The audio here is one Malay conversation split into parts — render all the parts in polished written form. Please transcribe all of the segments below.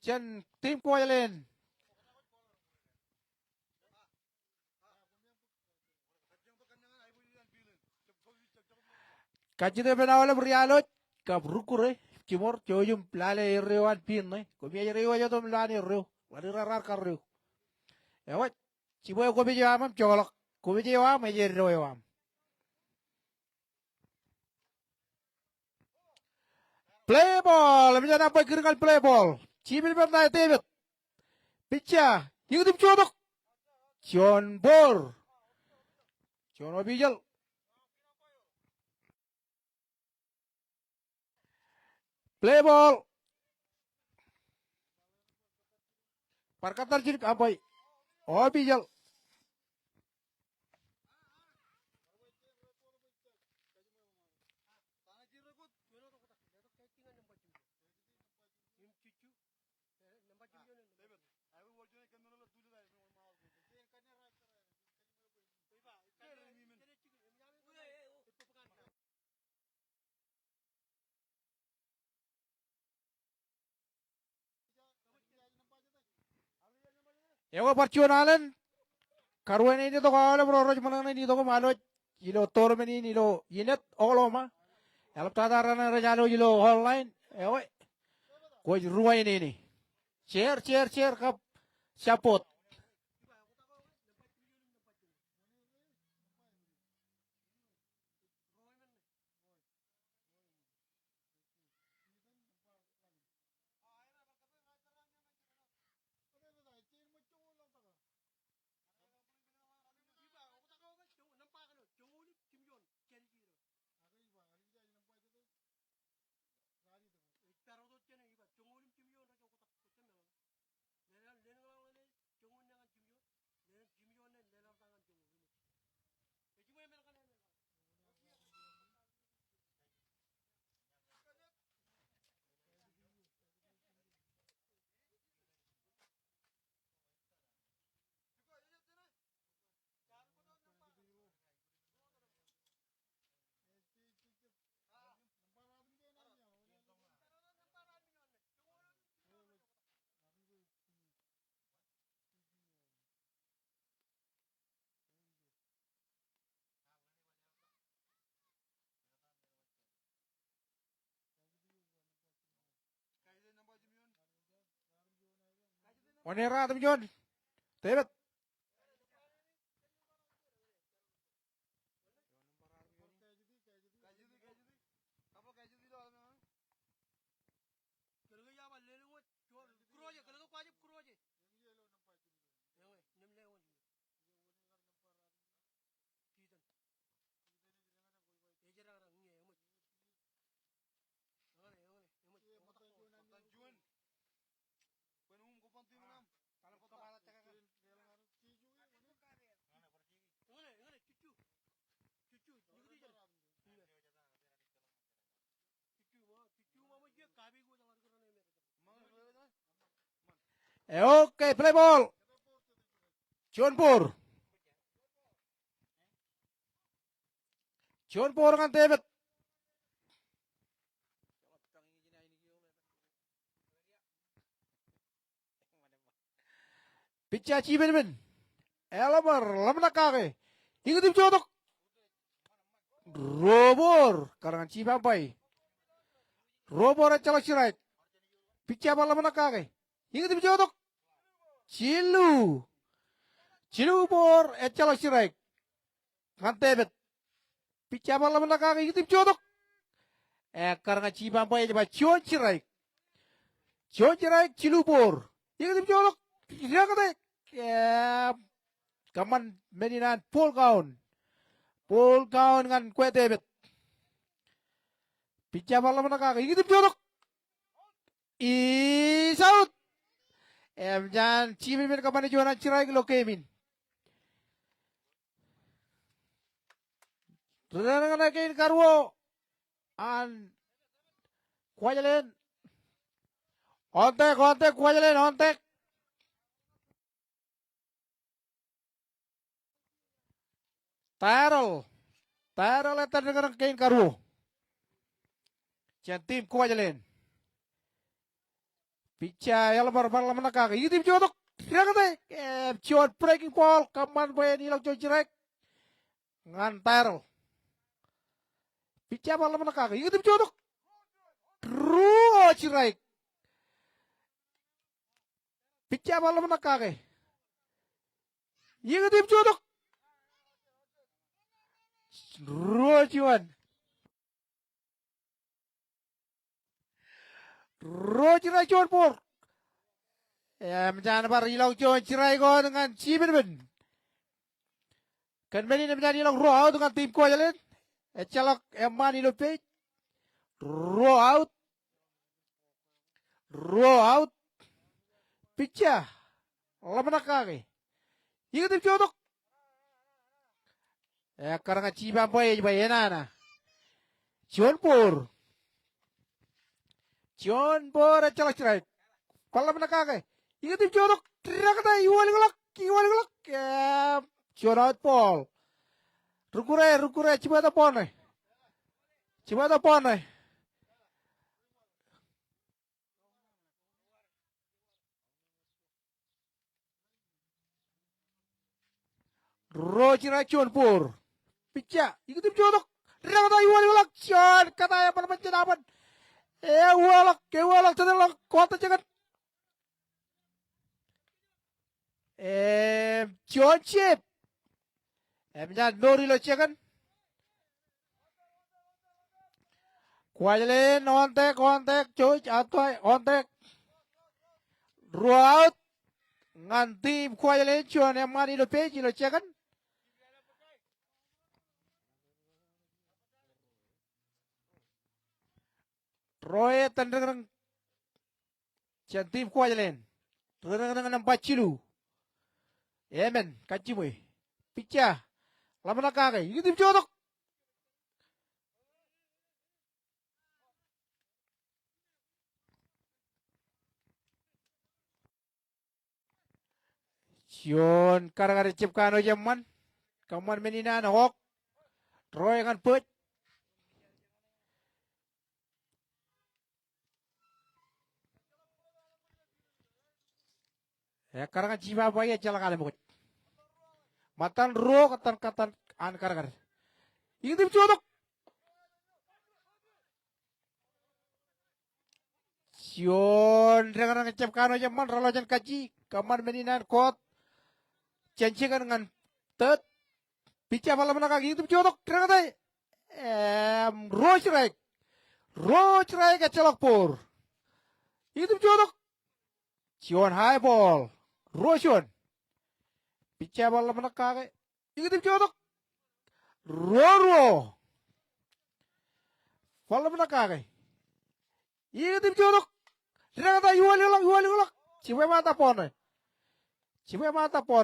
Chen tim kuya len. Kajide benawale brialo kabrukure kimor choyum plale rewan pin ne ko mi rewa yo tom lani rew wadi rarar karrew e wat ciboy ko bi jamam colok ko bi jawam me jer rewam play ball mi jana pa kirgal play ball cibil ber na tebet picha yigdim chodok jon bor jon obijal play ball parkatar jirik abai obijal Ewa parchuanalan karwen ini to kala bro roj manang ini to ko malo ilo tormen ini lo inet oloma elap tataran rajalo ilo online ewa ko ruwa ini share kap sapot onera tam jon tebet oke play ball Jonpur kan tebet picha ciben ben elabar lamna kage igutim chodok robor karangan cibampai robor chala sirait picha bal lamna kage igutim chodok cilu bor chala sirait kan tebet picha bal lamna kage igutim chodok karangan cibampai jaba chon sirait cilu bor igutim chodok irakate kaman meninan Paul kaun kan kue tebet picha bal lamna kage igutim chodok saut jan cimin men kamane jualan cirai lo kemin Renang nakin karwo an kuajalen ontek kuajalen ontek Tarol etan dengan kain karwo jan tim kuajalen Picha yang lebar mana kagak. Itu tim jodoh. Dia kata, shot breaking ball. Kaman bayar nilang jojrek. Ngantar. Picha mana kagak. Itu tim jodoh. Ruo cirai. Picha mana kagak. Itu tim jodoh. Ruo cuan. Ruo cirai cuan por. Menjana bar ilang cuan cirai ko dengan Cibenben. Kan beni menjana ilang ruo dengan tim ko jalan. Celok eman ilo page. Ruo out. Ruo out. Picha. Lamana kage. Itu tim jodoh. Karena ciban boy bayana. Cuan por. Cuan por celok cirai. Kalau mana kage. Itu tim jodoh. Tidak kata iwal golak. Cuan out ball. Rukure, coba ada pon. Roji racun pur. Picha, itu tim jodoh. Tidak kata iwal golak. Cuan kata yang pada pencenapan. Walak, tadi kota jangan. Cuan chip. Jangan nori lo jangan. Kuajalin ontek, cuy, atoy, ontek. Ruaut. Nganti kuajalin cuan yang mani lo peji lo jangan. Roy tandang cantim kuajalin. Tandang nampak cilu. Amen, kacimu. Picha. Lama nak kagak. Itu tim jodoh. Cion karang cip kano jaman. Kaman menina hok. Roy kan put. Karang cipa apa ya jalan kali mukut. Matan ro katan an karang. Itu tim jodoh. Cion karang cip kano jaman ralojan kaji. Kaman menina kot. Cancikan dengan tet. Picha malam nak kaki itu jodoh. Karang tay. Roach ke celok pur. Itu jodoh. Cion high ball. Rochon. Picha malam nak kaki. Itu jodoh. Roro. Malam nak kaki. Itu jodoh. Karang tay yual ulak. Ciwe mata pon.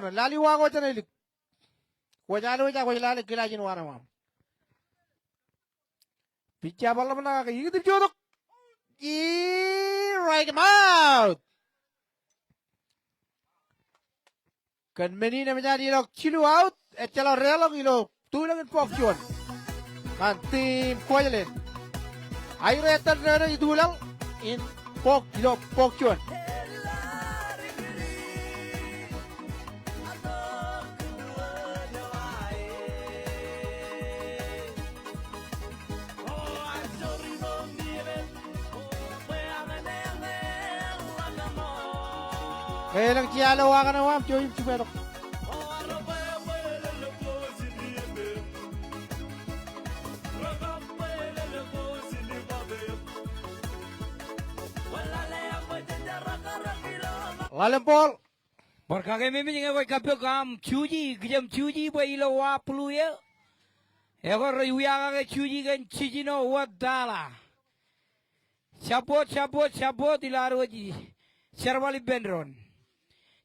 Lali wago chana ilik. Wajalo ja wajala kilajin wana mam. Picha malam nak kaki. Itu jodoh. Right him out. Kan menina menjadi ilok cilu out. Calo relok ilo. Tulang pok cuan. Nanti kuajalin. Air etan rere itu ulang. In pok ilo pok cuan. Kaya lang cialo ka na wam, cuy, pero. Lalim Paul. Berkagak memang jangan kau kapal kam cuci, kejam cuci boleh ilo wapulu ya. Ekor rayuya kagak cuci kan cuci no wadala. Sapot ilaru aji. Servali benron.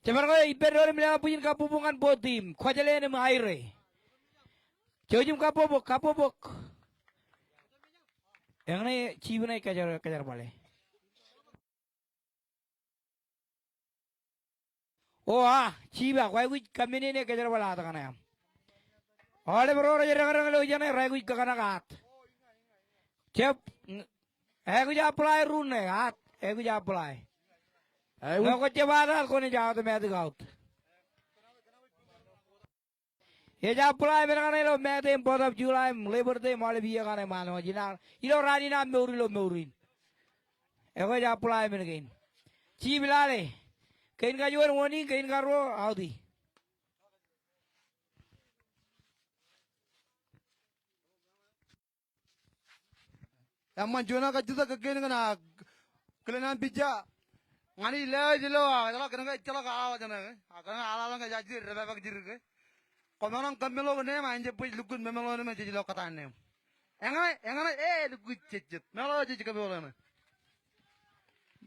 Cuman kau benron mila punya kapupungan botim. Kau jalan em aire. Jauh kapobok. Yang ni cibu naik kejar balik. Oh ciba kau kami ni kejar balik atau kan ya. Oleh berorang jarang lo jangan ragu kekanakat. Cep, aku apply rune hat, aku apply. Ngayon ko tiyabaran ko ni Jawa automatic out. Eja pulai mereka nelo mete 4 of July Labor Day male biya kane mano jinar ilo rani na meurin. Eko ja pulai mereka. Ci bilale. Kain ka jual woni kain karo audi. Amma jona ka juta ka kain kana kelenan bija. Ngani le jelo jalo kana jalo ka awa jana. Kana ala ka jaji reba bak jirge. Komanang kamelo ne ma anje pui lukun memelo ne ma jelo kata ne. Engana lukut cecet. Melo jiji ka bolo ne.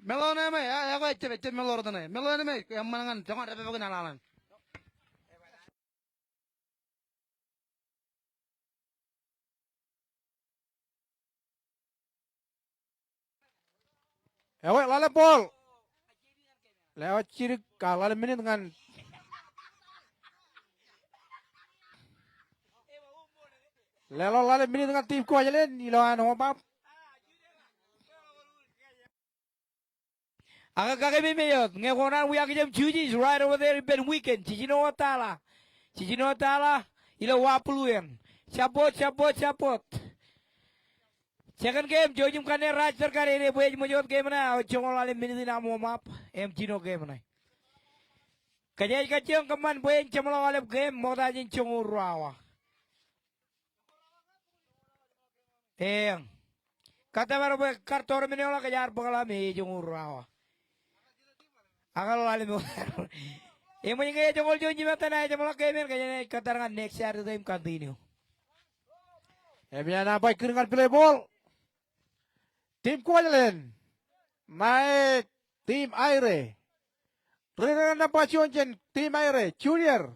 Melo ne ma ya ko ecce melo rodane. Melo ne ma ammangan jangan reba bak nalan. Lale Paul. Lewat ciri kalah menit dengan lale menit dengan tim ko aja len iloan hopap. Aga kage mimeyot ngekona wiya kijam chuji right over there ben weekend chijino watala ilo wapuluyan. Chapot. Second game jojum kane raj sarkar ere boy mojot game na chongol ale minute na mo map em chino game na. Kajay kachong kaman boy chamolo ale game moda jin chongur rawa. Kata baru boy kartor mene ola kajar pagala me chongur rawa. Akal ale mo. Emo nyinga chongol jonji mata na chamolo game kajay kataranga next year time continue. Biar apa keringan play ball. Tim ko aja len. Naik tim aire. Renan na pasyon jen tim aire junior.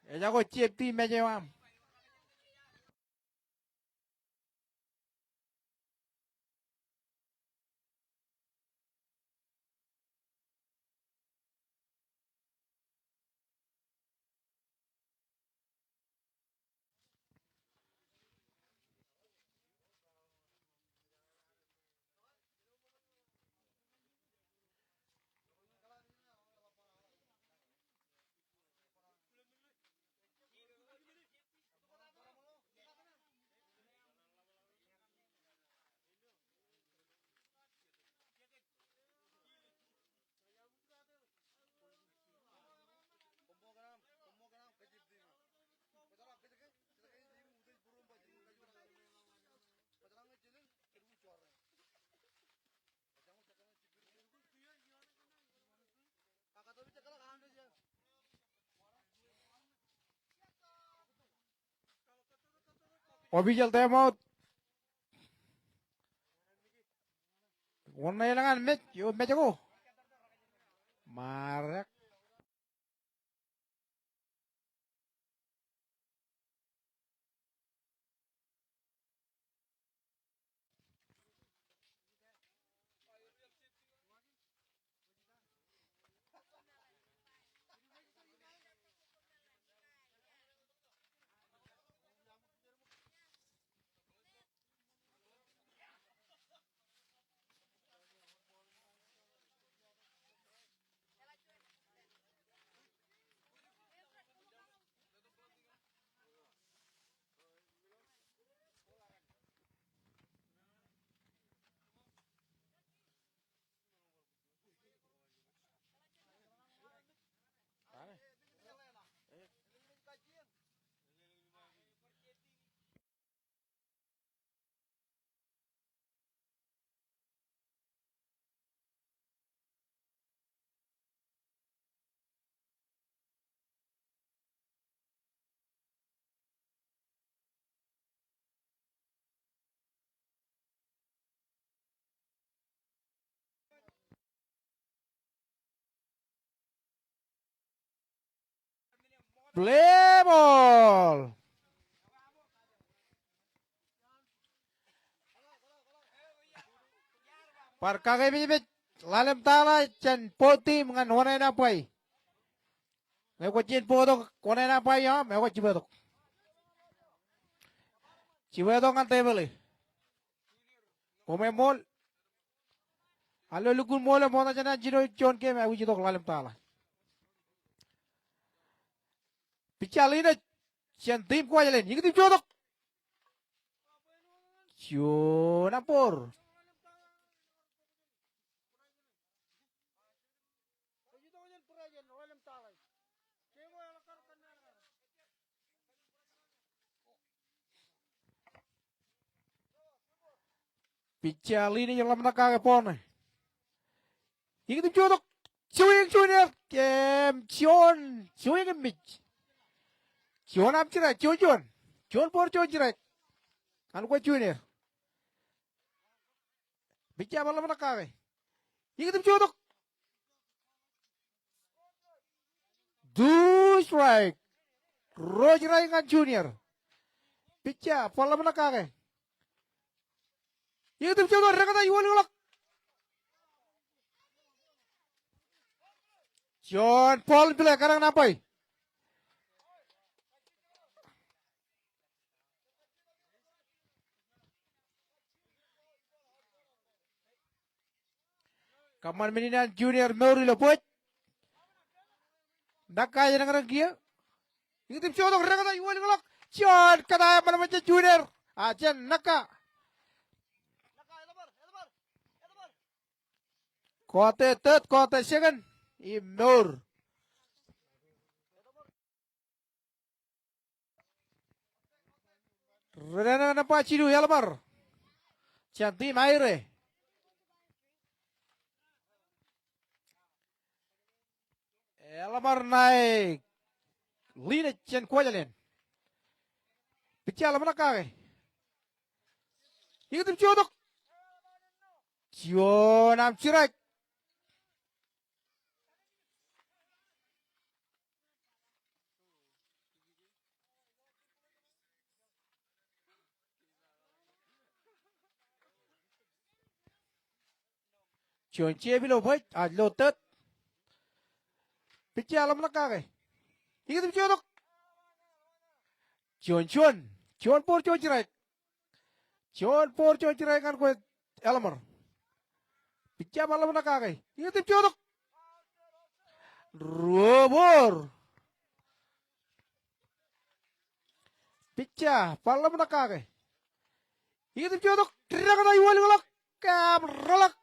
Ella ko chip tim aja mam. Official timeout. Warna ilangan match, yo match ako. Marak. Play ball. Par kagay bibit lalem tala chan poti mga wana na pay. May ko chin po to wana na pay ha, may ko chibetok. Chibetok ang table eh. Come mol. Alo lukun mol mo na jana jino John ke me uji tok lalim tala. Pichalina chen tim ko jalen. Yik tim chodok. Chon apor. Pichalina yang lam nakake pon. Yik tim chodok. Chewing junior kem Chon chewing mich. Chon am chira Chon. Chon por Chon chira. Kan ko junior. Bicha balam nakake. Yik tim chodok. Do strike. Roger Ryan Junior. Picha, pola mana kage? Yuk tim coba rekata iwan ngolak. John Paul bila karang napai. Kaman menina Junior Mori lopot. Nakaya nang kia. Yuk tim coba rekata iwan ngolak. John kata mana macam Junior. Ajan naka. Kote tet kote second. Imnur. Rena napa cidu yalmar. Cantik maire. Yalmar naik. Lina cen kuajalen. Bicara mana kage? Itu codok. Cio nam cirak. Cio cie bilo boy. Lotet. Bicara mana kage? Itu codok. Cion por cion cirak. Cion por cion cirak kan kue Elmer. Bicara mana kage? Itu codok. Robor. Bicara mana kage? Itu codok. Tidak ada iwan ngolak. Kam relak.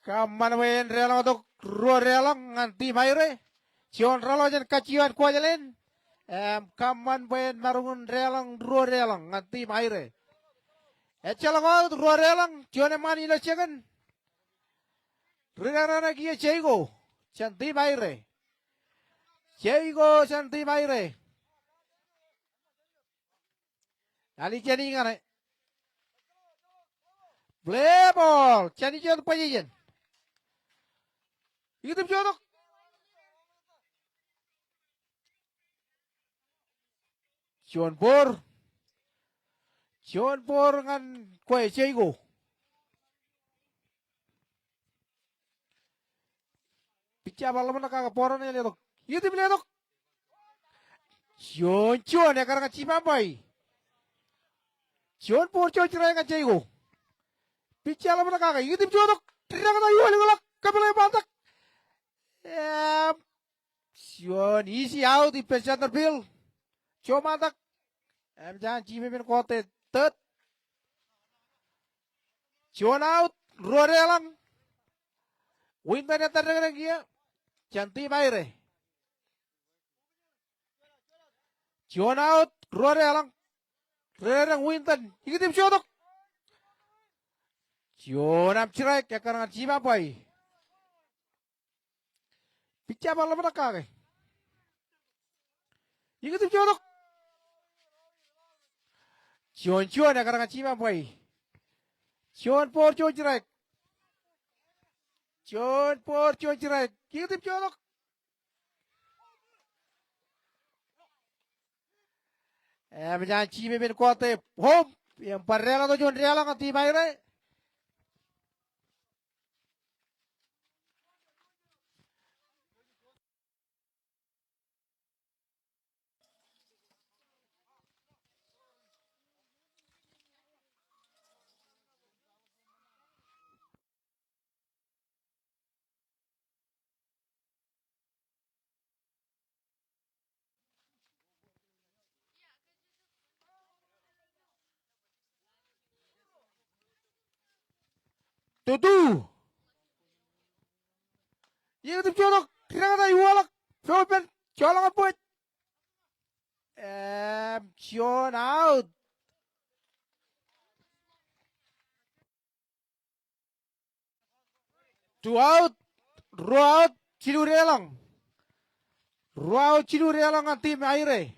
Kaman wen relang untuk ro relang nganti maire. Cion ralo jen kacian kuajalen. Kaman wen marungun relang ro relang nganti maire. Echalang ro relang cion mani lo cekan. Rana kia ceigo. Canti maire. Ceigo canti maire. Ali jani ngane. Play ball. Cani jen pajijen. Itu jodok. John Por ngan kue ceigo. Bicara malam nak kagak poran ya lihat. Itu beli dok. John ya karena cimampai. John Por cerai ngan ceigo. Bicara malam nak kagak. Itu jodok. Tidak kata iwan ngolak. Kabel bantak. Sion easy out di center field. Cuma tak. Jangan cimin kote tet. Sion out. Rorelang. Winter yang terdengar kia. Cantik maire. Sion out. Rorelang. Rorelang Winter. Ini tim sodok. Sion am cerai karena cima pai. Bicara malam mana kage? Ini tim jodok. Cion ya karena cima pai. Cion por cion cerai. Cion por cion cerai. Ini tim jodok. Jangan cime ben kote. Home. Yang parela to John reala ngati maire. Tutu. Yıkıtıp çoluk. Kırağıda yuvalak. Şöpen. Çoluk put. John out. Two out. Row out. Cilure lang. Row out cilure lang ang team Aire.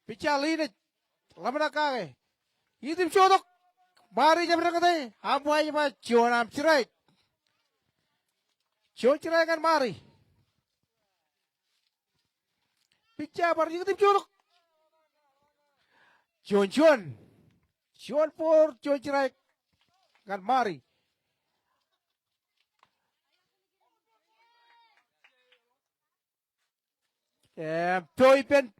Picha linet. Laman kage. Yıkıtıp çoluk. Mari jam rakatay. Amu aja ma John am cirai. John cirai kan mari. Picha bar yıkıtıp çoluk. John por John cirai kan mari. Poi pen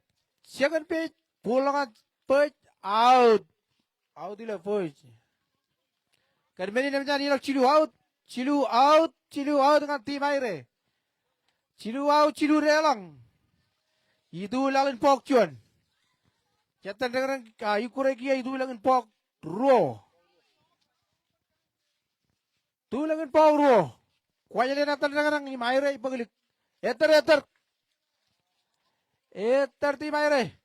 second page pulangan page out. Out ila page. Kan meni namanya ni cilu out. Cilu out dengan tim aire. Cilu out, cilu relang. Itu lalin pok John. Jatan dengan ikure kia itu lalin pok ro. Tu lalin pok ro. Kuaya le natan dengan ni aire paglik. Eter. Tim aire.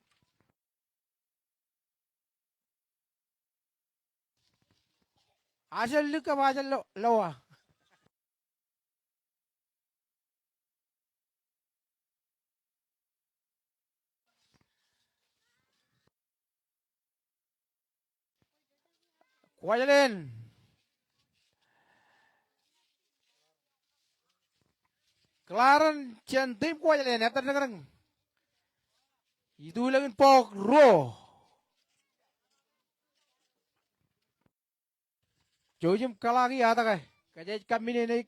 Asal lu ke asal lawa. Kuajalin. Kelaran tim kuajalin ya terdengar. Itu lagi pok ro. Jojim kalagi ata kai. Kaje kami ni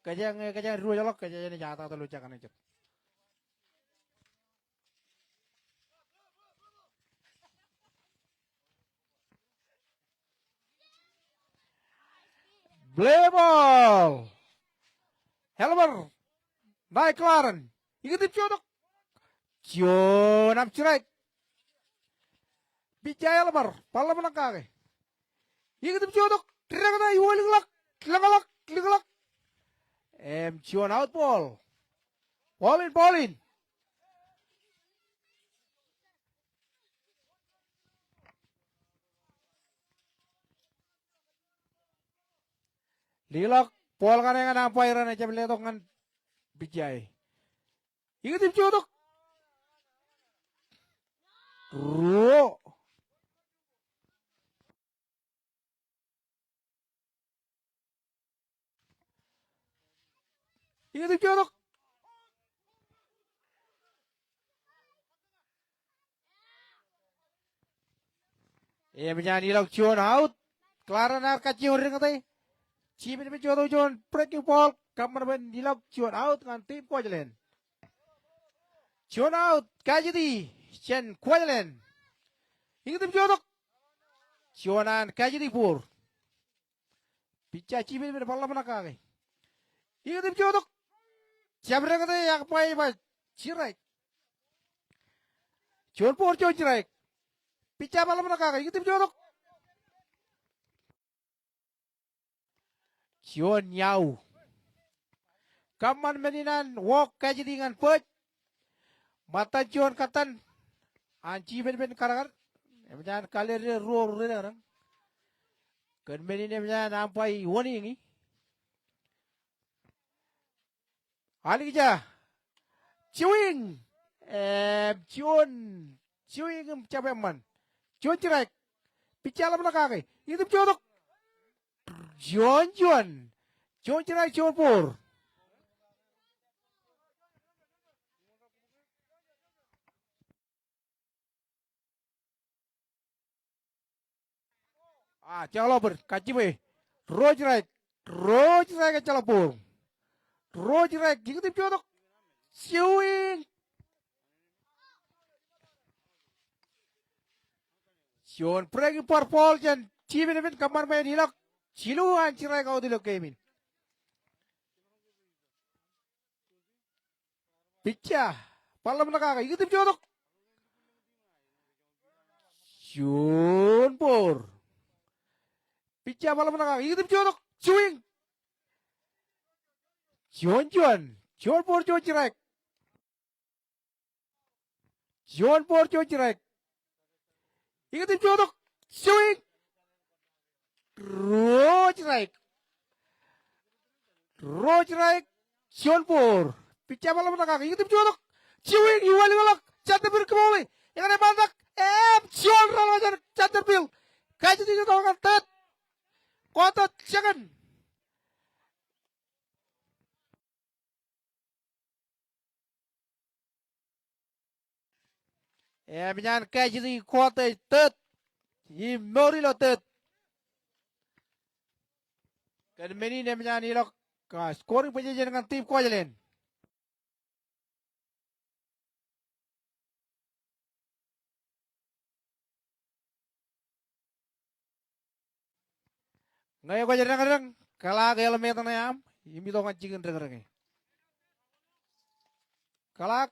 kaje ro jalok kaje ni jata tu lucu kan itu. Play ball. Helmer. Naik kelaran. Ikut codok. John am cirai. Bijaya Helmer. Pala menangkage. Ikut codok. Terang iwal lingalak. John out ball. Ballin. Lilak pol kan yang apa iran aja melihat kan bijay. Ikut codok. Ro. Ikut codok. Menyanyi lok John out. Kelaran kacau ring katanya. Cimin mencoba John breaking ball. Kamar ben dilok John out dengan tim Kuajalen. John out kajiti. Chen Kuajalen. Ikut mencoba. Johnan kajiti pur. Picha Cimin berpala menakage. Ikut mencoba. Siapa katanya yang apa cirai. John pur cirai. Picha bala menakage. Ikut mencoba. John Yau. Kaman meninan walk kaji dengan pet. Mata John katan. Anci ben karangan. Jangan kalir ruor orang. Kan meninan jangan nampai wani ini. Ali kerja. Ciwing. John. Ciwing capai man. John cerai. Picalah belakang. Itu codok. John cerai John pur. Calo ber kaji be. Roj cerai ke calo pur. Roj cerai gitu codok. Siwing. John pergi purple jan. Cimin kamar main hilak. Ciluan cerai kau dilok kemin. Picha. Pala menakaka. Ikut codok. Junpur. Picha bola menang. Ikut jodoh. Swing. Juan. Junpur Cirai. Junpur Cirai. Ikut jodoh. Swing. Cirai. Cirai. Junpur. Picha bola menang. Ikut jodoh. Swing. Iwali golok. Cantik berkembali. Yang ada bantak. John Ralajan Canterville. Kaji tidak tahu kan tet. Kota jangan. Menyan kaji di kota tet. I mori lo tet. Kan meni ne menyan ilok. Scoring penjajan dengan tim Kuala. Ngayon ko dyan kadang kalak elemen na yam, hindi to kan chicken kadang. Kalak,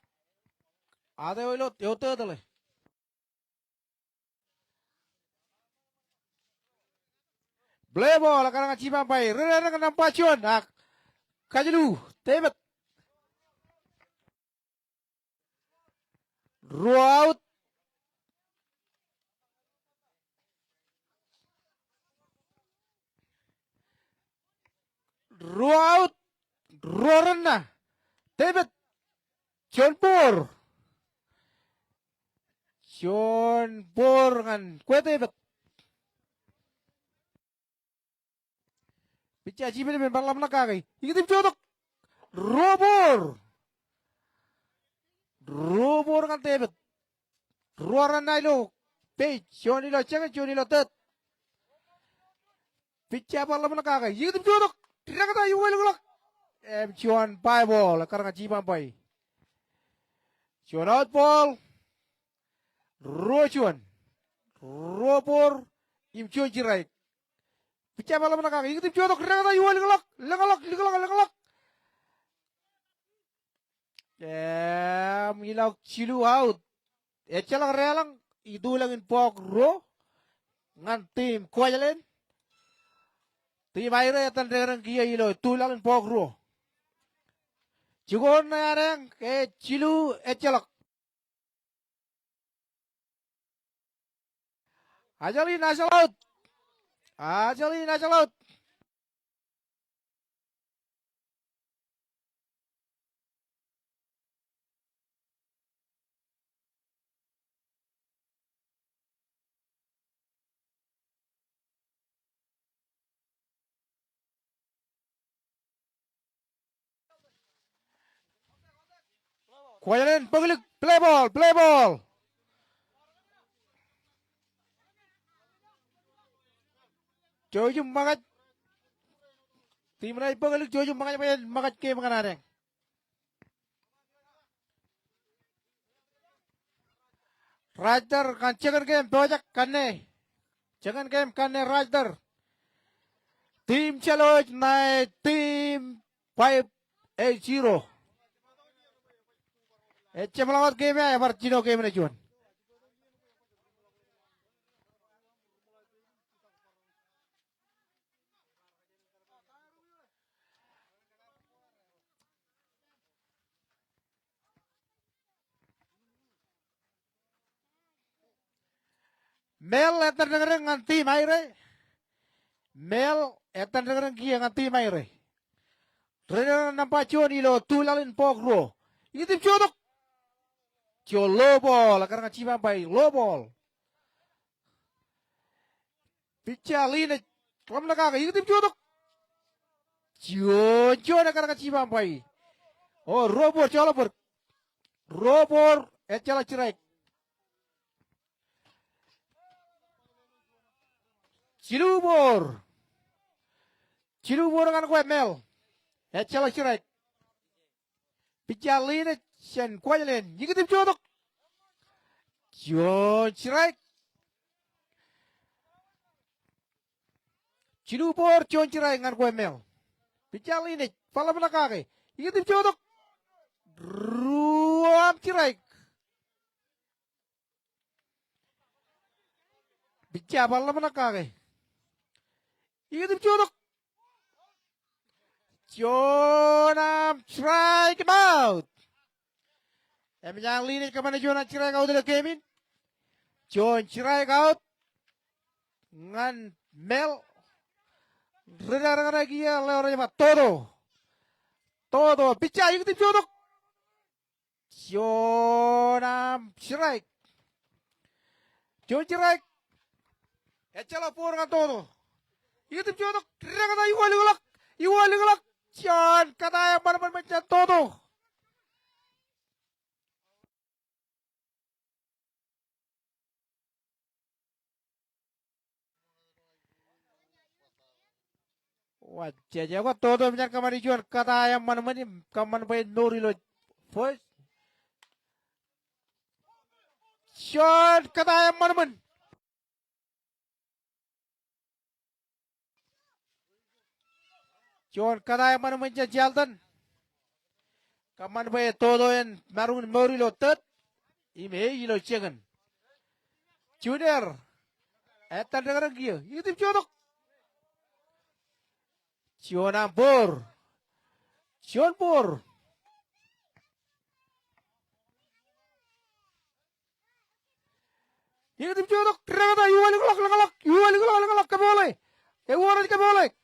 ade oilo yote dale. Play ball kadang chipa pai, rere kadang pachuan, kajilu, tebet. Rout. Rout. Rorana. Tebet. Jonpur. Jonpur kan kue tebet. Bicara cipin ben balam nakakay. Ikitim jodoh. Robor. Robor kan tebet. Rorana ilo. Page. Joni lo cengen Joni lo tet. Bicara balam nakakay. Ikitim jodoh. Tidak kata iwal gulak. Cuan pai ball karena cipa pai. Cuan out ball. Rochuan. Robor. Im cuan jirai. Bicara malam nak kaki. Itu jodoh tidak kata iwal gulak. Lengalak. Milau cilu out. Ecalak relang. Itu langin pok ro. Ngan tim kuajalen. Tim aire tan derang kia ilo tulang pogro. Jugon na yarang ke cilu ecalak. Ajali nasa laut. Kuayalan paglik play ball. Jojum magat. Tim na paglik jojum magat ke makanareng. Rajdar kan cekan game bajak kanne. Cekan game kanne Rajdar. Tim challenge na tim 5-0. Melawat game ya, Cino game na Juan. Mel etan dengerin nganti maire. Mel etan dengerin kia nganti maire. Rena nampak Juan ilo tulalin pogro. Itu jodoh. Jo low ball, karena cipa pai low ball. Picha line, kamu nak kagak? Itu jodoh. Jo nak karena cipa pai. Oh robor, robor, ecala cerai. Cilubor kan kue mel. Ecala cerai. Picha line. Sian kuajalen, jikitim jodoh. Jo cerai. Cilubor John cerai ngan kue mel. Bicara ini, pala belakang. Jikitim jodoh. Ruam cerai. Bicara bala manakage. Itu jodoh. Jonam strike him out. Yang linis kemana Jonam strike out dari Kevin. John strike out. Ngan Mel. Reda lagi ya lewat apa? Todo. Bicara itu jodoh. Jonam strike. John strike. Echala por ngan todo. Itu jodoh. Reda kata Iwali. John kata yang mana macam todo. Wajah jago todo macam kamari John kata yang mana kaman bayi nori lo. First. John kata yang mana John kata yang mana macam Jaldan. Kaman bayi todo yang marun nori lo tet. Ime ilo jangan. Junior. Etan dengar lagi. Itu jodoh. John Ampur. Itu jodoh. Ternyata Iwali ngelak keboleh. Iwali keboleh.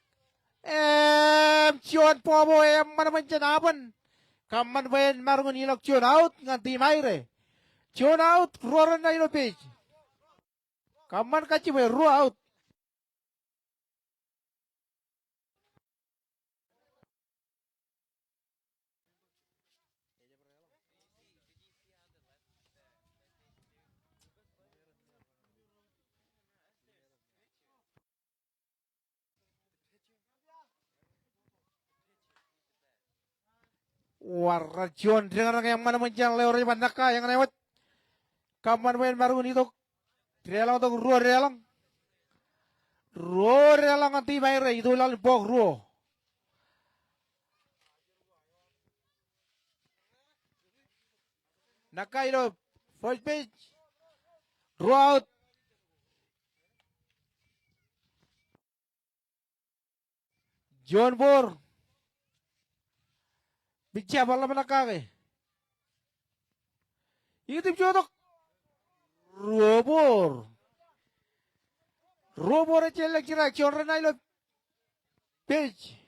John Pobo mana macam apa? Kaman bayi marun ilok John out nganti maire. John out, roran na ilo page. Kaman kaci bayi ro out. Warna John dengan yang mana macam lewat bandaka yang lewat. Kaman bayi marun itu. Relang untuk ro relang. Ro relang nganti maire itu lalu bok ro. Nakairo, first page, draw out. John Bohr. Bicara bala manakage. Itu jodoh. Robor celak kira John Renailo page.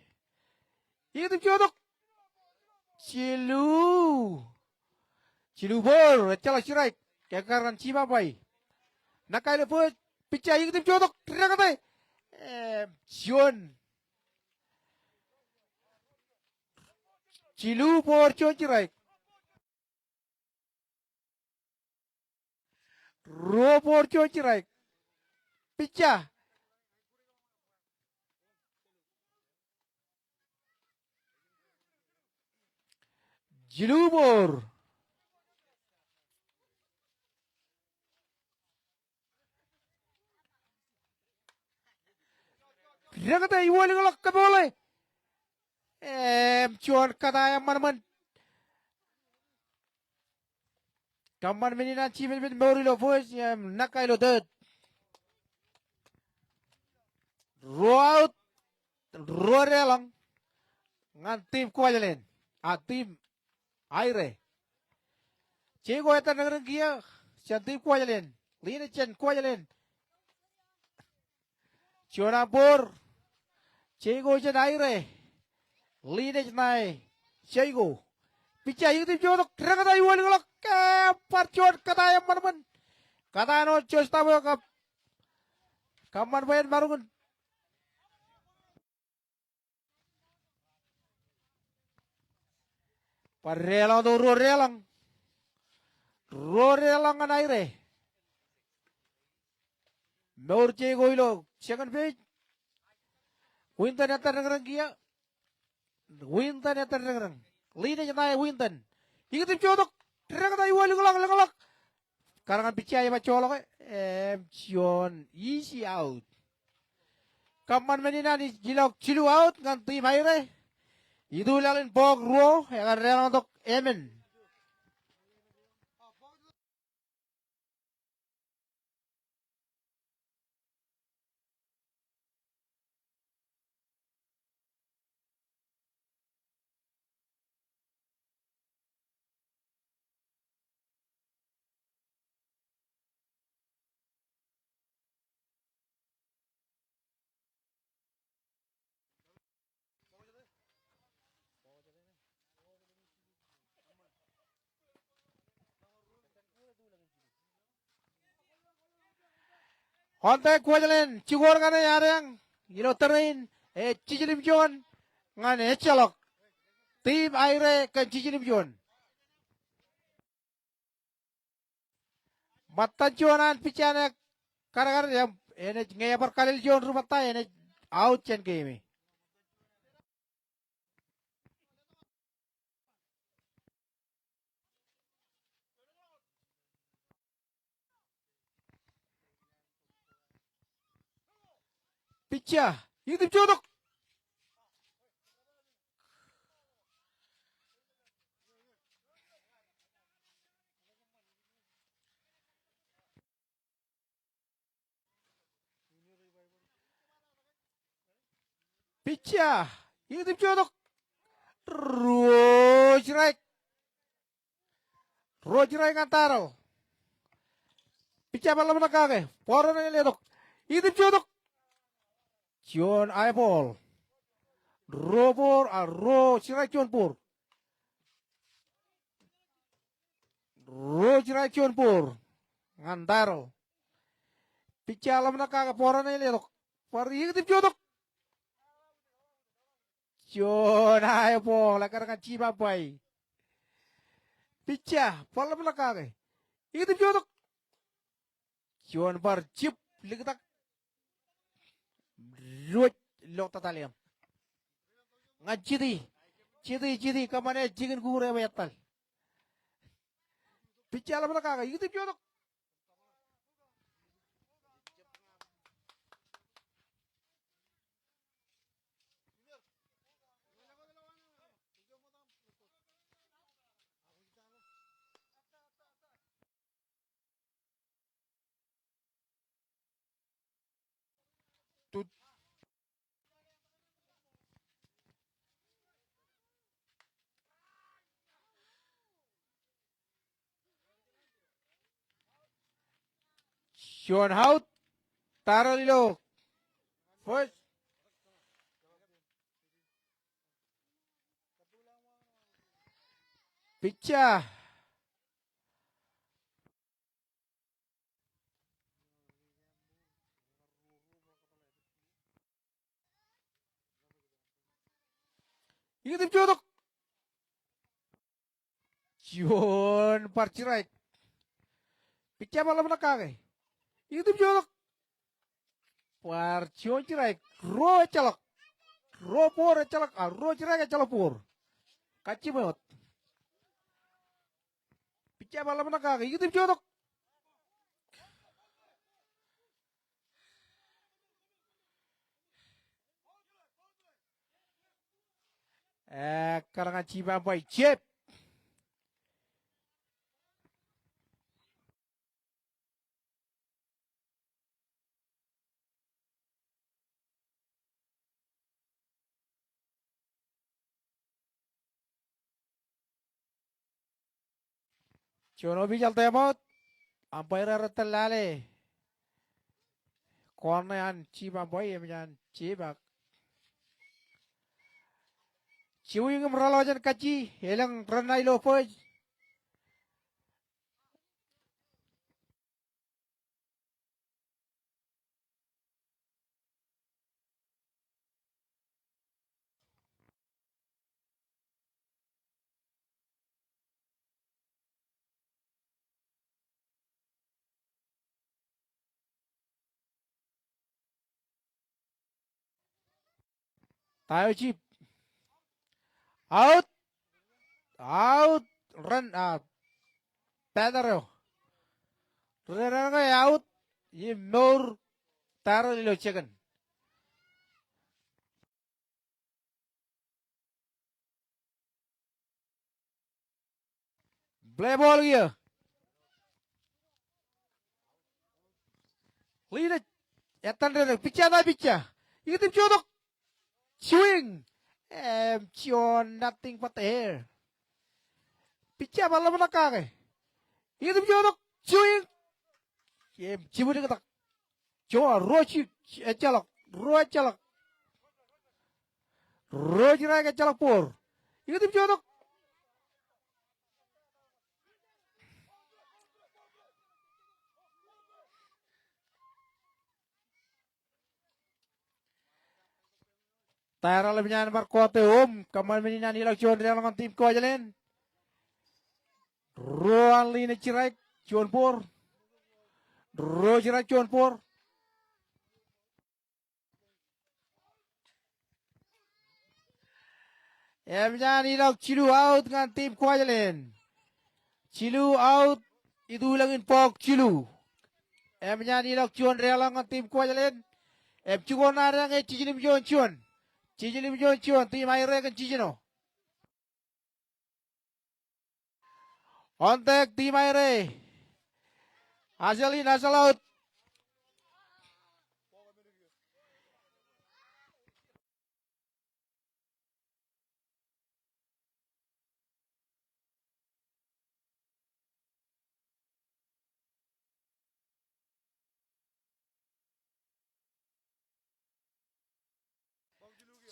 Itu jodoh. Cilubor celak kira kekaran cima bai. Nakailo put bicara itu jodoh. Kira John. Cilubor John kira. Robor John kira. Bicara. Cilubor. Kira kata Iwali ngelak keboleh. John kata yang mana Kaman menina cimen bauri lo voice nakai lo dead. Row out. Row relang. Ngan tim kuajalen. Tim aire. Cego eta negara kia. Sian tim kuajalen. Lina chen kuajalen. Chonapur. Cego chen aire. Lina chenai. Cego. Picha itu jodoh. Kata Iwali ngelak. Parcuan kata yang mana kata no cus tahu kap kaman bayan marungun parelang tu rorelang kan aire Norce goilo second page Winton atar ngerang kia Winton atar ngerang lini nyetai Winton ikut jodoh kata Iwali ngelak. Karangan percaya bacolok John easy out. Kaman menina ni jilok cilu out nganti maire. Itu lalin bog ruo yang rela untuk Emen. Honte kuajalin cigor kane yarang ilo terin cijilim jon ngane chalok tim aire kan cijilim jon matta jonan pichane kar ya ene ngaya par kalil jon rumata ene out chen game picha yidip jodok picha yidip jodok rojrai ngantaro picha balam nakage poron ledok yidip jodok Jon eyeball robor a ro chirai chonpur ro chirai chonpur ngandaro pichalam na kaga poran ile dok pari tip jodok Jon eyeball la karanga chiba bai picha palam na kaga tip jodok Jon par chip ligtak ruot lo tataliam ngajidi chidi kamane jigin gure betal pichalam na kaga tip jodok Jon Hout Taralilo first picha tip jodok Jon parcirai picha malam na kaga tip jodok par Jon cirai ro chalak ro por chalak ro cirai chalak por kachi banget picha malam na kaga tip jodok karangan ciba bai chep Jono भी चलते हैं बहुत अंपायर रत्न लाले कौन यान ciba boy em yan ciba ciu yung meralo jan kaci helang renai lo poj tayo chip out out run pedaro run out ye more taro lo chicken play ball kia lead it etan re picha da picha itu jodok swing Jon nothing but air picha malam na kaga itu jodok swing cibu dia kata Jon rochi chalak ro chalak ro jirai ke chalak por itu jodok Tara lebihnya markote kamal menina nilak cuan dengan tim ko ajalen. Roan line cirai cuan por. Ro cirai cuan por. Emnya nilak cilu out dengan tim ko ajalen. Cilu out itu langin pok cilu. Emnya nilak cuan dengan tim ko ajalen. Em cuan narang cijilim cuan. Cijilim cuan tim aire kan cijino. Ontek tim aire. Asalin asal out.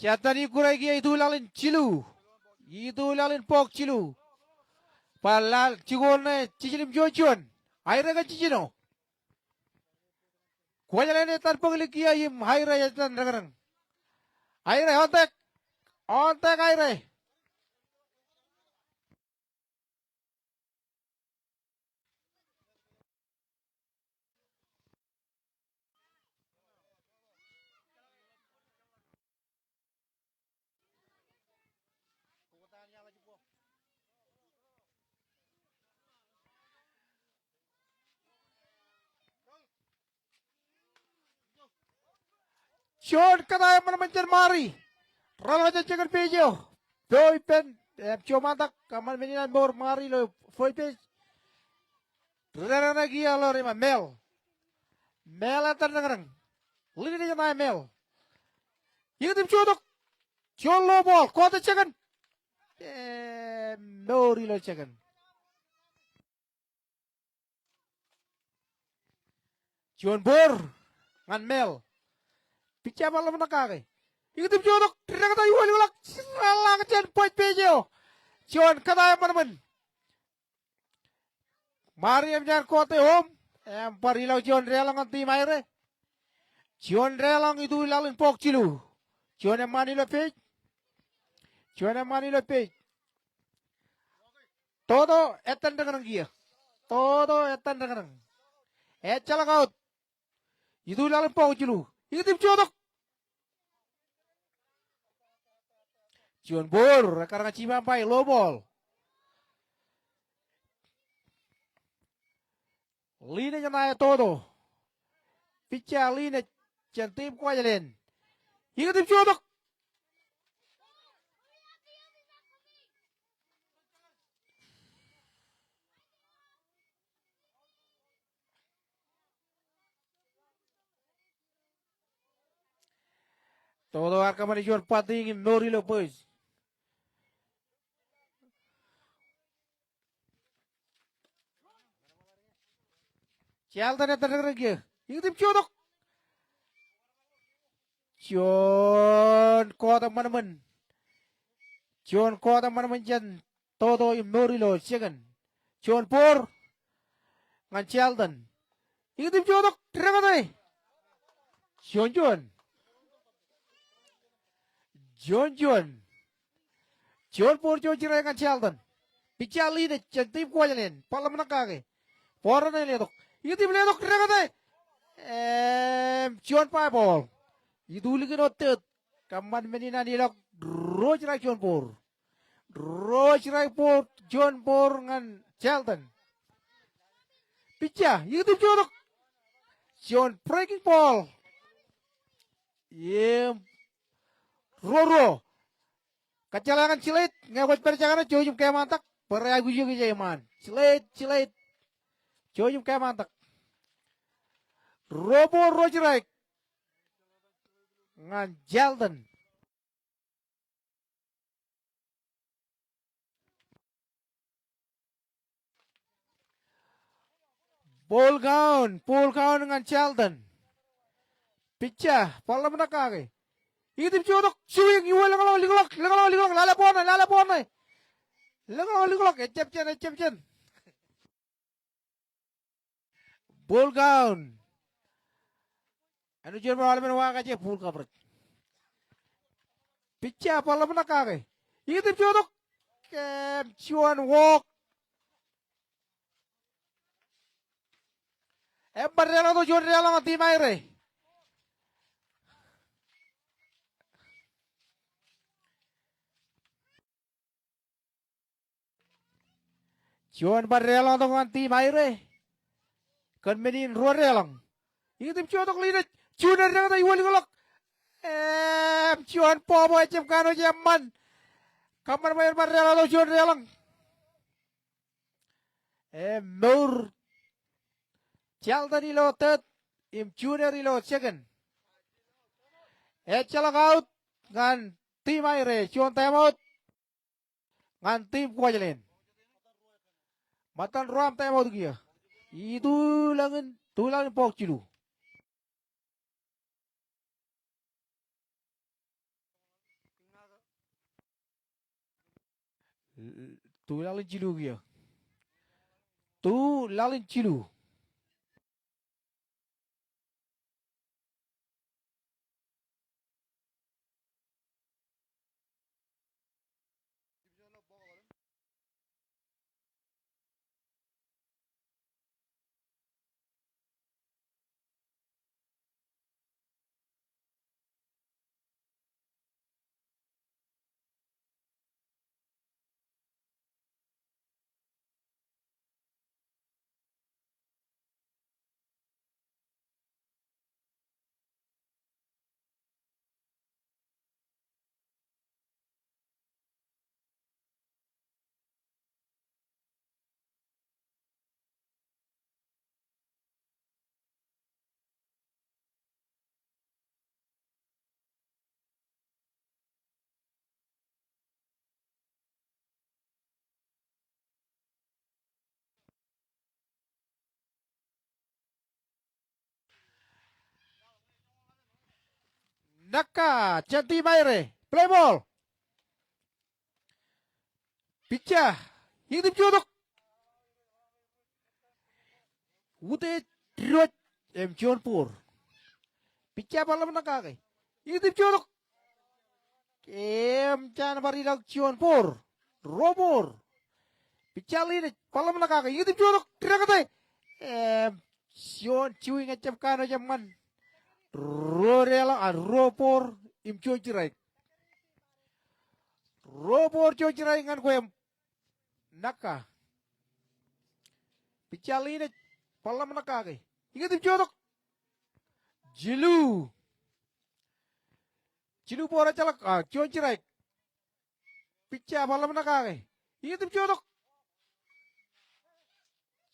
Siatani kurai kia itu lalin cilu. Itu lalin pok cilu. Palal cigone cijilim cuan. Aire kan cijino. Kuajalene tanpa kia im aire ya tan ragarang. Aire ontek. Ontek aire. Cion kata mana mencer mari. Rala jangan pejo. Boy pen. Ciomatak kamal meninan bor mari lo. Foi pej. Rara lagi lo rima mel. Mel antar nagarang. Lini dia na mel. Yung tim chodok. Cion lo bol. Kota cekan. Mori lo cekan. Cion bor. Ngan mel. Picha malam nakake. Yung tim chodok. Rara kata yuwal ulak. Rala kacian poin pejo. Cion kata mana. Mari em jan kote em parilau Cion relang anti maire. Cion relang itu lalin pok cilu. Cion em mani lepej. Cion em mani lepej. Todo etan dengan gia. Todo etan dengan. Echala kaut. Itu lalin pok cilu. Itu tim chodok. Cion bor karena cimampai low ball. Line naya todo. Picha line tim ko ajalen. Yung tim chodok. Todo arca marijor pating nori lo pues. Cial tanda tanda lagi. Yung tim chodok. Cion ko teman-teman. Cion ko teman-teman jan. Todo im nori lo siagan. Cion por. Ngan Cialdan. Yung tim chodok. Terang tay. Cion Cion. Cion Cion. Cion por Cion cirai ngan Cialdan. Picali de tim ko ajalen. Palam nakake. Pora na ledok. Yung tim ledok terang tay. Cion pa ball. Itu lagi notet. Kaman menina nilok. Roj rai Cion por. Roj rai por. Cion por ngan Cialdan. Picha. Yung tim chodok. Cion breaking ball. Roro. Kacalangan cilet. Ngawat perjangan jojum kaya mantak. Peragu juga jaman. Cilet. Jojum kaya mantak. Robo Rojraik. Ngan Jaldan. Pull count dengan Jaldan. Picha, pala menakake. Itip chodok, swing, iwa liglok, lalapon na. Liglok, ecep-cen. Pull count. Ano dyan mo alamin waka dyan, pull coverage. Picha pala mana kage. Itu jodoh kem cuan walk. Barrela to cuan rela mati maire. Cuan barrela to mati maire. Kan menin ruarelang. Itu jodoh lina cuan rela to iwal golok. Cuan pobo ecem kano jaman. Kamar main barrela to cuan relang. Mur. Chalta nilo tet. Junior nilo second. Chalak out. Ngan tim aire. Cuan time out. Ngan tim kuajalin. Matan ram time out kia. Itu langin pok cilu. Tu lalin cilu kia. Tu lalin cilu. Naka, cantik maire. Play ball. Picha. Hidup jodoh. Ute rot Jaunpur. Picha palam nakake. Hidup jodoh. Chan barilag Jaunpur. Robor. Picha lini palam nakake. Hidup jodoh. Tirakate. Sion cuy ngecap kano jaman. Rorela ropor imcucirai. Ropor cucirai ngan koyam. Naka. Pichali ne palam nakake. Ingat jodoh. Jilu. Jilu pora calak cucirai. Picha palam nakake. Ingat jodoh.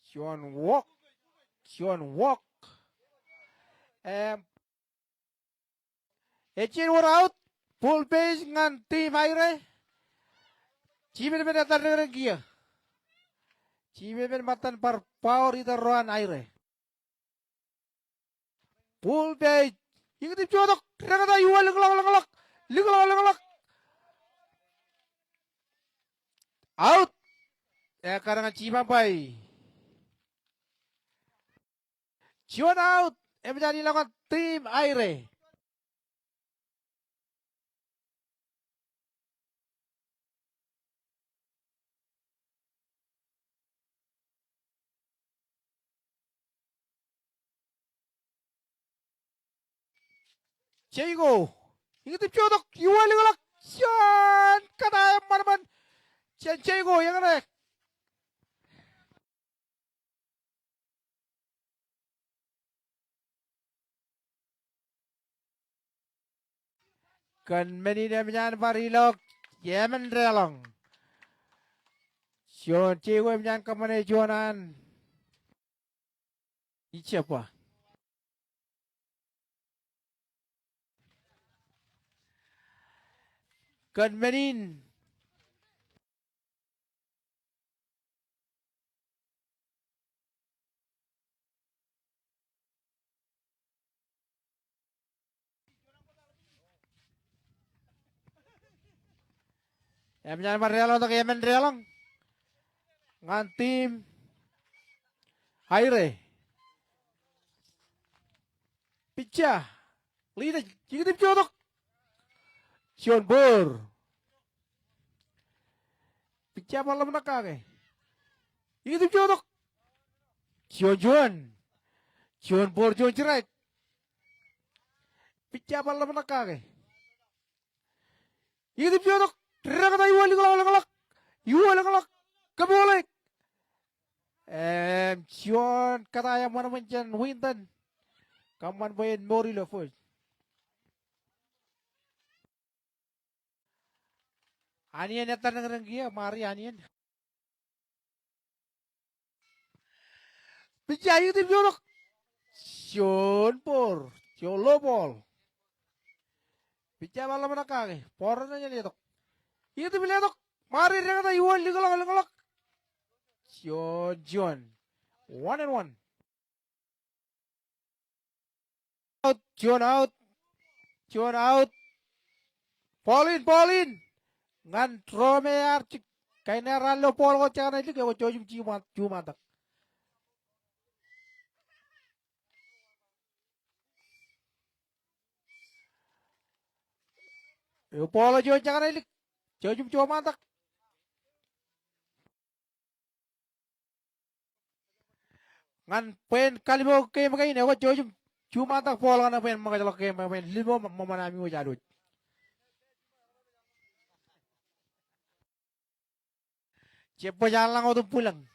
Sean walk. Echin were out. Full page ngan team aire. Cimen ben atar dengan kia. Cimen ben matan par power ita roan aire. Full page. Ingat jodoh. Rakata yuwa lengelak. Out. Karangan Cimampai. Cion out. Menjadi lawan tim aire. Cego. Ingat jodoh. Yuwa lengelak. Cion. Kata mana-mana. Cego yang ada. Kan menina menyan parilok. Yemen relong. Sion cego menyan kemana juanan. Siapa? Kan menin. Menyan parelong untuk Yemen relong. Ngan tim aire. Picha. Lida. Jika tim jodoh. Cion Bor. Picha malam nakake. Itu jodoh. Cion. Cion Bor Cion cerai. Picha malam nakake. Itu jodoh. Rakata iwali kolak. Kabolek. Cion kata yang mana mencan Winton. Kaman bayan Mori lo first. Anian yatar nang gia mari anian. Bijayu tim jorok. Cion por. Ciolo bol. Bicara malam nakake. Por nanya lihat. Itu lihat. Mari rakata iwali kolak. Cion. 1-1. Cion out. Paulin. Ngan trome arcik. Kayaknya ralo pol ko cakana itu kayak wajib cuma tak. Yo polo jo cakana itu wajib cuma tak. Ngan pen kali mo kayak makanya wajib cuma tak pol kan pen makanya kayak main limo memanami wajadut. Cepo jalan ako pulang.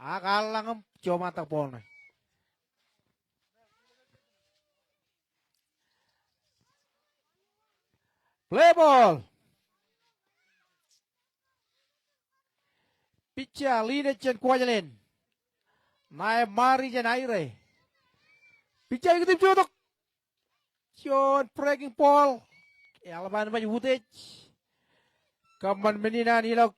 Akala ng cuma tak pol na. Play ball. Pitcha linet chen kuajalin. Nae mari chen aire. Pitcha ikutip jodoh. Cion breaking ball. Alaman baju putih. Kaman menina nilok.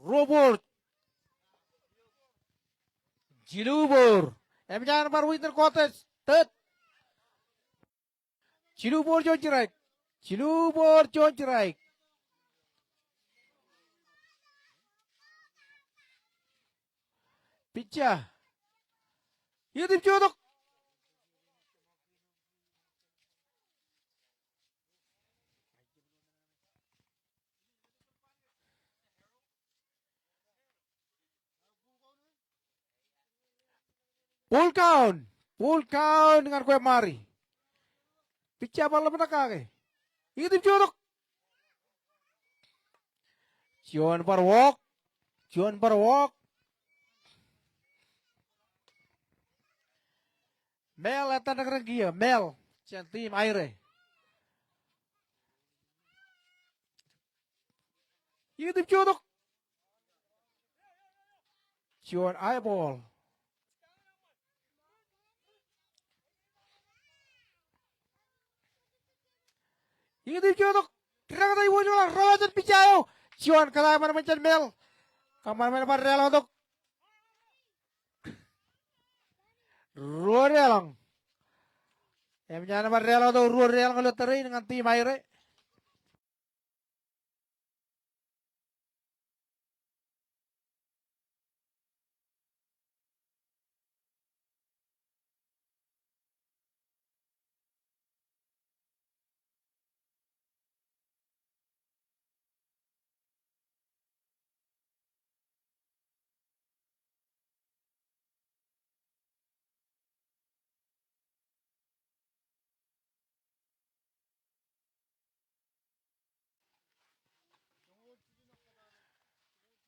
Robert Cilubur. Jangan baru Winter Cottage. Tet. Cilubur John Cerai. Pitcha. Itu jodoh. Full count dengan kue mari. Pitcha malam nakake. Itu jodoh. Cion berwalk. Mel atan nagregia. Mel. Cian tim aire. Itu jodoh. Cion eyeball. Itu jodoh. Rakata iwo jola rawajan picayo. Cion kata mana mencan Mel. Kamar mana rela untuk Rurelang. Jangan rela untuk Rurelang kalau teri dengan tim aire.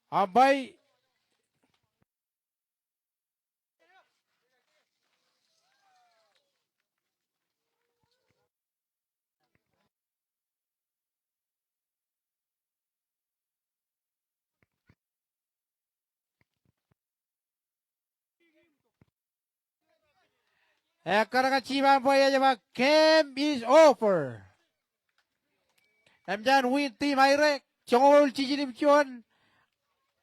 Abai karena cima boy aja game is over. Jangan win tim aire. Congol cijinim cuan.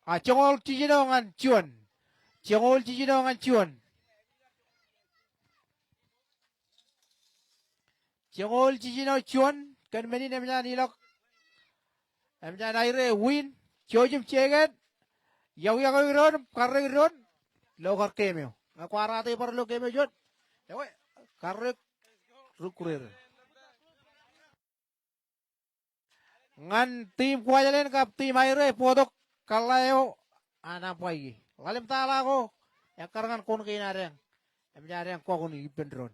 Congol cijinongan cuan. Congol cijino cuan. Kan menin jangan ilok. Jangan aire win. Cojum cegat. Yaw iron. Karena iron. Logar kemyo. Ngakwara tayo para lo kemyo jod. Ewe, karek rukurir. Ngan tim kuwajalen kap tim aire podok kalayo anapay. Lalim tala ko. Yang karangan kon kinareng. Yang nyareng ko kun ipendron.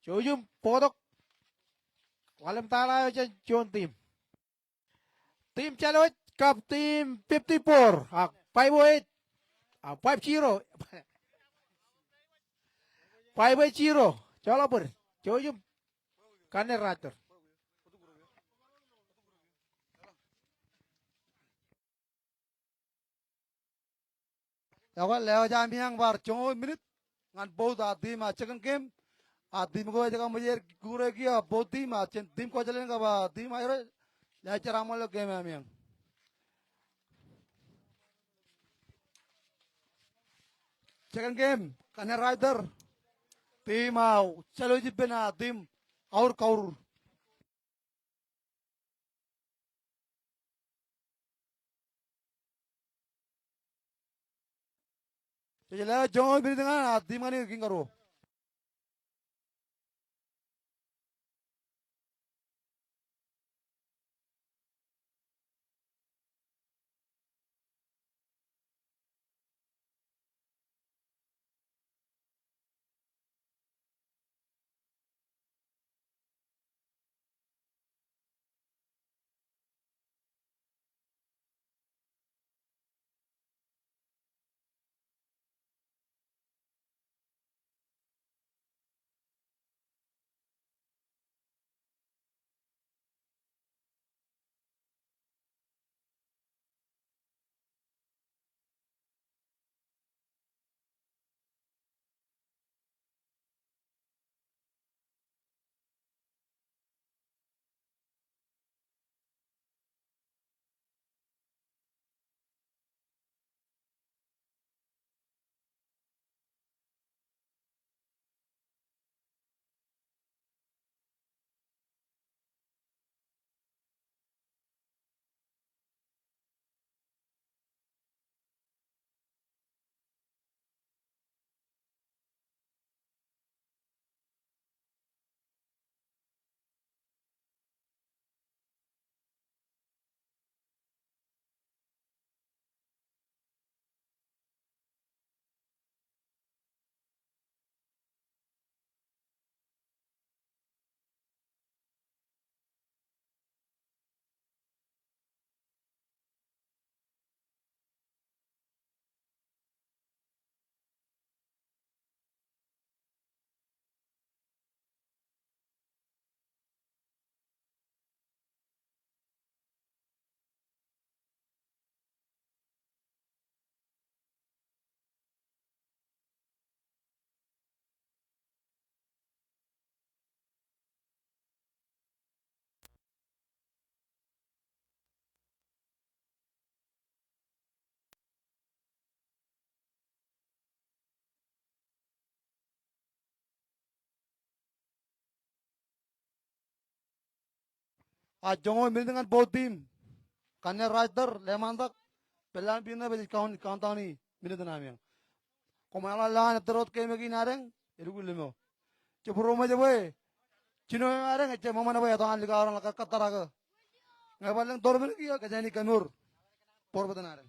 Jujum podok lalim tala yo jon tim. Tim chalot kap tim 54. 58. 5-0. 5-0. Chalo pur. Jujum kaner rator. Ya kan leo jam yang bar chongo minit ngan both adi ma second game adi ko jaga mujer gure kia both team team ko jalen ka ba team ayre ya cara malo game yang second game kana rider team au chalo jibena team aur kaur jadi leo chongo minit ngan adi mani kingaro jongo minit ngan both team kana rider lemandak pelan pina be countani minit na yang komala la terot ke megi nareng irugulimo cepuro ma jeboy cino nareng ce mama na boy to an liga orang la kataraga ngabaleng dormen ki ka jani kanur porbat nareng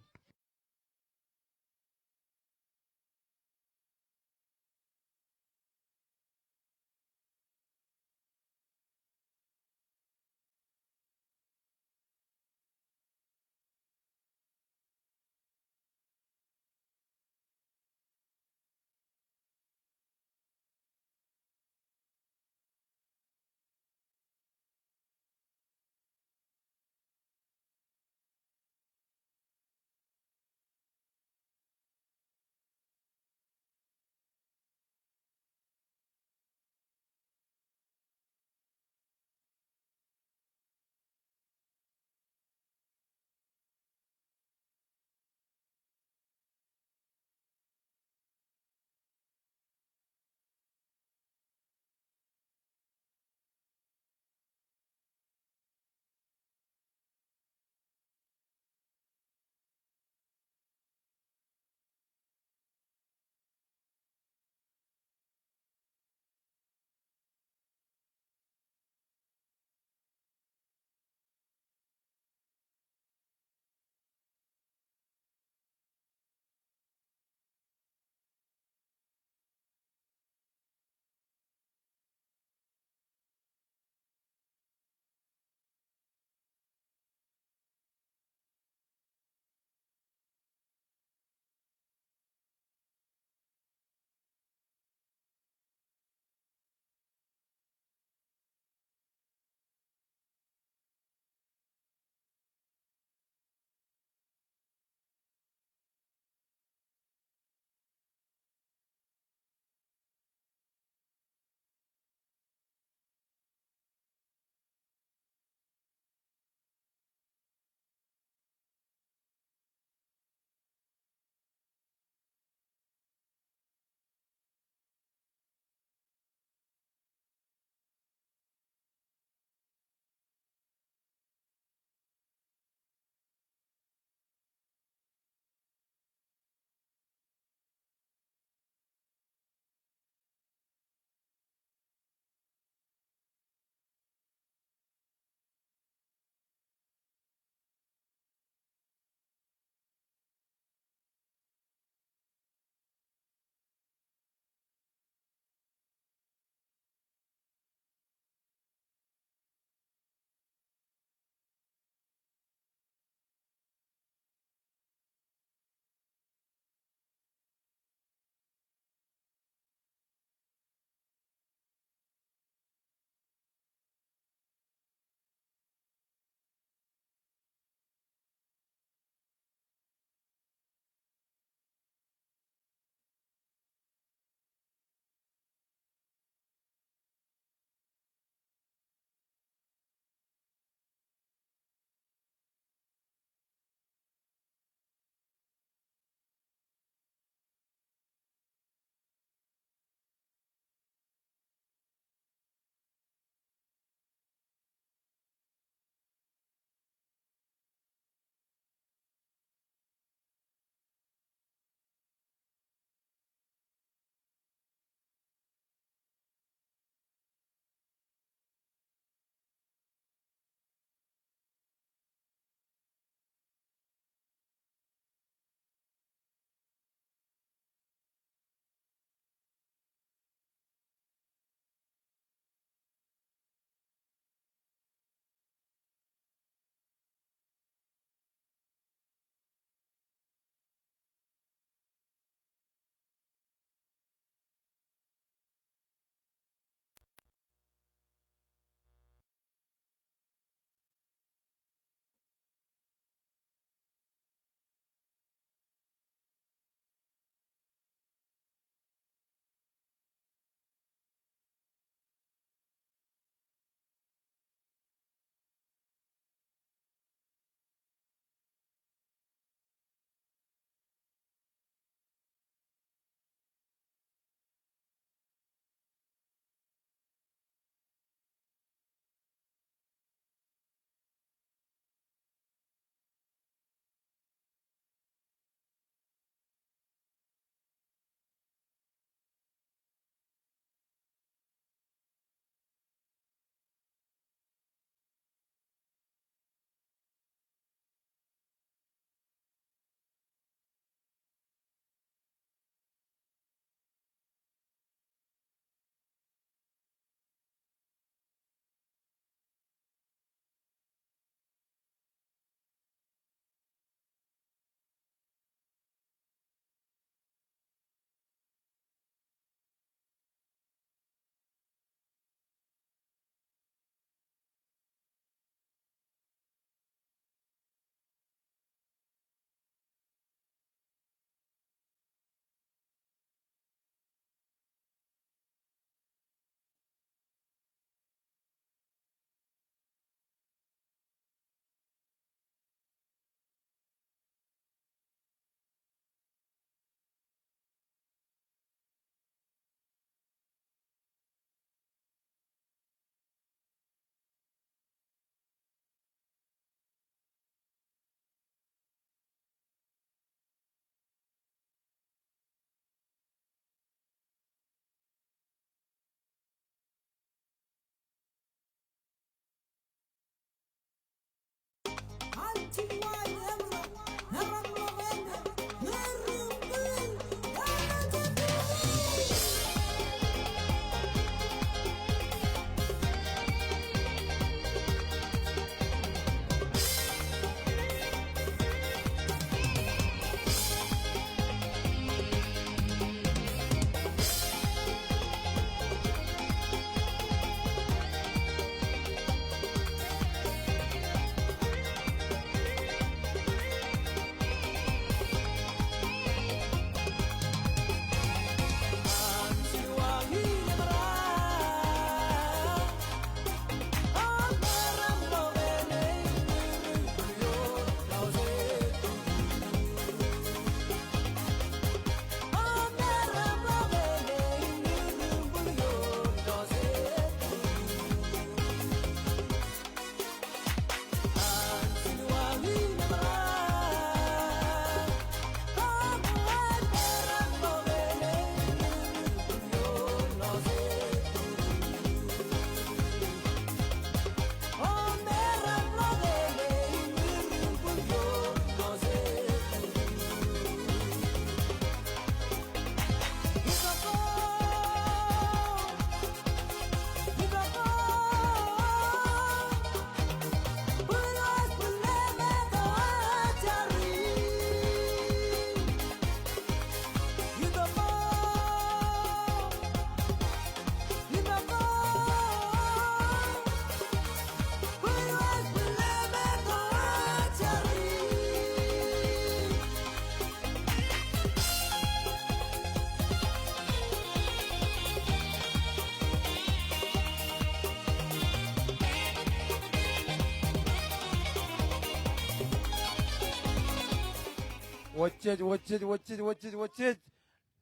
Wacit.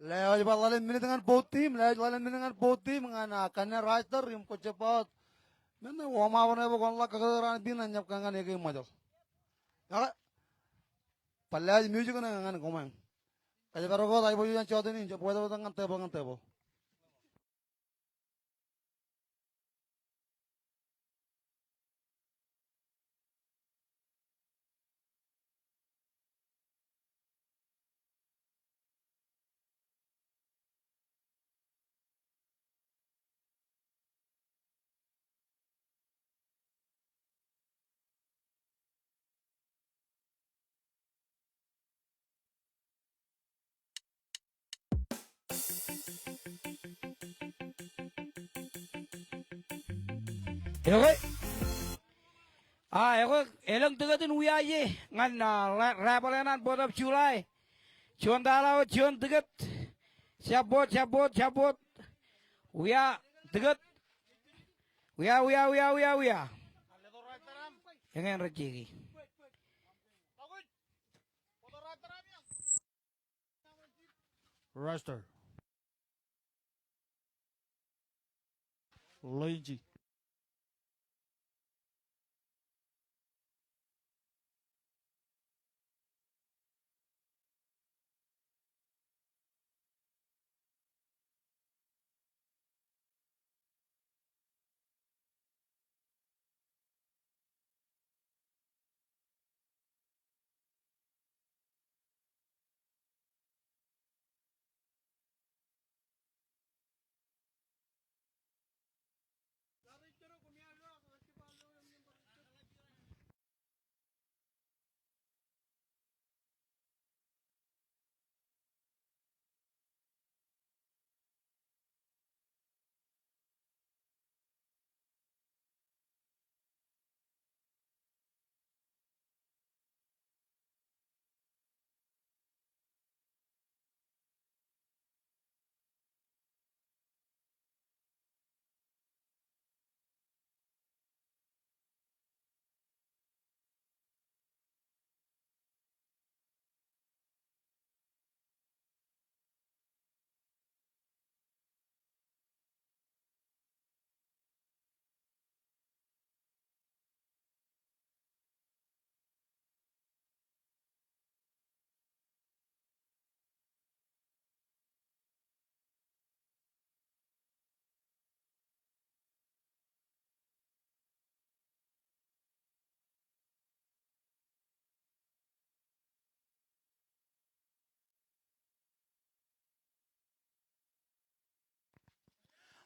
Lewat balalan ini dengan botim, lewat balalan ini dengan botim, menganakannya rider yang kau cepat. Mana wama wana bukan lah kekaran bina nyap kangen ya kayak macam. Ya, palai music kan kangen komen. Kayak baru kau tadi boleh jangan ini, jauh boleh dengan tebo. Eko. Eko elang tegatin uya ye ngan rapalenan bodap Julai. Cuan dalau cuan tegat. Cabot. Uya tegat. Uya. Jangan rejeki. Rider. Luigi.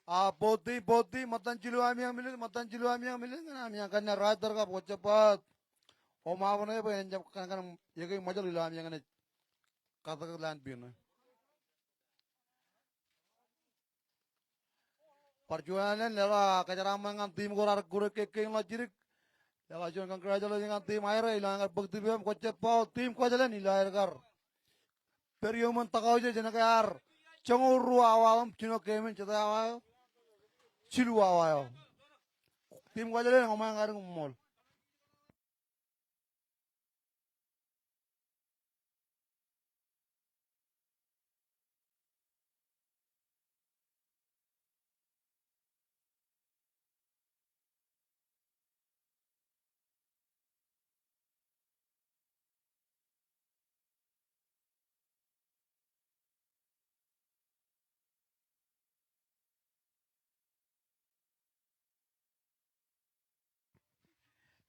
Poti matan cilu ami yang milik kan ami yang kan rahat terka cepat. O maafnya apa yang kan ya kayak macam lu ami yang kan kata kelan pin. Perjuangan lela kacaraman kan tim korar kure keke la jirik. Lela jual kan kerja lagi kan tim air ilang kan bukti biam ko cepat tim ko jalan ilang kar. Periuman takau je jena kar. Cenguru awam cino kemen cita awam. Cilu awam. Tim ko jalan ngomong kar ngomol.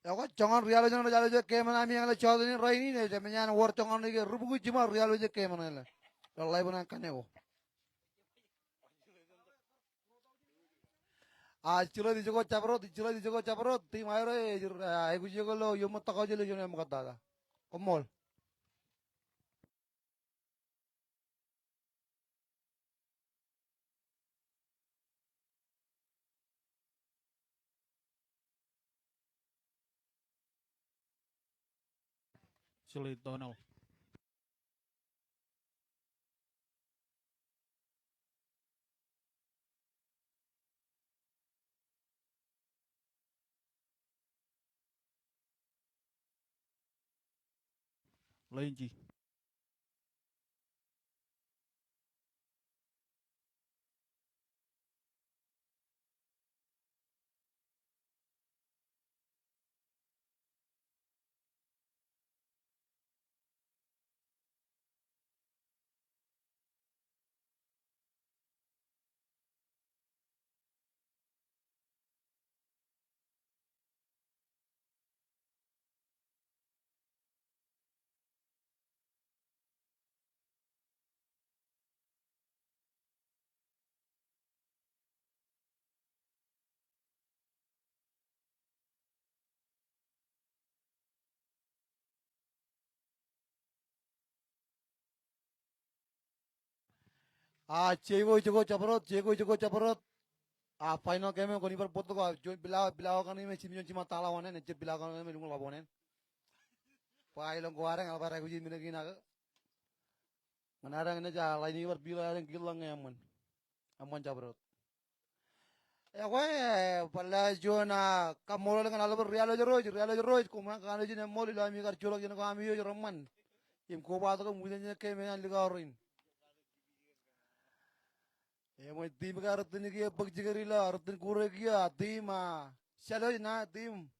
Ya ko jangan real jangan jalo je kemen ami yang le chaudhary rai ni ne je menyan war jangan ni ke rubu jima real je kemen le. Allah ibu kan nego. Chilo di jogo chaparot tim air ai ku jogo lo yo mo takau je le jone mo kata. Komol. Sulit tono. Lenji. Cego jogo chaparot. Final game ko ni par pot ko jo bilaw kan ni me chimyon chima tala wane ne bilaw kan me lungo labonen. Pa ilong ko areng albar ko jin me gina ka. Manarang ne ja lai ni par bilaw areng gilang amon. Amon chaparot. Ya ko pala jo na kamolo kan albar real jo roj ko man kan jin moli la mi kar chulo jin ko ami yo roman. Im ko ba to ko mujen ke me an ligarin. Mo tim ka rutin ki pagjigari la rutin kure ki tim shalo na tim.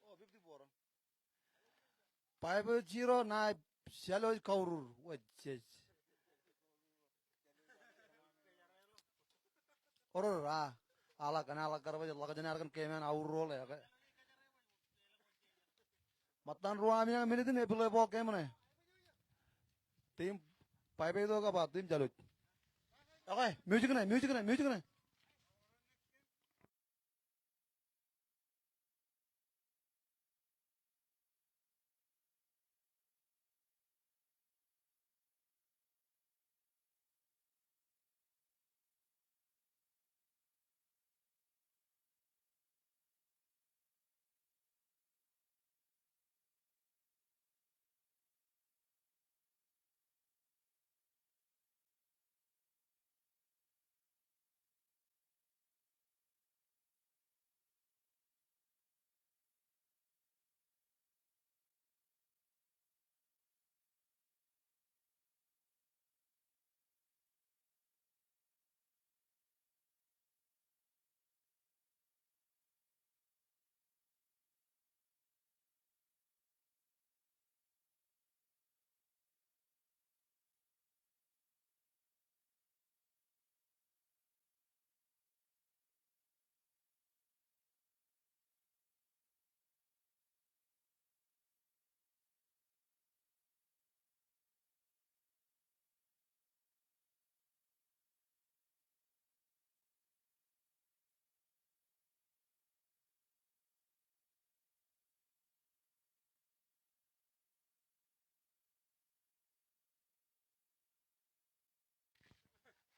Oh 54. 50 na shalo kaurur. Wajj. Oror ala kana ala karba jalla kajanar kan kemen aurol ya ka. Matan ruami yang minitin e pile bo kemene. Tim 5 ka ba tim jalut. Okay, music na.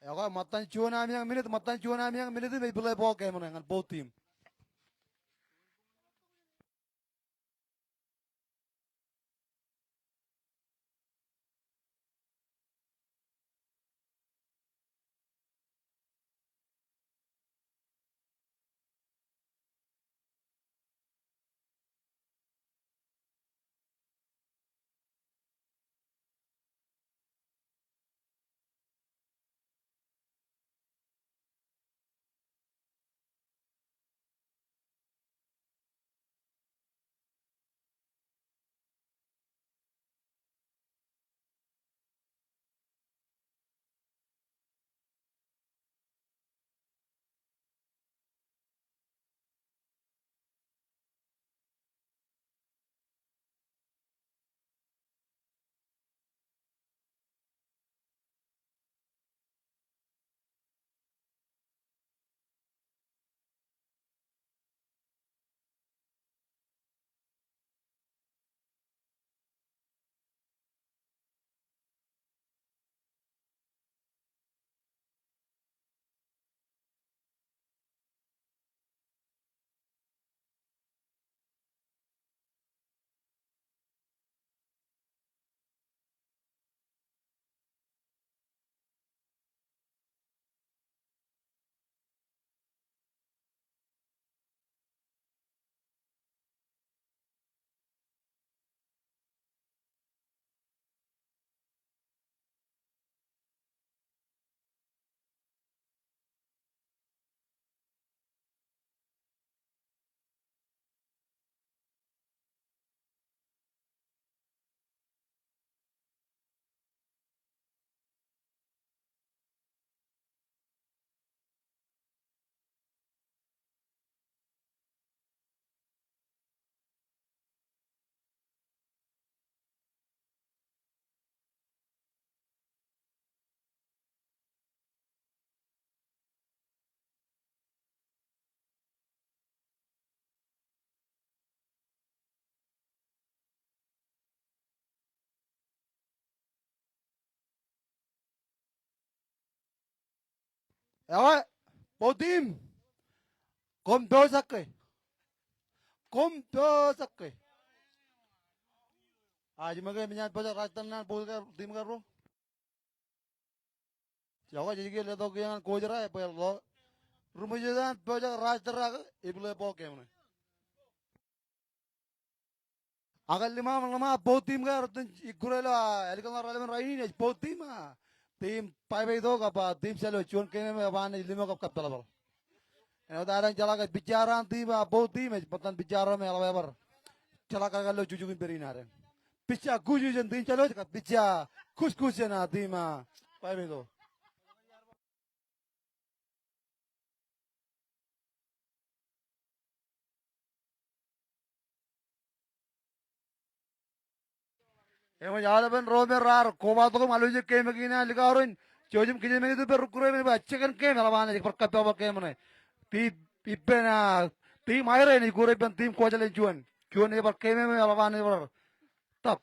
Ya kok matan cuan ami yang minit may play ball game ngan both team. Ya kok both team. Komdo sakke. Komdo sakke. Aji magai menyat pada rajtan nan bol ka tim ka ro. Ya kok jadi le to yang ko jara ya pel lo. Rumah jalan pada rajtara ible ball game. Agal lima both team ka rajtan igurela elikal ralemen raini both team tim pai pai do ka tim selo chuan kene me ban lima ka kapala bal. Udaran jala ka bicara tim both team patan bicara me ala bar. Jala ka lo jujugin perinare. Picha guju jen tim chalo ka picha kus jena tim pai pai do. Emo jala ben romer rar koba to malu je keme kina ligarin jojum kije me to per kure me bachekan ke melawan je per kapya ke mone ti ipena ti maire ni kure ben tim ko jale juan ne per keme me melawan ne per tap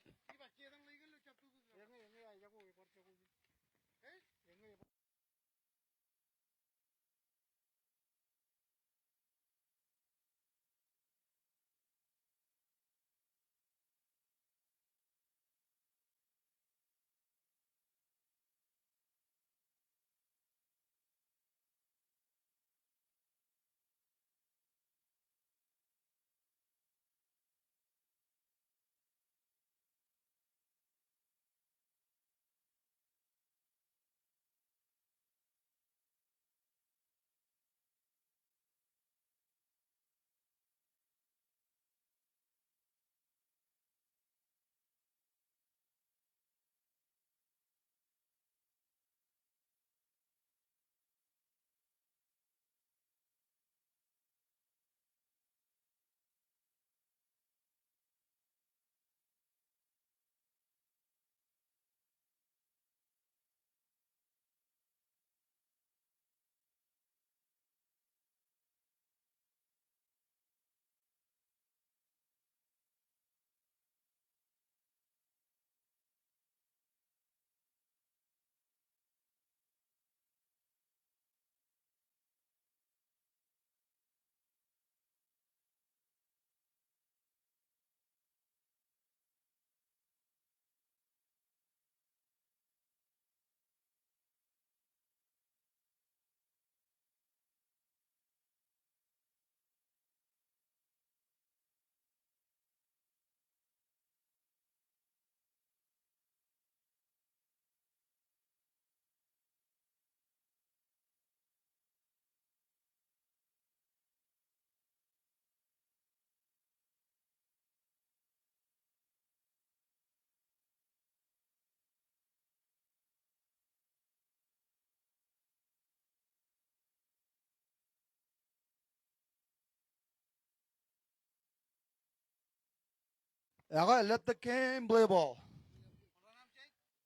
Ya kok let the game play ball.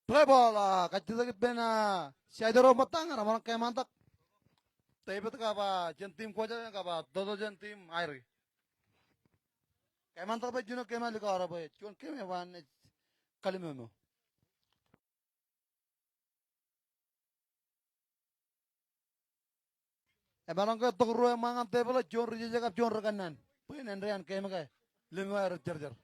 Play ball lah, kacau lagi pena. Si ada rumah tangga, orang kayak mantap. Tapi betul kapa, jen tim kuaja kapa, todo jen tim air. Kayak mantap aja juno kayak mana kau orang baik. Cuman kayak mana kali memo. Emang kau tuh ruang mangan table jon rija jakap jon rekanan. Pun enrean kayak mana kayak. Lima air jar.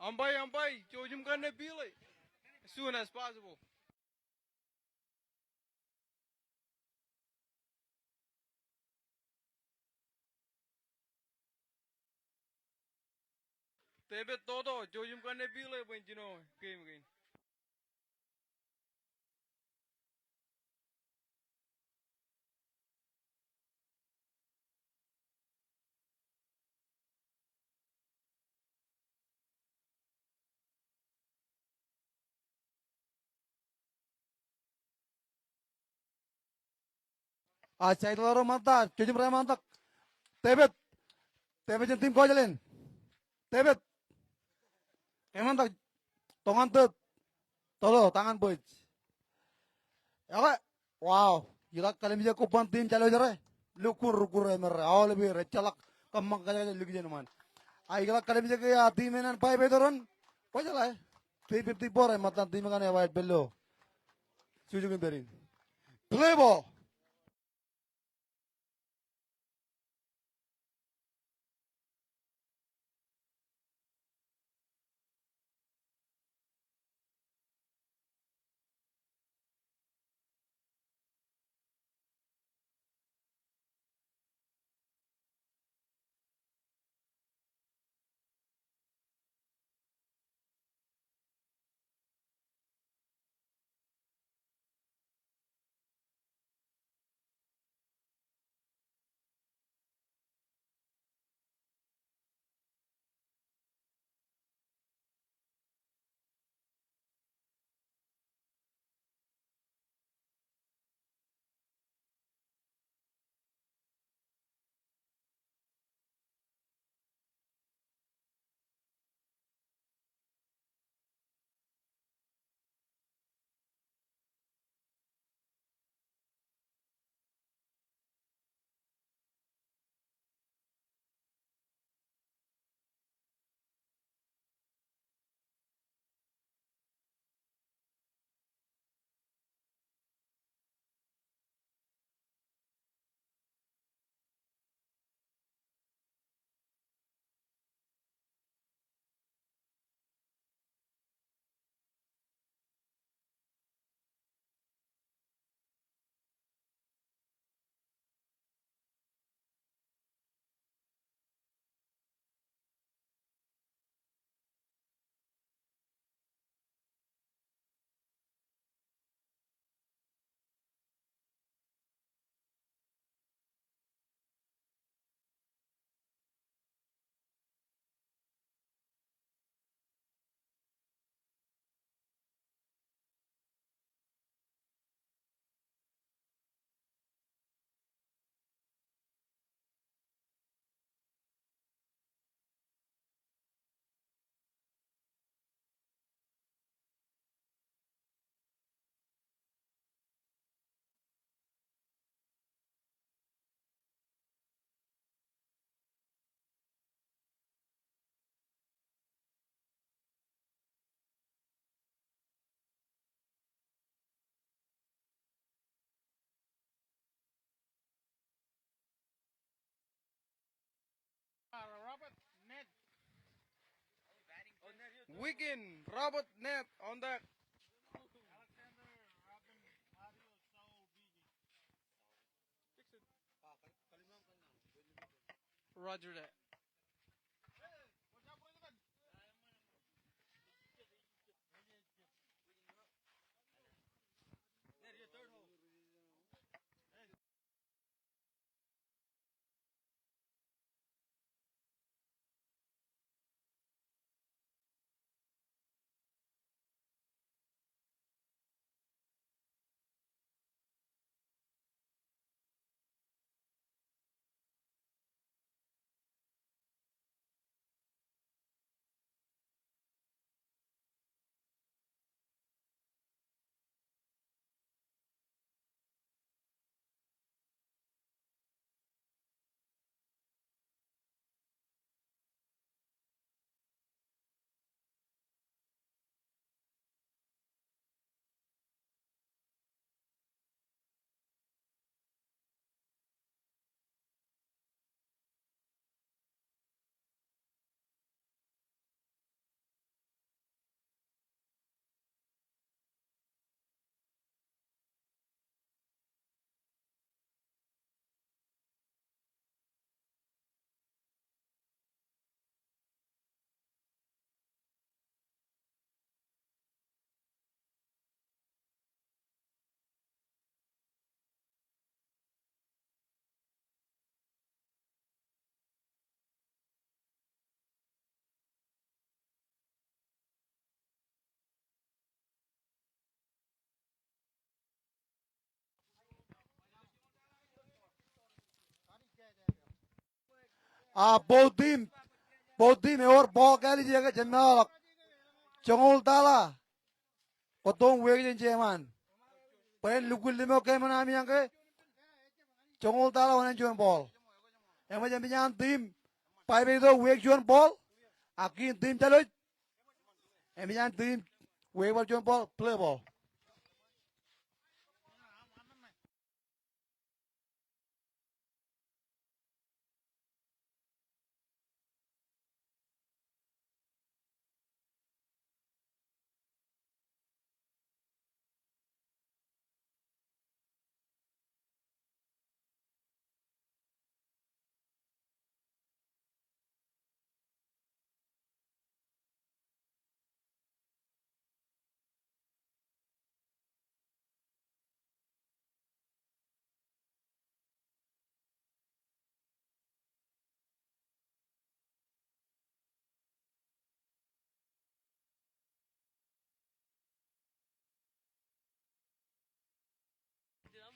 Ambai, Jojum karne pile. As soon as possible. Tebe todo, Jojum karne pile, but you know, game again. Ah, saya itu orang mantap, cuci mereka mantap. Tebet, tebet jen tim kau jalin. Tebet, kayak mantap. Tongan tuh, todo tangan boy. Ya kok, wow, gila kalian bisa kupan tim calo jare. Lukur emer, awal lebih recalak kemang kaya lagi jenuman. Ay gila kalian bisa kaya tim enan pai betoron. Kau jalan, 354 matan tim kan ya white bello. Sujungin berin. Play ball. Wiggin, Robert Net on that. Roger that. both team और ball kali jaga jenal chongol tala potong wegin jeman pen lukul limo ke mana yang ke chongol tala wana juan ball yang macam pinjan team pai begitu weg juan ball akin team chalo yang pinjan team weg ball juan ball play ball.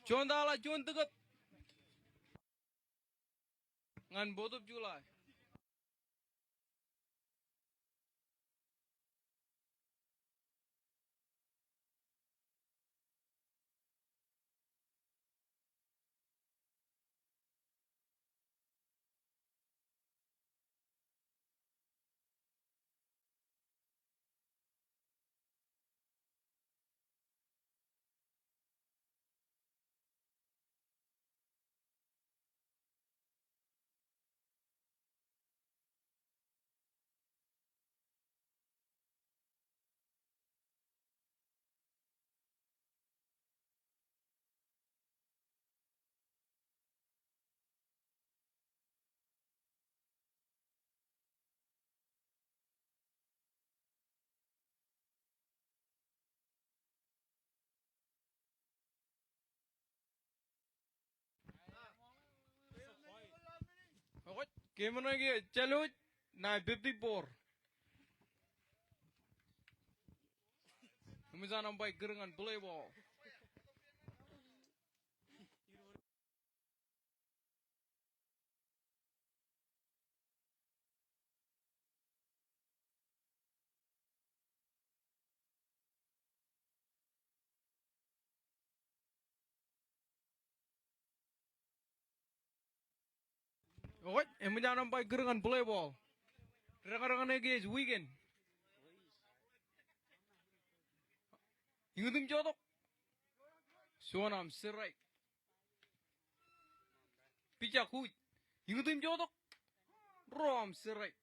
Cuan dala cuan tegat. Ngan botup Julai. Okey, game lagi. Chalo, 954. Kami nampai gerangan play ball. Okey, kami nampai gerangan play ball. Rekan-rekan lagi weekend. Ingat tim jodoh. Suanam serai. Pijak hui. Ingat tim jodoh. Rom serai.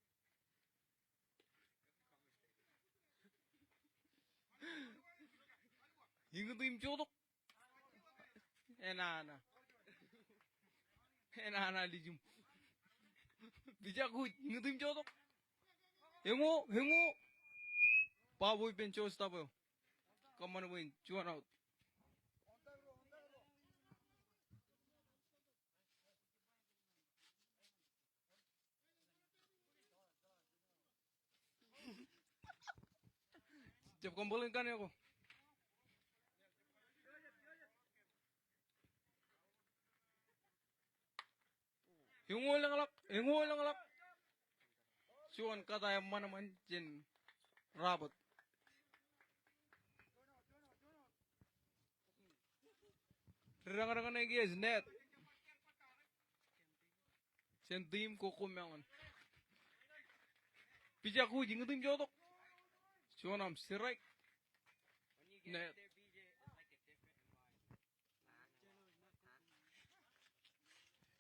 Ingat tim jodoh. Enana. Enana dijum. Bijak gut, ingetim jotok. Hengo. Baboy pencho stabo. Come on win, chuan out. Jab kombolin kan ako. Hengo lang alak. Chuan kata yang mana manjin rabot. Rangan lagi is net. Sentim koko meangan. Bijak gut, ingetim jotok. Chuan am sirai. Net.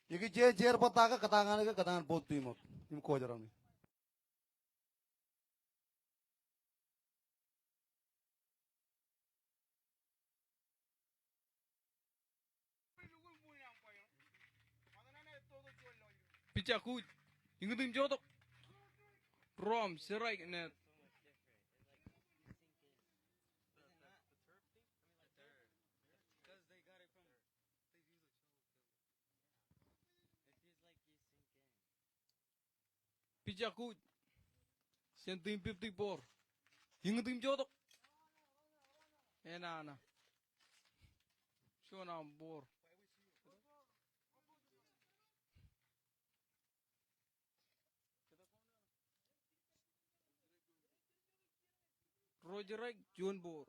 Iki jer pataka katangan pot timot. Tim ko jaram ni. Bijak gut, ingetim jotok. Rom sirai net. Bijak gut. Sentim 54. Ingetim jotok. Enana. Chuan am bor. Rogerek John Bor.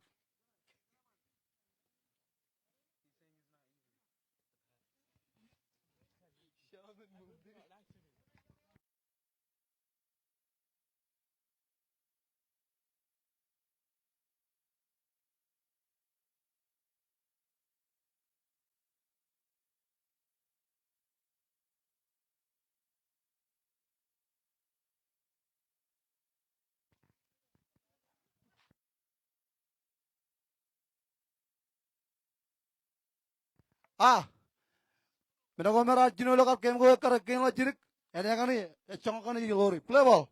Ah, menawa merah jino lo kap kem go kar kem lo jirik. Ene kani chong kani lori. Play ball.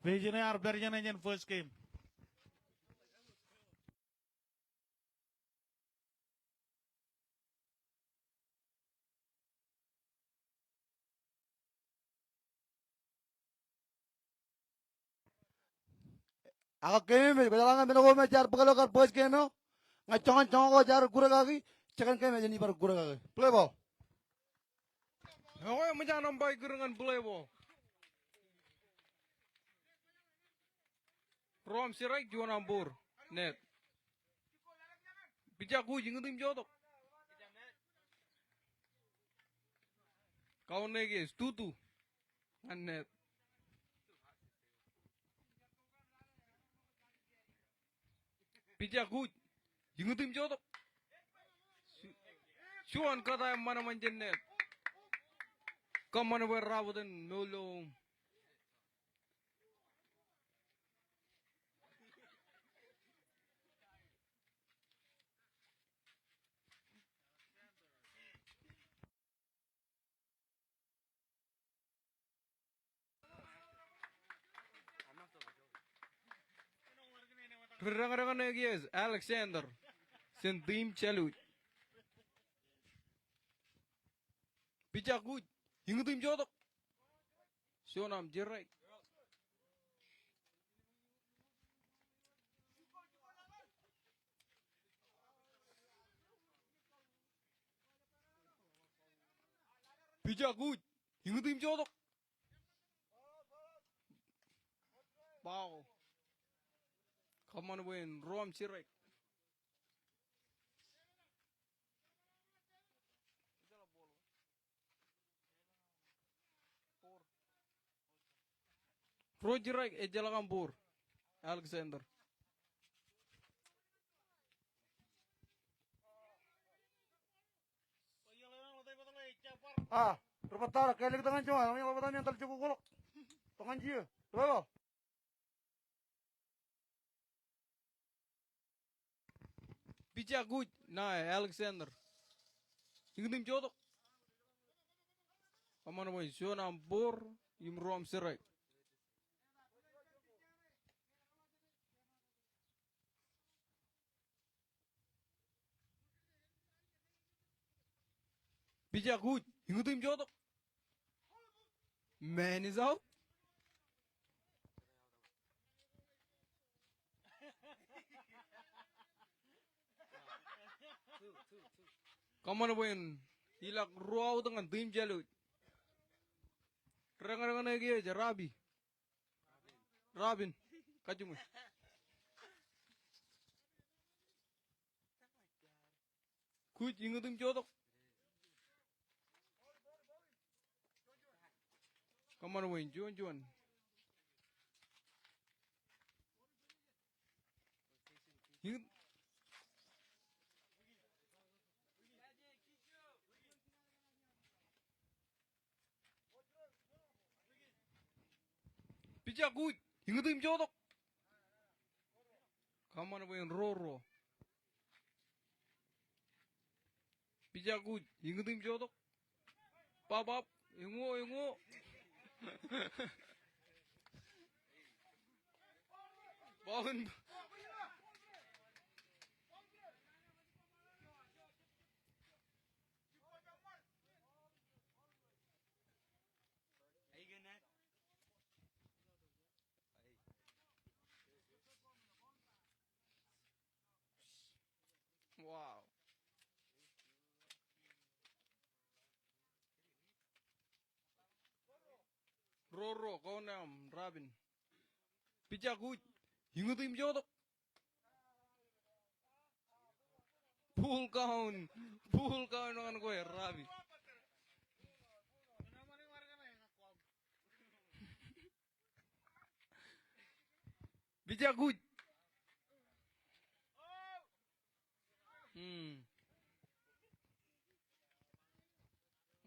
Vision Arberian engine first game. Aga kem me belangan menawa me jar pagalo kar post kem no. Ngachongan chong go jar gura gagi. Cekan kem jeni par gura gagi. Play ball. Ako yung majanang bay gerengan play ball. Rom sirai John am bor. Net. Bijak gut, ingetim jotok. Kau negi tutu. Net. Bijak gut, ingetim jotok. Chuan kata yang mana manjin net. Kamana berrabutan nolo. Rangan lagi is Alexander. Sentim chalut. Bijak gut, ingetim jotok. Sionam jerai. Bijak gut, ingetim jotok. Wow. Come on win, Rom Chirek. Rojirak Ejalakampur. Alexander. Ah, terpetar kayak tangan cuma, namanya apa tanya antar cukup golok. Tangan dia. Berapa? Picha good. Nah, Alexander. Ingin jodoh. Kamana boy, Sionampur, Imrom Sirai. Picha good. Ingin jodoh. Man is out. Kamana boy, hilak ruau dengan tim jalut. Rengan-rengan lagi aja, Rabi. Rabin. Kacumu. Kuj, ingin jodoh. Kamana boy, Juan. Ingin. Picha good. Ingin jodoh. Kamana boy, Roro. Picha good. Ingin jodoh. Pap. Ingo. Bawon. Wow. Roro, kau nam, Rabin. Picha good. Ingin jodoh. Full count dengan gue, Rabi. Picha good.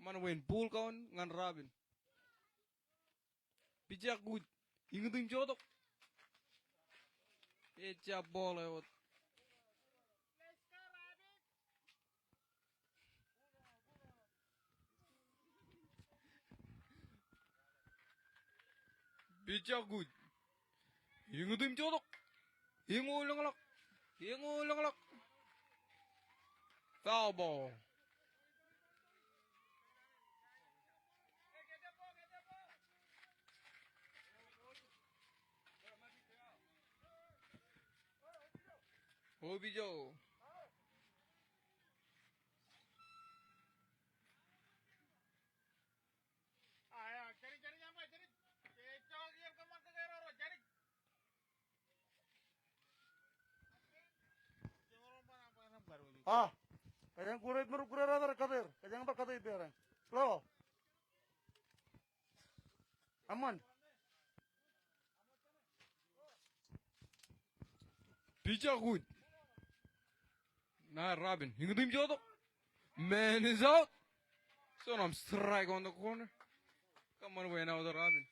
Mana win full count dengan Rabin. Picha good. Ingin jodoh. Picha bola lewat. Picha good. Ingin jodoh. Ingulang lak. Foul ball. Hobi Joe. Ah, kayang kurit merukura rata kader, kayang tak kader itu orang. Lo, aman. Picha good. Nah, Rabin. Ingin jodoh. Man is out. So I'm strike on the corner. Come on, way now, the Rabin.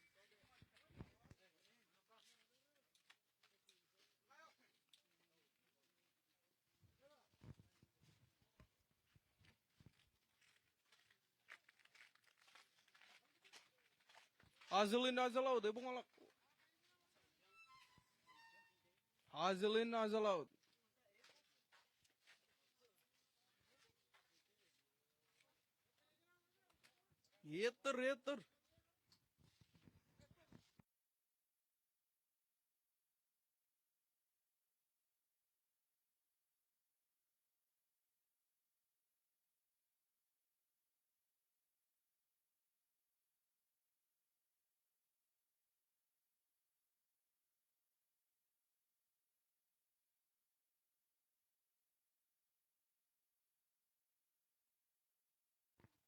Azalin out. They won't lock. Azalin out. Yeter.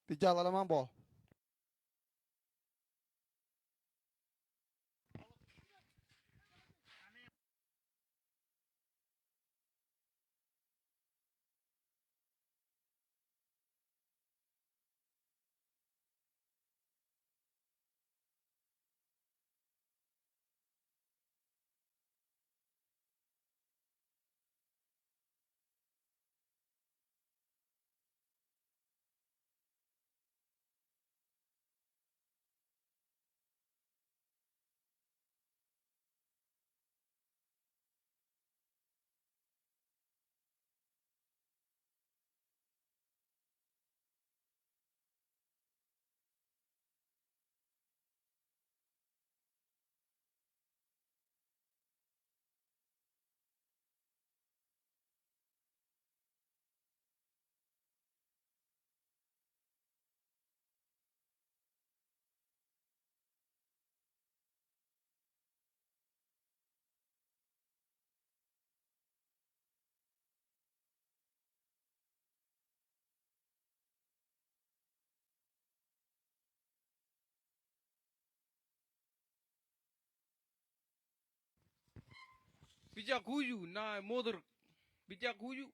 Tijal alaman bol. Bijak kuju na motor. Bijak kuju.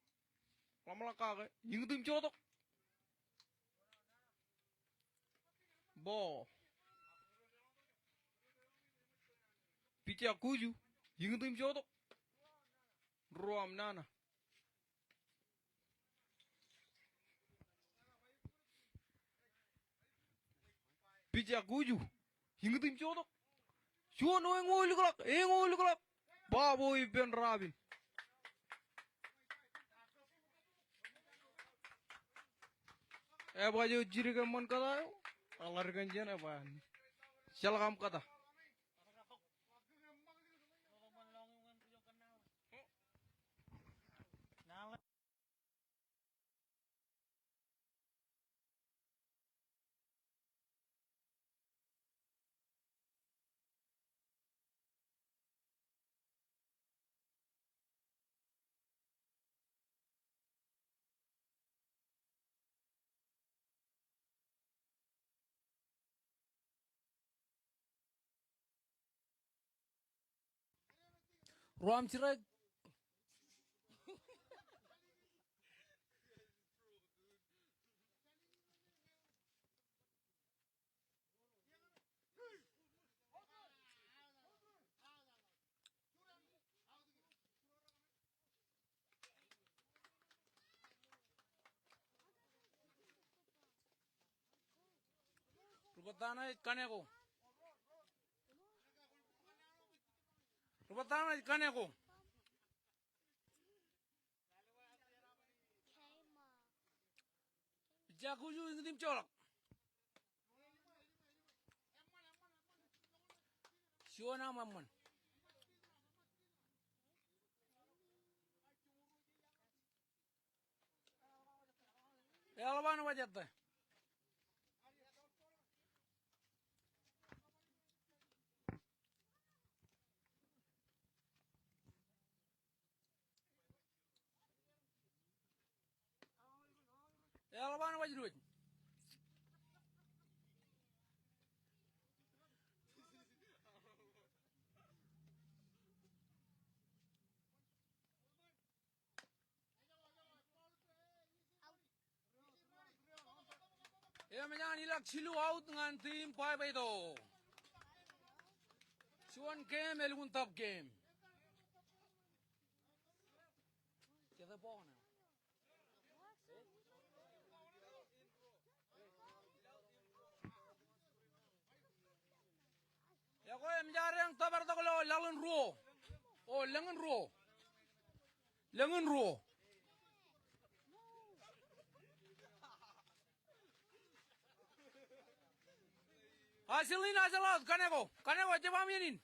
Lama kage. Yung tim chotok. Bo. Bijak kuju. Yung tim chotok. Ruam nana. Bijak kuju. Yung tim chotok. Suano yang ngulu kelak. Baboy ben rabin. Baju jiri kaman kata yo. Alar ganjian apa? Syalakam kata. Ruam cirai. Rubatana kaneko. Rubatana kaneko. Jakuju ingin colok. Siona mamman. Elvan wajat. Elvan wajat. Menyan ilak silu out dengan tim pai pai do. Suan game elun top game. Kita pohon. Ya kau menjadi yang tabar tak kalau lawan ro. Oh lengan ro. Lengan ro. Hasilin hasil kaneko coba minin.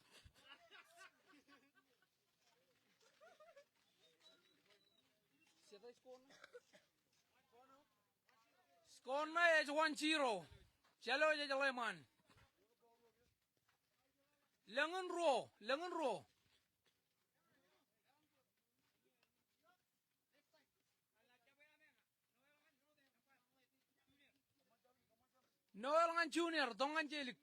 Skor is 1-0. Chalo je jalai man. Lengan ro. Noel ngan junior, dongan jelik.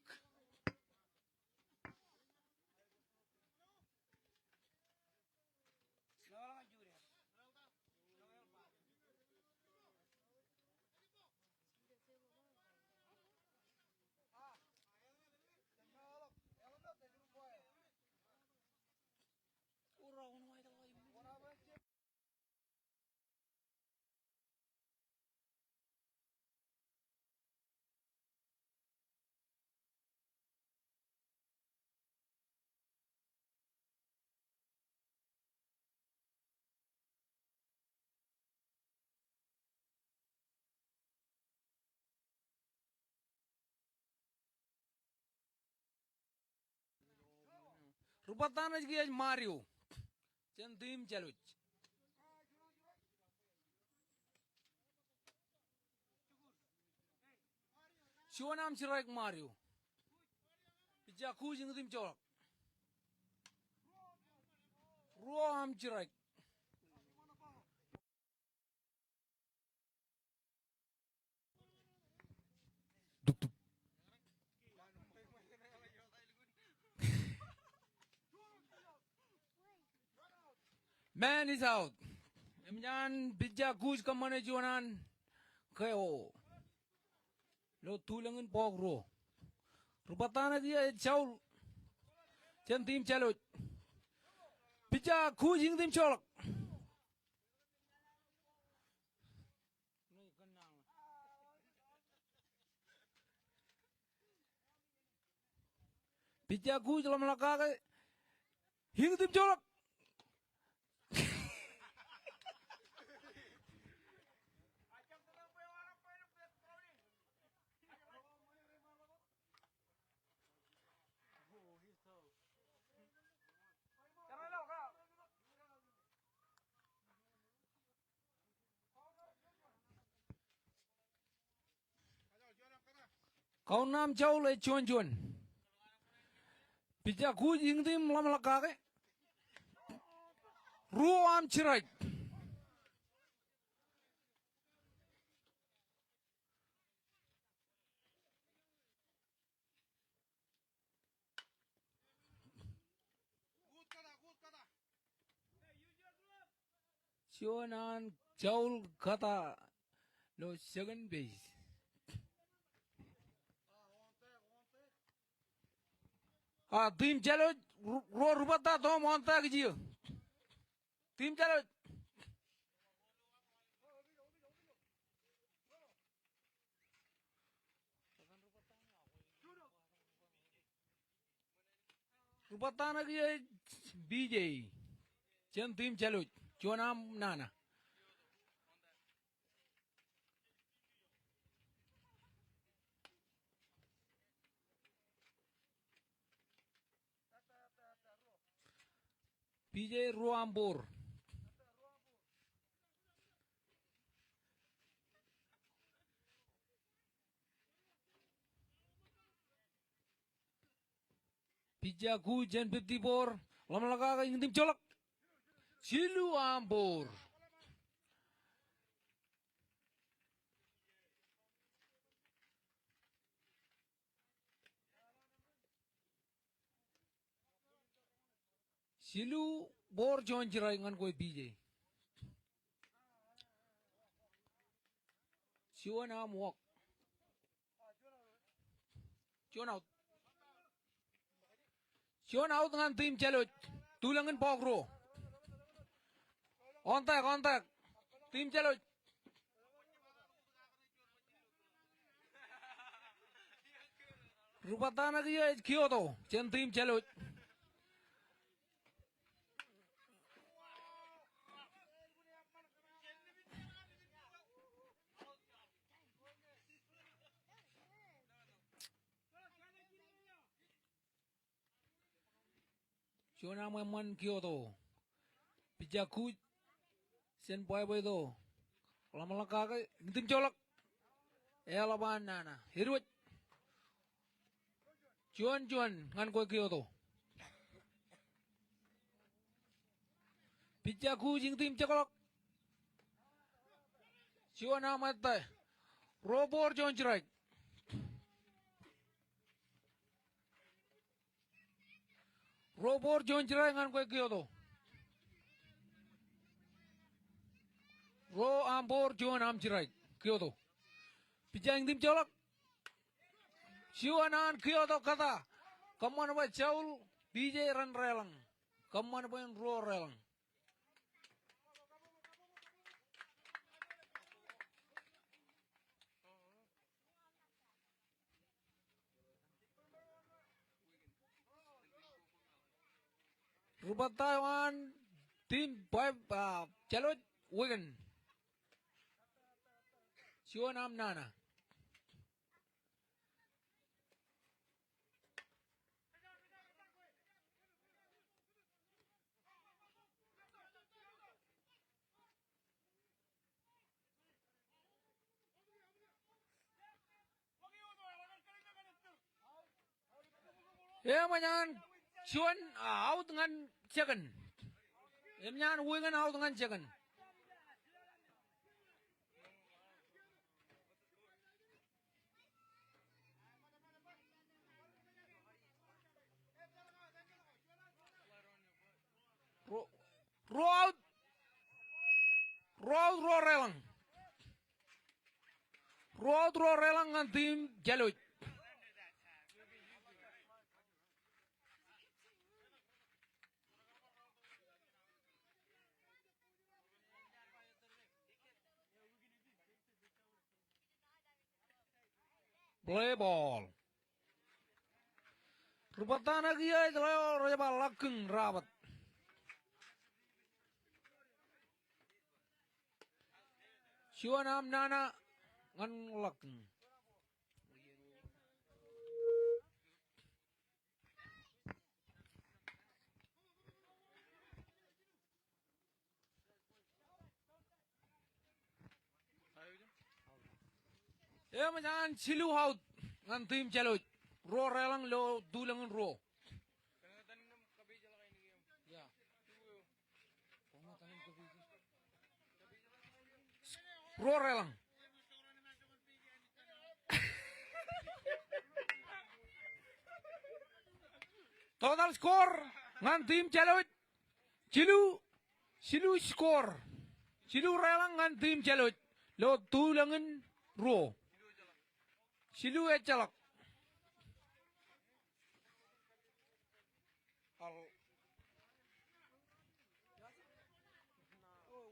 Rupatan aja Mario. Centim caluc. Siapa cirak Mario. Jaku jengtim colok. Ruam cirak. Man is out. Emjan bija kuj kamane juanan kayo. Lo tulangin pogro. Rupatana dia chaul. Chen tim chalo. Bija kuj ing tim cholak. Bija kuj lam lakake. Hing tim cholak. Kau nam jauh le cuan. Bija kuj ing tim lam lakake. Ruam cirai. Cuanan jauh kata lo second base. Tim chalo ro rubata to monta kijiyo. Tim chalo. Rubata na kiye BJ. Chen tim chalo. Chuanam nana. PJ Ruambur. Pija ku Jen 54. Lama laka ingin tim colok. Silu Ambur. Silu bor John jirai ngan koi PJ. Siwan am walk. Siwan out. Siwan out ngan tim chalo. Tulangin pokro. Kontak. Tim chalo. Rupatana kiya Kyoto. Chen tim chalo. Siwana man Kyoto. Pijaku sen boy do. Lama laka ke tim colok. Elaban nana. Hirut. Cuan ngan koi Kyoto. Pijaku jing tim colok. Siwana mata. Robor John Jirai. Robor John Jirai ngan koi Kyoto. Ro Ambor John Am Jirai. Kyoto. Pijang tim colok. Siwanan Kyoto kata. Kaman ba Chaul BJ ran relang. Kaman ba yung Ro relang. Rubat Taiwan tim boy Chalot Wigan. Siwanam nana. Manyan Siwan out dengan second. Manyan Wigan out dengan second. Row out Ro relang. Ro relang ngan tim Jaluj. Play ball. Rupatan lagi ya, kalau reba lakeng rabat. Siwanam nana ngan lakeng. Ya macam silu haut ngan tim Jaluj. Ro relang lo dulangan ro. Ya. Ro relang. Total skor ngan tim Jaluj. Silu skor. Silu relang ngan tim Jaluj. Lo dulangan ro. Silu ecalak.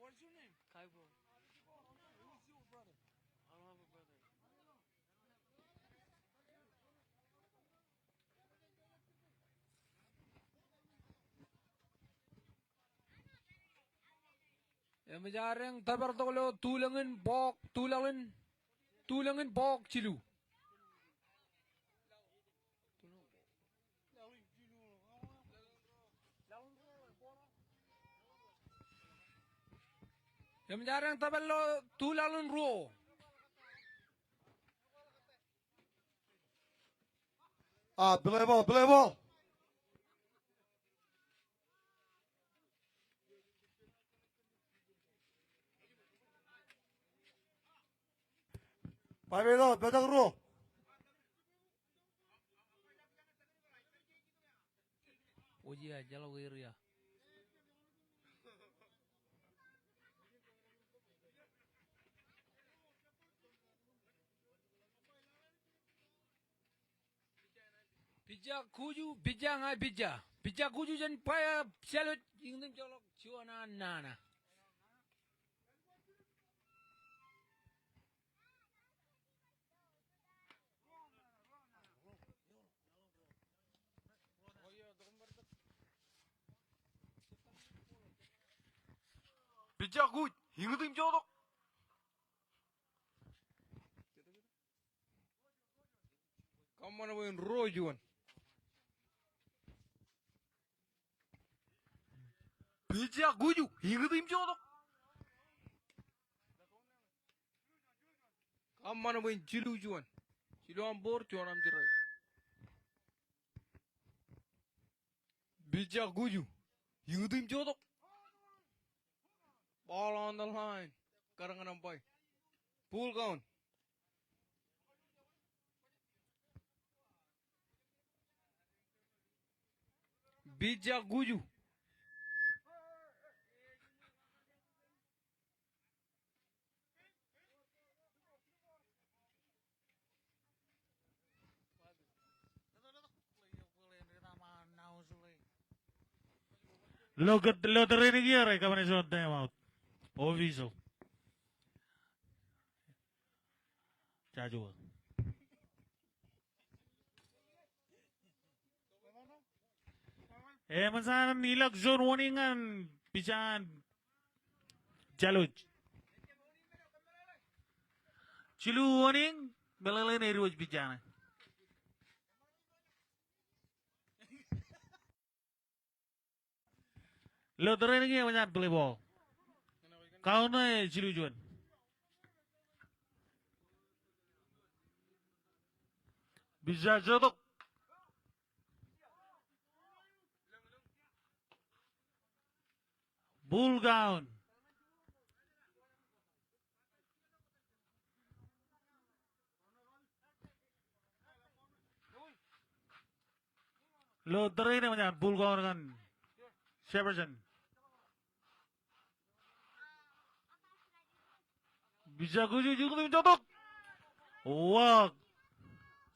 What's your name? Kaibo. Who's your brother? I don't have a brother. Ya menjareng tabar tolo tulangan bok cilu. Ya menjareng tabar lo tulangan ro. Play ball, play ball. Pabedo, bedak ro. Oji aja lo ya. Bija ngai bija. Bija kuju jan paya Jaluj ingin colok ciwana nana. Bija good. Hinga tim jodok. Kamu mana main ro juan. Bija guju. Hinga tim jodok. Kamu mana main cilu juan. Cilu ambor juan am jerai. Bija guju. Hinga tim jodok. Ball on the line. Karangan ampai. Pull count. Bija guju. Lo terreni giare kapan iso time out. Oviso. Chajua. Masan nilak zone warningan pisan Jaluj. Cilu warning belalen eruj pisan. Lo terreni giare banyak play ball. Kau na cilu juan. Bisa jotok. Bull gown. Lo terini macam bull gown kan Shepherdson. Bisa kuju juga tim Jotok. Walk.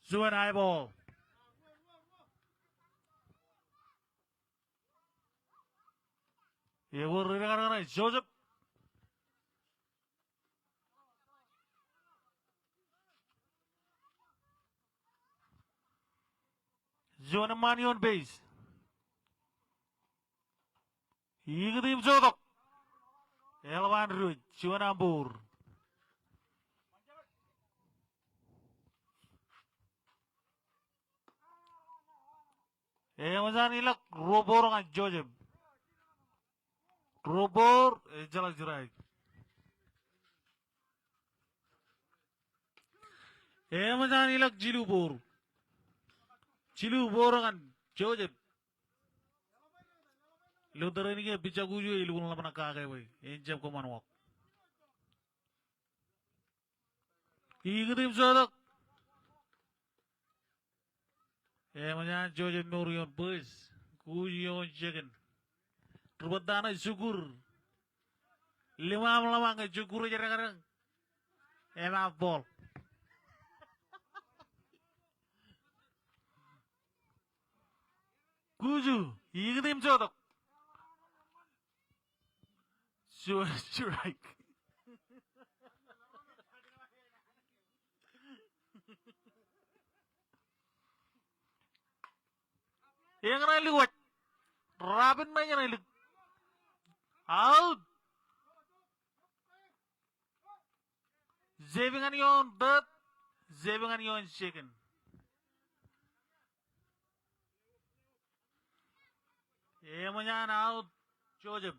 Zuan high ball. Ya, we're ready. Joseph. Zuan Mani on base. Iga tim Jotok. Elvan Ruj. Zuan Ambur. Masan ilak robor ngan Joseph. Robor jalak jerai. Masan ilak Jilubor. Jilubor ngan Joseph. Lutar ini ke picha guju ilu kun lapan kake boy. Injam ko manwak. Ikitim Jotok. Masan Joseph Norion bus. Guju chicken. Terbetana syukur. 5 lama ke syukur aja kadang. Enak bol. Guju, iya tim Jotok. Strike. Yang kena liwat. Rabin main yang liwat. Out. Zevingan yon dat. Zevingan yon chicken. Manyan out. Joseph.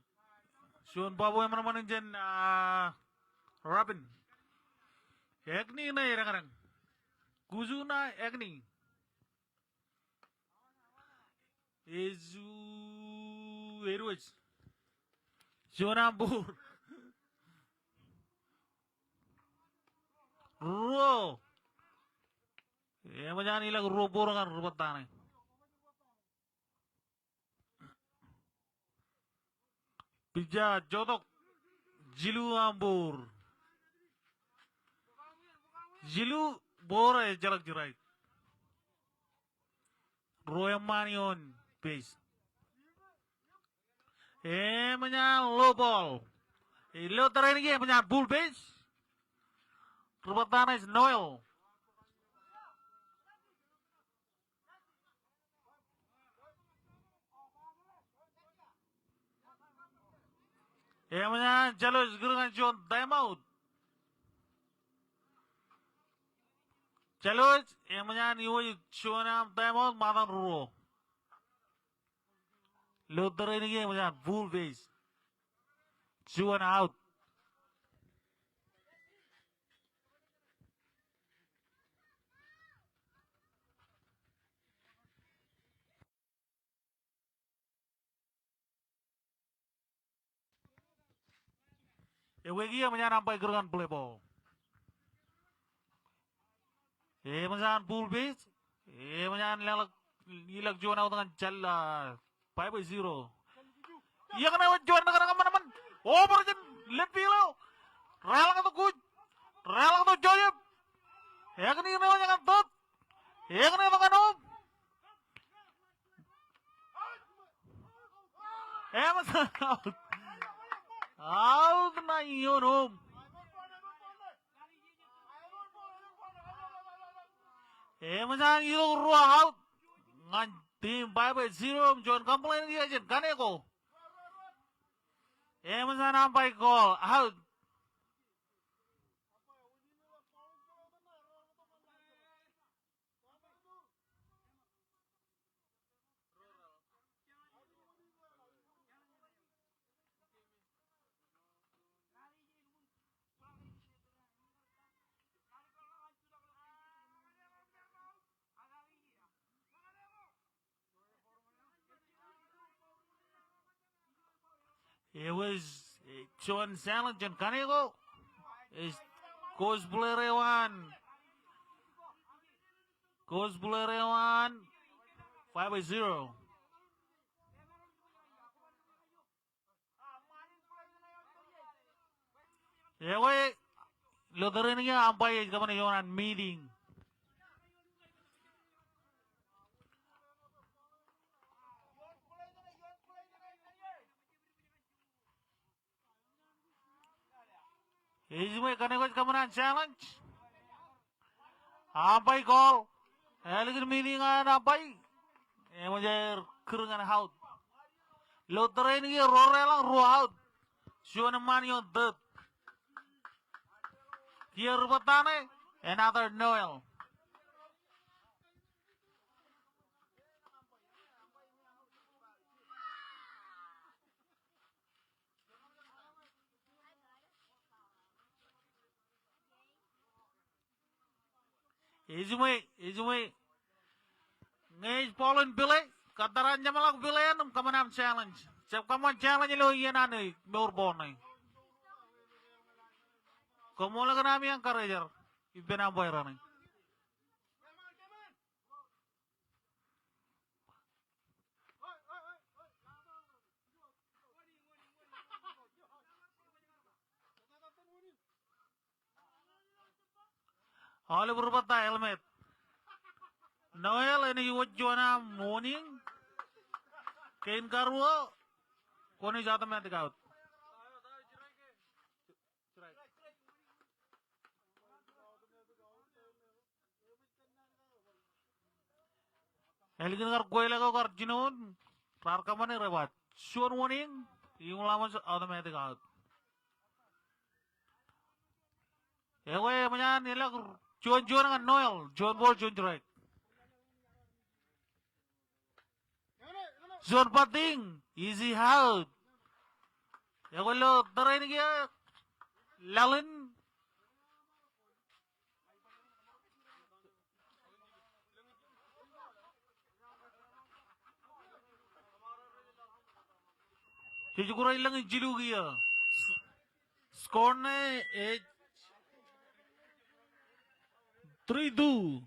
Sean Babu yang mana jen Robin. Ekni na ya kadang. Kuzu na Ekni. Ezu Edwards. Sean Ambur. Ro. Manyan ilag robor kan rubatane. Pija Jotok. Jilu Ambur. Jilu Bora jalak jerai. Royal Manion base. Manyan low ball. Lo terakhir ini manyan bull base. Rubatana is Noel. Manyan Jalos Gurungan John time out. Jalos manyan iwo Shonam time out Madan Ruro. Lo terakhir ini manyan bull base. 2 out. Wegi manyan sampai gerangan play ball. Manyan bull base. Manyan ilag John out dengan jala 5-0. Iya kena John dengan mana-mana. Oh berarti left field. Rel atau good. Rel atau Joseph. Ya kena ini manyan tot. Ya kena makan om. Manyan out. Out na yun om. Manyan yung ruwa out. Ngan team 5-0 John complain dia aja kan eko. Manyan sampai goal out. It was John Salad, John Canego. Is Cosblerewan. 5-0. Lothar ini ampai kapan yonan meeting. Izme kane ko kaman challenge. Ampai call. Elegir meeting ampai. Emojer keringan haut. Lothar ini rorelang rohaut. Shona manio dut. Here batane another Noel. Izme. Ngay Poland Billy. Kataran jamalak Billy anum kamanam challenge. Cep kaman challenge lo yenane Melbourne. Kamu lagi nami yang karajar. Ibn Abairani. All berbata helmet. Noel ini wajona morning. Kain karwo. Koni jatuh mati kaut. Eligin kar koy lego kar jinon. Rar kamane rebat. Sure morning. Yung laman automatic out. Ewe manyan ilag John ngan Noel. John ball John direct. John pating. Easy out. Ewe lo taray ni kaya. Lalin. Siguro ilang jilugi ya. Score na 3-2.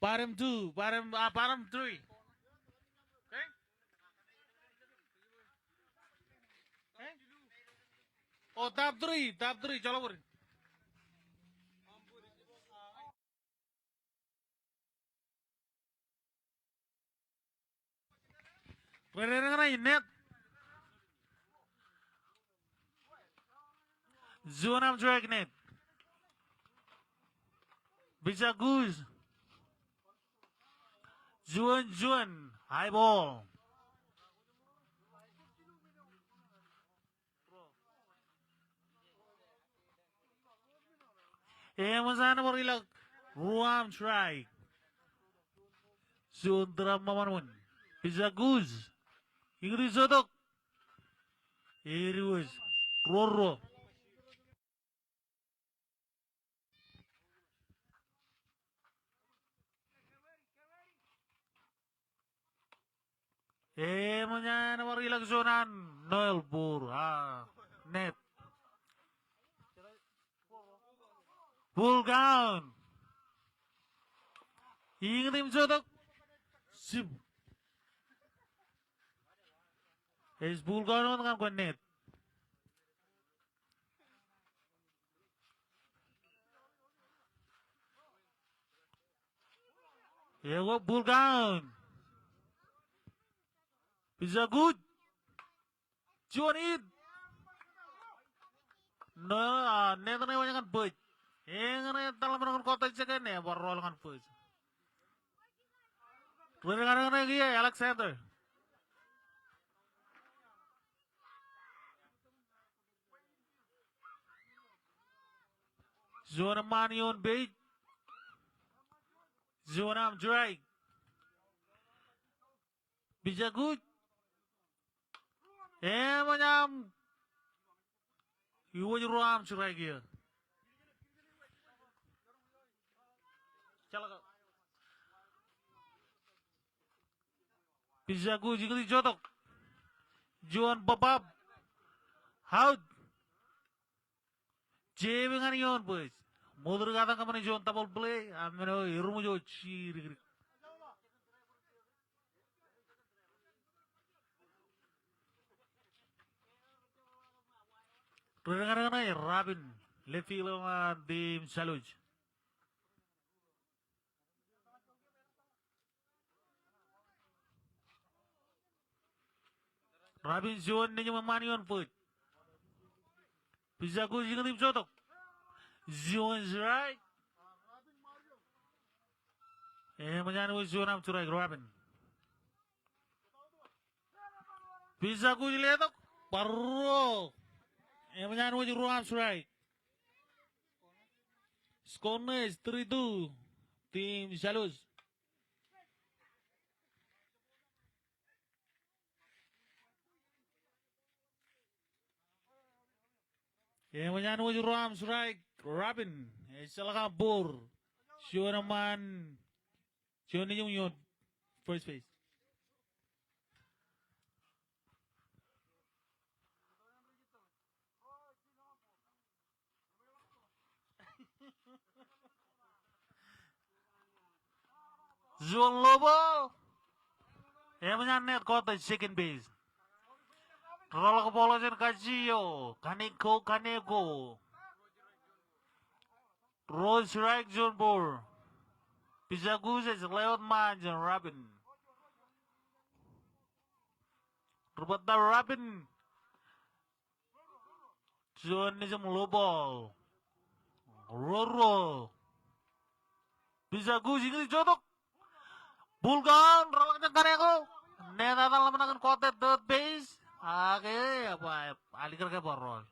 Bottom 2, bottom 3. Okay? Oh, top 3, chalo bori. Pwede na net. Zone of Dragnet. Bisa Goose. Juan, high ball. Masana marilag ruam try. Juan drama manun. Bisa Goose. Ingrid Sotok. Iriwas. Roro. Manyan marilag zonan. Noel Bur. Net. Pull down. Ingrid Sotok. Sip. Pull down dengan kuat net. Pull down. Bisa good. Juan it. No, net na iwan kan put. Nga talang menang kota jaga ne baru kan put. Tuwing nga dia Alexander. Zona money on bait. Zona am drag. Bisa good. Manyam. Iwo ruam surai kia. Pijagu jika dijotok. Juan babab. Haud. Jebe ngani yon boys. Modur kata kamane Juan tabol play. Ameno irumu jo chiri. Kadang-kadang Rabin lefi lama di Saluj. Rabin John ni cuma manion put. Bisa aku jika tim jotok. John's right. Menyanyi John am curai Rabin. Bisa aku lihat tak? Baru. Menyanyi Ruam Surai. Skone 3-2. Tim Salus. Menyanyi Ruam Surai. Rabin. Salah kabur. Sionaman. Sioni yung first base. Zul Lobo. Menyanyi kota second base. Roll ke bola jen Kajio. Kaneko. Roll strike John Bor. Bisa guzes lewat manjan Rabin. Rebata Rabin. John ni jam Lobo. Roll. Bisa guzes ini jodoh. Bulgan, rolak jangkar aku. Neta dalam menangkan kota third base. Oke, apa alikar ke borol.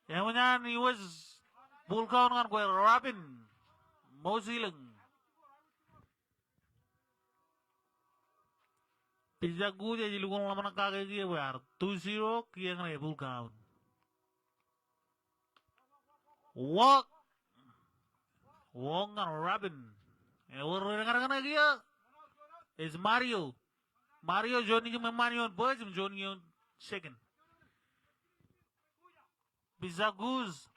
Yang menyanyi was Bulgan dengan gue Rabin. Mau silang. Bisa gue jadi luang lama nak kaki dia bar. 2-0 kia ngene Bulgan. Walk dengan Rabin. Dengar dia is Mario Johnny cuma Mario boys Johnny second bisa Gus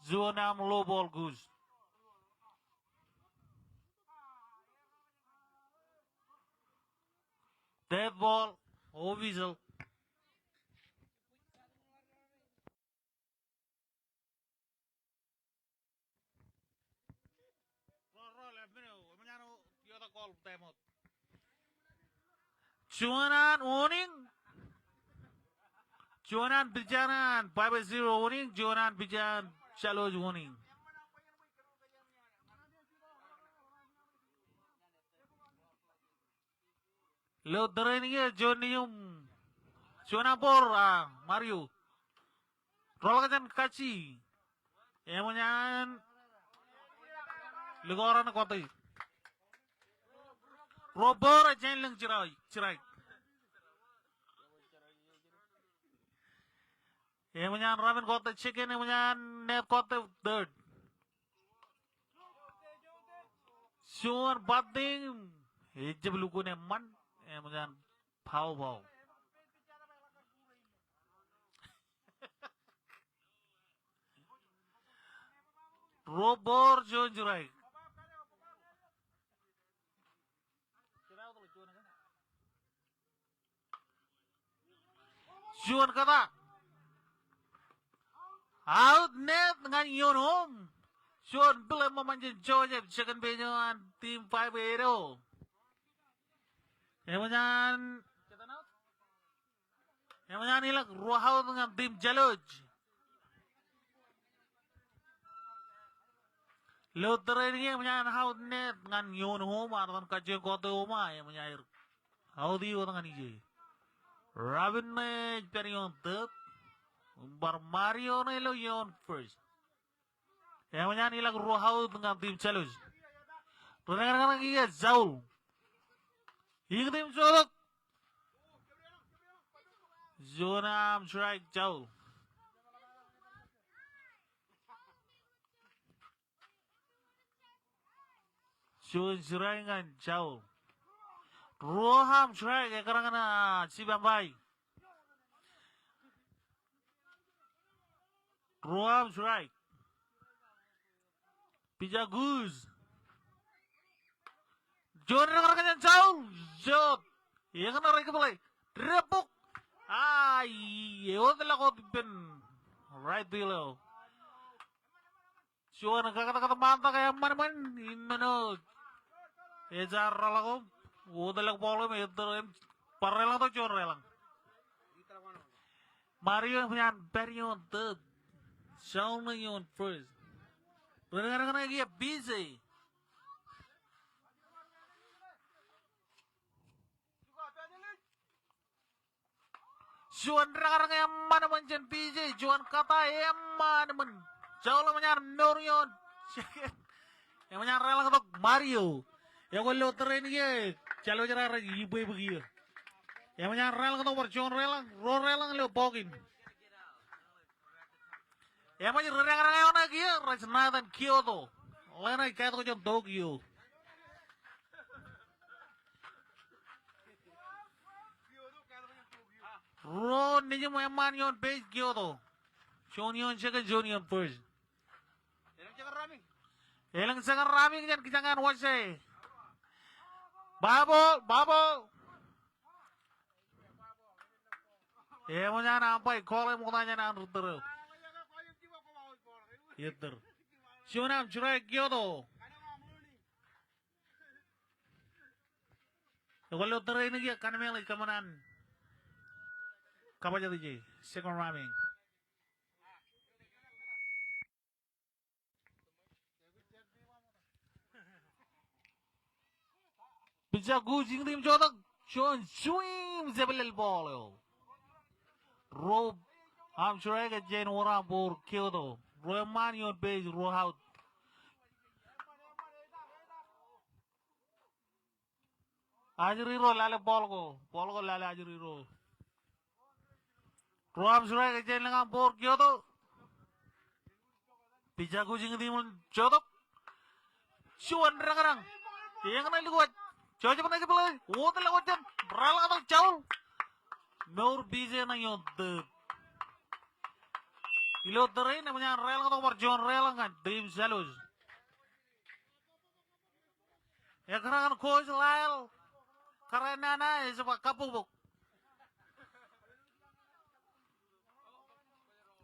zona low ball Gus dead ball whistle. Cuanan warning. Cuanan bijanan 5-0 warning. Cuanan bijan challenge warning. Lo training ya Johnny cuanan por Mario. Roll kan kaci. Emonyan Ligoran kota. Robber aja yang cerai. Menyan Ramen kota chicken, menyan net kota third. Sure batting, hijab luku man, menyan pow. Robber cerai. Juan kata out net dengan Yonom. Juan belum memanjat Joseph second base tim 5-0. Yang ilang ruahaw dengan tim Jaloj. Lotre ini yang out net dengan Yonom atau kacau kota Oma yang menyair. How di dengan ini. Rabin ne peri on third, bar Mario ne lo yon first. Yang menyanyi lagu rohau dengan tim Challenge. Renang iya Zaul. Hingga tim Solok. Zona strike Zaul. Shun Shrangan Chow. Roham Shrek, Karangana, Sibambai. Roham Shrek. Pijagus. John Karangana Chow. Jot. Yang kena reka play. Repuk. Ay, yun lang ko pin. Right below. Sure, nagkakata-kata manta kaya man, imano. Ejar lang ko. Udah lang polo may parre lang to chore lang. Mario yan, Perion third. Shawn yon first. Renang lagi busy. Juan rang yang mana menjen PJ, Juan kata yang mana men, jauh lah menyar Norion, yang menyar relang untuk Mario, yang kalau tren ye, calo cara ibu begitu, yang menyar relang untuk Juan relang, relang lo pogin, yang menyar relang yang mana kia, Rasna dan Kyoto, lain lagi kayak tu Tokyo. Ron ninyo mo yaman yon base Kyoto. Shonyon siya ka Jonion first. Ilang sa karami yan kisangan wase. Babo. Mo niya na ampay, call mo tanya na anrutero. Yeter. Shonam churay Kyoto. Walo teray na giya kanamel kamanan. Kapan jadi second ramming. Bisa gujing tim jodoh, Sean swing zebel ball. Rob, I'm sure I get Jane Warren for Kyoto. Roman on base, row out. Ajuri ro lale ball ko lale ajuri ro. Roam surai ke jen lengan por Kyoto. Bisa kucing timur jodoh. Cuan rang. Yang kena luat. Coba pernah ke pelai. Wote lawan jen. Ralang atau jauh. Nur bisa na yon de. Ilo terai namanya ralang atau perjuangan ralang kan. Tim salus. Ya karena kan coach lael. Karena na sebab kapuk.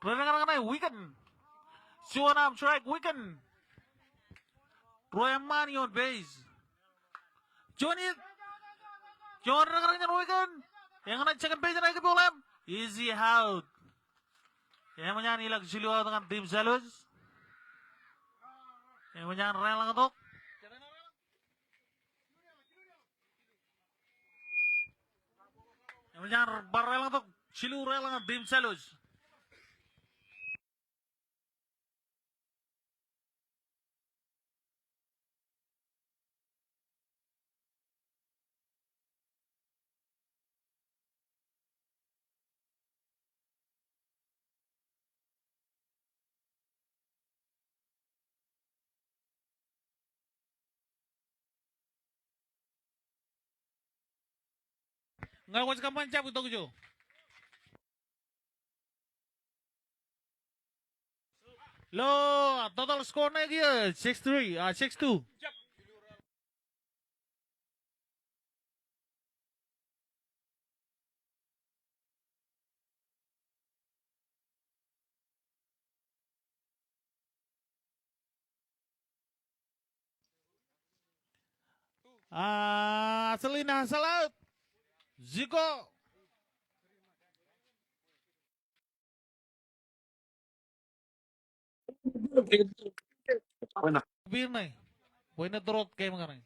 Kadang-kadang weekend. Suanam strike weekend. Royaman on base. John kadang-kadang weekend. Yang kena second base na ikut bola. Easy out. Yang menyanyi ilag siluwa dengan tim Salus. Yang menyanyi relang untuk. Yang menyanyi barrelang untuk silu relang tim Salus. Nggak was kapan cabut tuh jo. Lo total score na dia 6-3 6-2. Selina Salat. Ziko. Birnay. Buena trot kayo mga rin.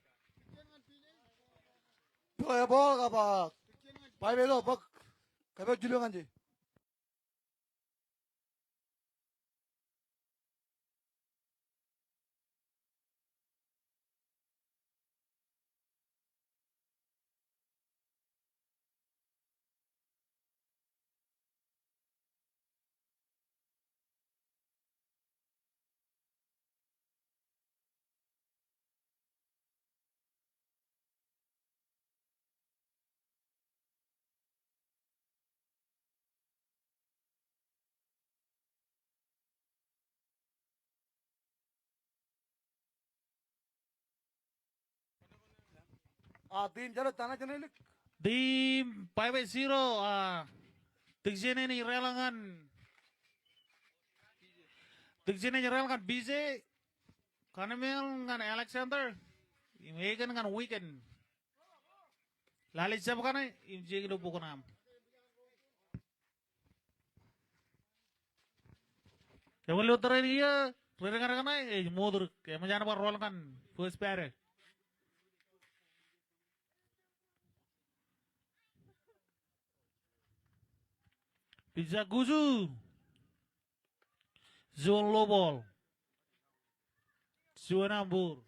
Kaya po kapag paibelo pag kapag julungan di. Tim jalo tanah jenelik. Tim 5-0 Tigsini ni relangan. Tigsini ni relangan BJ. Kanamel ngan Alexander. Imegan ngan Weekend. Lalit siapa kan? Imjegi do pukunam. Kamu lihat terakhir dia, rekan-rekan mundur. Kayak macam apa roll kan first pair. Bisa gusu. Zone low ball. Zone ambur.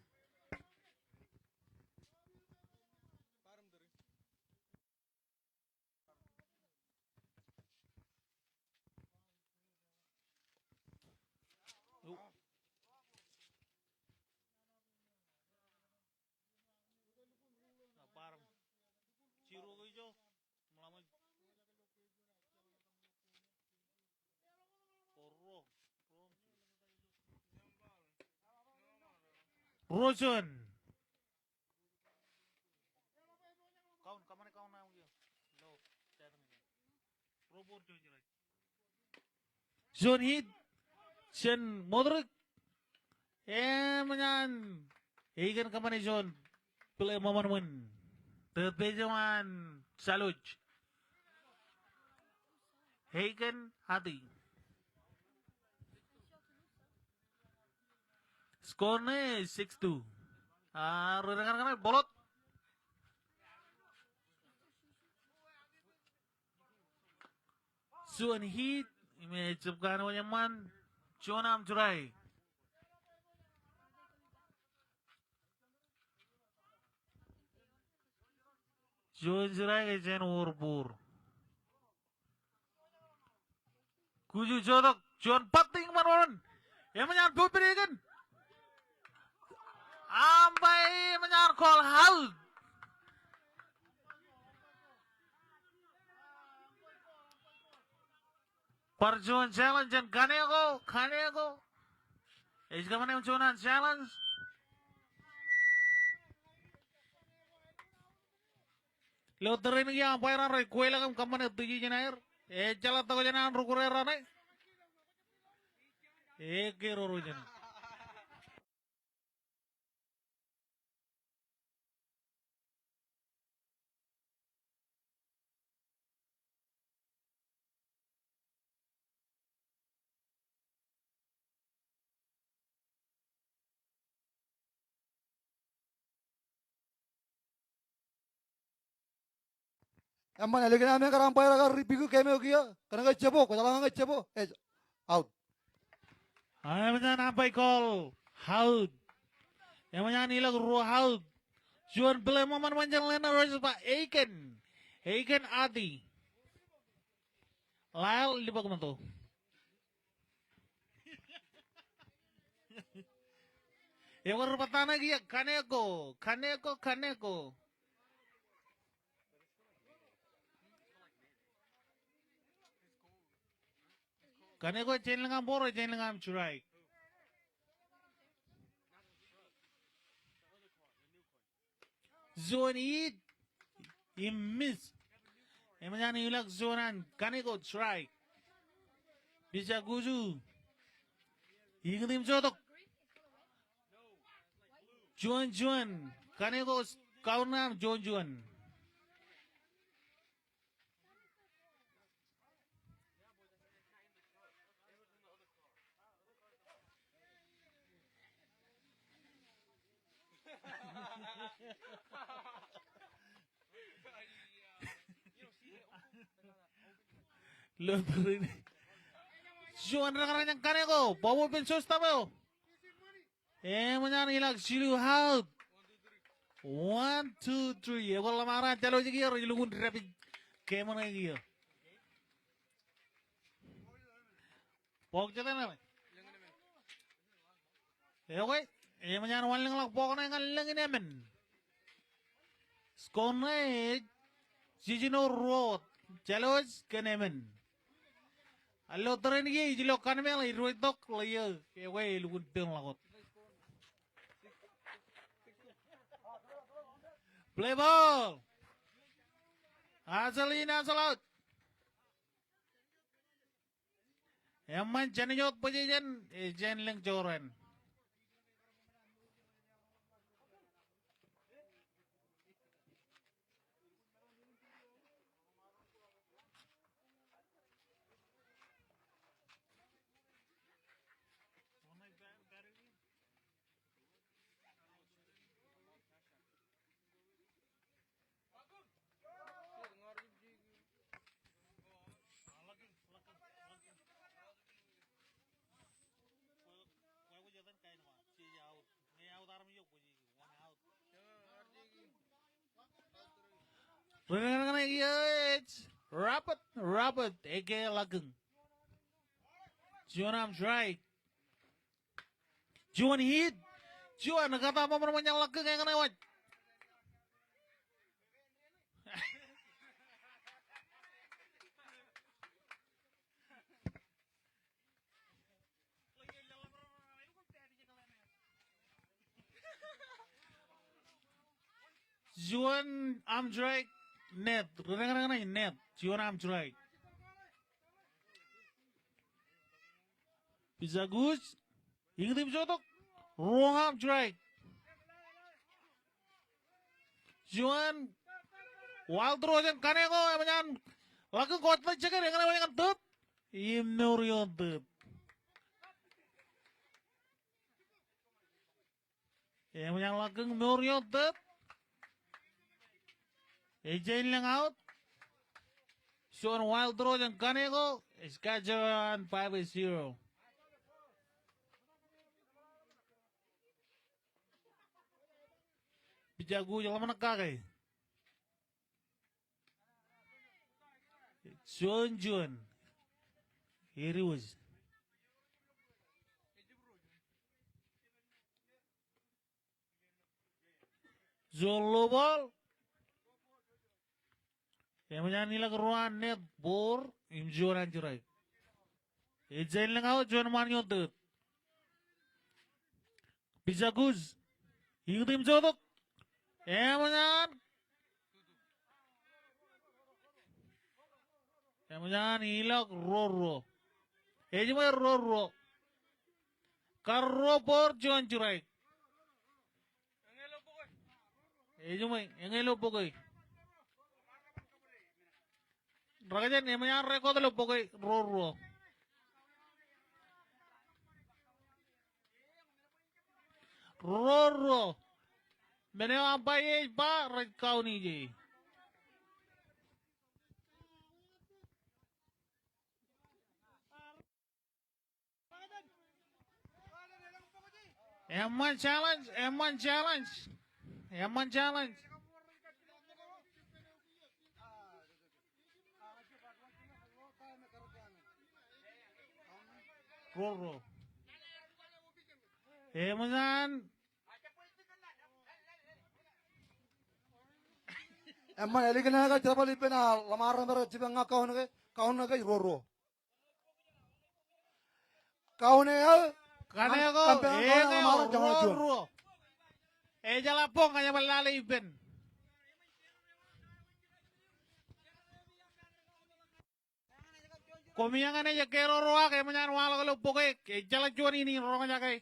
Ciro hijau melawan Rosen. Kaun kamane kaun na uyo. Lo, robot jo jirai. Zone hit. Sen Modric. Manyan. Ikan kamane zone. Play momen. Third page man. Saluj. Hagen Hati. Skornya 6-2. Rekan-rekan bolot. Suan hit. Image kan man. Chonam Jurai. Juan Jurai kejen urbur. Kuju jodok. Juan pating man. Yang menyan putri kan. Ambai menyarkol haud. Perjuangan challenge dan Kaneko. Is kamane uncunan challenge. Loterin yang pairan roi kuela kam kamane tuji jenair. Jalan tahu jenan rukure rane. Kiro rujen. Emang lagi namanya karang payah agar ripiku keme okia. Karena nggak cebo, kalau nggak cebo, out. Namanya nampai call haud. Namanya nilag ruh haud. Juan beli momen manjang lena versus Pak Aiken Adi. Lyle di bawah tuh. Yang berpatana dia Kaneko. Kaneko chain lengan boro, chain lengan curai. Zone it. He miss. Emang ilak zonan. Kaneko try. Bisa guju. Ingin jodoh. Juan. Kaneko kaunam Juan. Loterin. Juan rekan yang Kaneko. Bawa pensos tahu. Manyan ilak silu haud. 1, 2, 3. Kalau marah calo jadi ilungun rapid. Kemana gitu. Pok jatuh nih. Oke. Manyan waling lak pok na ngalang ini men. Skone. Sijino road. Calo kenemen. Allo tren gi jilo kan mel iru tok layo ke we lugun teng lakot. Play ball. Asal in, asal out. Emman chaniyot position, Jen Ling Joran. Rapid, Ege Lagung. Juan am dry. Juan hit. Juan kata apa namanya Lagung yang kena wat. Juan am dry. Net, kadang-kadang net. Juan am dry. Bisa Gus, ingat tim jotok, wrong arm drag. Juan, wild throw yang kane ko, emanyan, lagu kuat na jaga dengan emanyan tut, imnurion tut. Emanyan lagu imnurion tut, ejain lang out. Juan wild throw yang kane ko, Skajaran 5-0. Jago yang lama nakakay. Juan. Here he was. Juan low ball. Yang menyanyi lagu ruan net bor. Juan anjurai. Ejain lang out Juan maniotut. Bisa Gus. Ingin jodoh. Emanyan ilak roro. Ejimay roro. Karro por Juan Jurai. Ejimay engelo pokoy. Ragajan emanyan rekod lo pokoy roro. Roro. Mene ampai ba kau ni je. Emman challenge. Roro. Emman Emman eligana ka chapal ipena lamaran ber chibanga kaun ka roro. Kaune al kaneko roro. Jala pong kanya malala ipen. Komiyangan aja kero roa kayak menyan wala kalau poke jala juan ini rong jagai.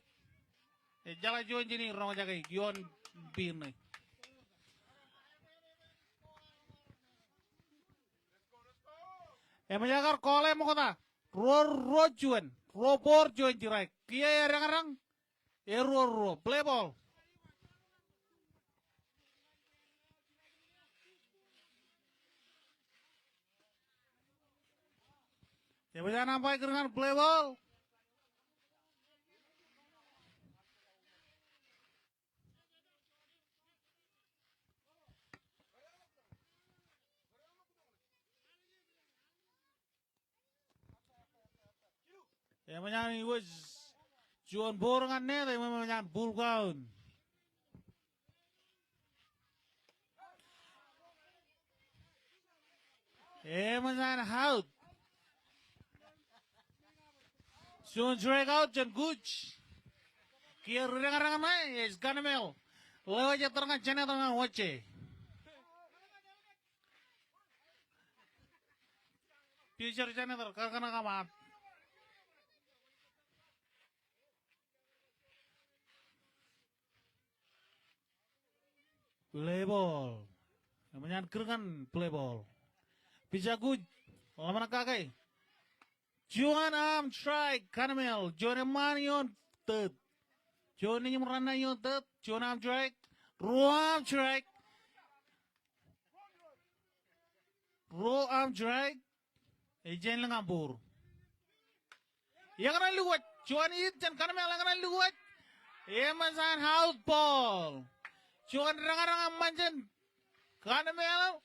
Jala juan ini rong jagai juan pin. Menjagar kole mo kota. Ro juan. Ro por juan jirai. Kia rang ro. Play ball. Jangan sampai dengan play ball. Menyanyi was Juan borongan net menyanyi bull ground. Menyanyi out. Juan drag out John Gooch. Kia rengar-rengar mai es kanamel. Lewa aja terangan channel terangan wace. future janitor karena kamat. Play ball. Namanya kerengan play ball. Bisa good. Lama nak kakai. Juan am strike. Kanamel. Juan Manion third. Juan ini merana yon third. Juan am strike. Ruam strike. Ruam strike. Ejen lang ambur. Yang kena luwat. Juan Ijan Kanamel yang kena luwat. Emasan house ball. Juan ranga-ranga manjan. Kanamel.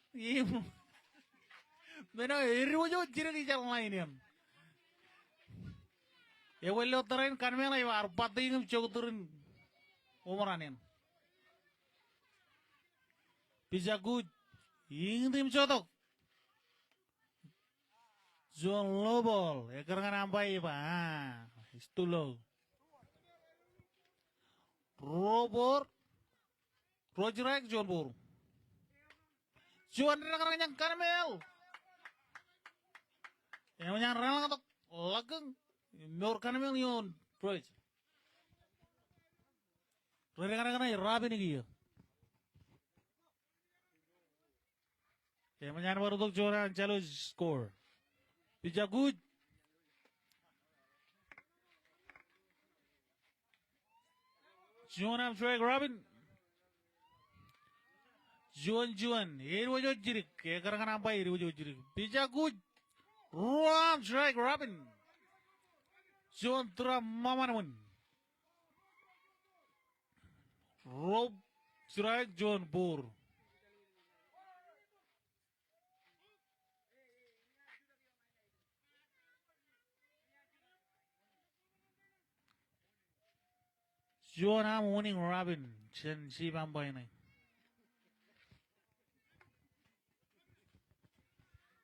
Meno irujo jirgi jalan lain yan. Ewelo terain Kanamel ay war pating chokuturin umuranin. Bisa good. Ingin cotok. Juan low ball. Ekerangan ampai pa. Itu low. Robor. Roger Juan bur. Juan ranga-ranga Kanamel. Yang menyerang atau lageng Nur Kanamel yon Bridge. Kadang-kadang rapi nih dia. Yang menyerang baru untuk juara jalur score. Bisa good. Juan strike Robin. Juan. Ini wajah jirik. Kadang-kadang apa ini wajah jirik. Bisa good. Ruam strike Robin. Juan Tra Mamanamun. Rob strike Juan Bur. Juan am winning Robin. Chen si bambay na.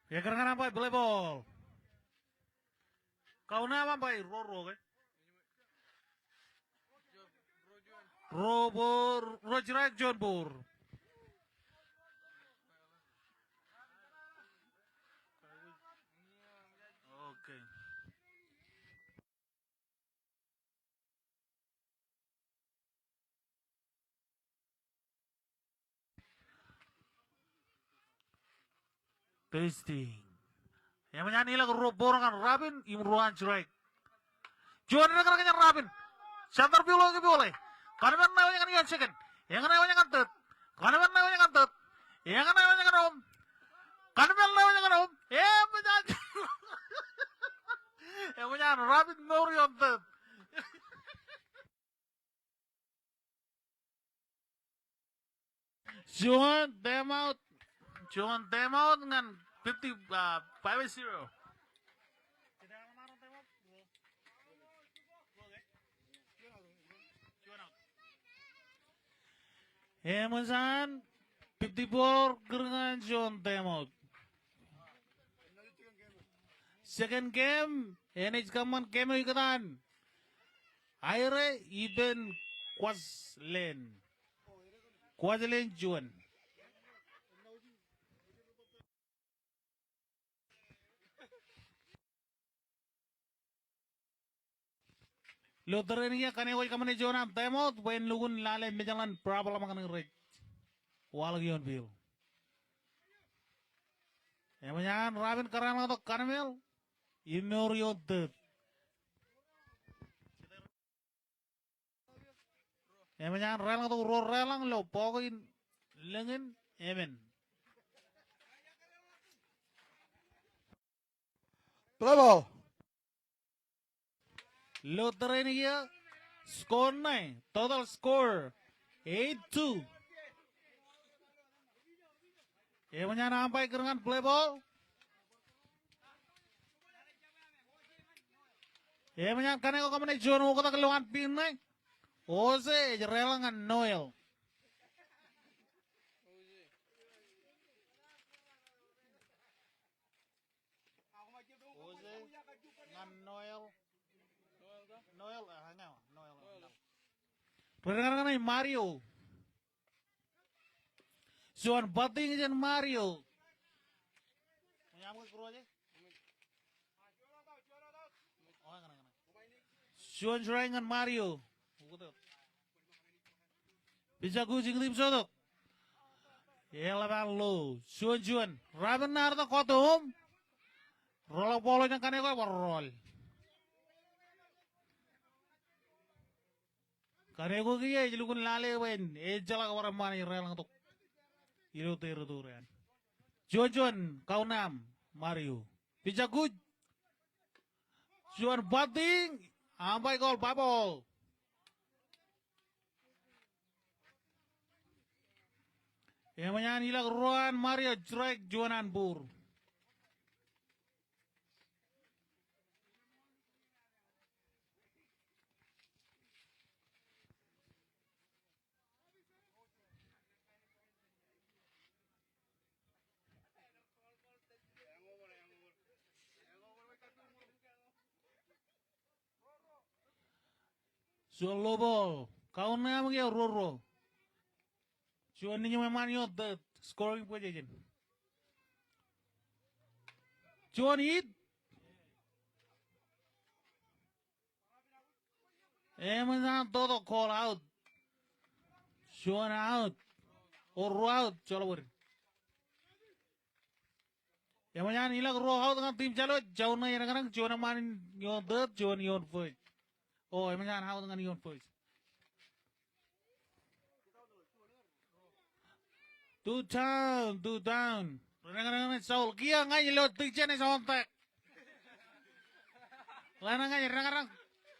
Ya kadang-kadang apa? Play ball. Kau nama apa? Roro ke? Robor, Roger John Bur. Okay. Testing. Yang menyanyi lagu borongan Robin Imruan strike. Juara rekan-rekannya Robin. Center biologi boleh. Karena namanya kan second. Yang namanya kan third. Karena namanya kan third. Yang namanya kan home. Karena namanya kan home. Yang punya Robin Morion third. Juan them out dengan 5-0. Emerson 54 dengan John Temot. Second game, NH Kaman game ikutan. Akhirnya even Quaslen Juan. Loterenya kane wai kamane John Temot when lugun lale mejalan problem akan ngerik. Walagion bil. Emangnya Robin karena atau Kanamel Inorio third. Emangnya rel atau relang lo pokokin lengan emen. Play ball. Loterenya score 9, total score 8-2. Emangnya nampai kerengan play ball. Emangnya kane kok kamane John mo kota keluhan pinay. Ose relangan Noel. Ose ngan Noel. Noel hanya Noel. Perkenalkan ini Mario. Juan bating jan Mario. Menyambut kru aja. Juan Serangan Mario. Bisa kucing tim sotok. Elevan low. Juan. Raben narto kotum. Roll polo yang kane ko roll. Kane ko kiye jilukun lale wen. Jala orang mana yang relang tok. Iro turan. Juan kau nam Mario. Bisa kuj. Juan batting. Ampai gol babol. Yang menyanyi lagu Ruan Mario Drake Juanan Bur. Solo ball. Kau nama dia Roro. Juan ni memang yo the scoring position. Juan hit. Emang todo call out. Juan out. Or out. Chalo ber. Emang jangan hilang roh out dengan tim calo. Jauh na yang kadang Juan main yo the Juan yon first. Oh emang jangan out dengan yon first. Two down. Renang Saul. Kia ngai lo tijen es ontek. Lana ngai renang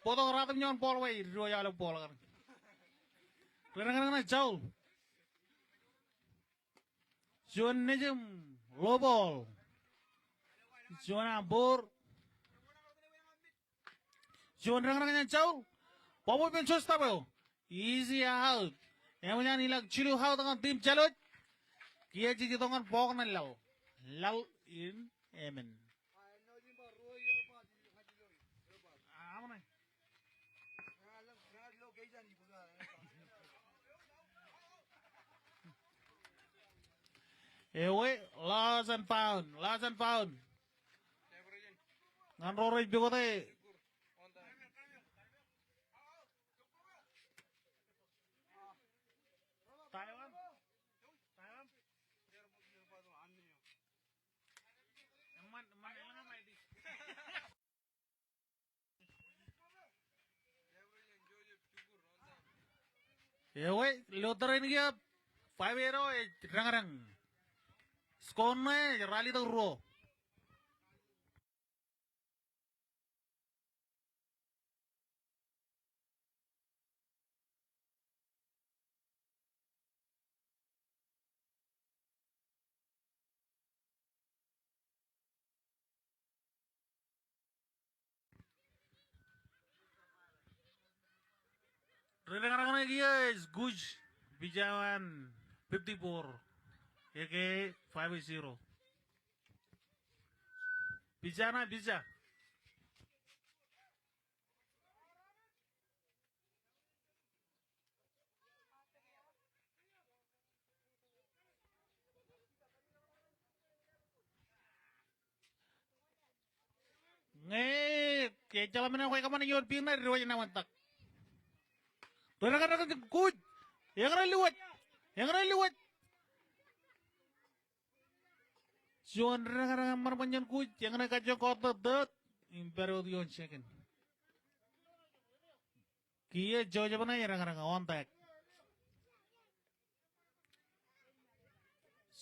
potong ratam nyon pol way dua ya lo pol kan. Renang Saul. Juan nejem low ball. Juan ambur. Juan renang Saul. Pabu pensos tapo. Easy out. Yang jangan hilang cilu out dengan tim calot. Kia jadi tongan pok na law. Law in amen. Mana? Ewe, lost and found. Ngan roroi bigote. Ewe, loterin kia 5-0 rang. Skor na rally to ro. Renang guys, Guj Bijawan 54, AK 5-0. Bisa. Kayak jalan mana kau kemana yon pindah dari wajah namantak. Renang Guj, yang lewat. Juan renang marmanjan Guj, yang kacau kota dot. Imperial yon second. Kia jauh mana ya renang ontek.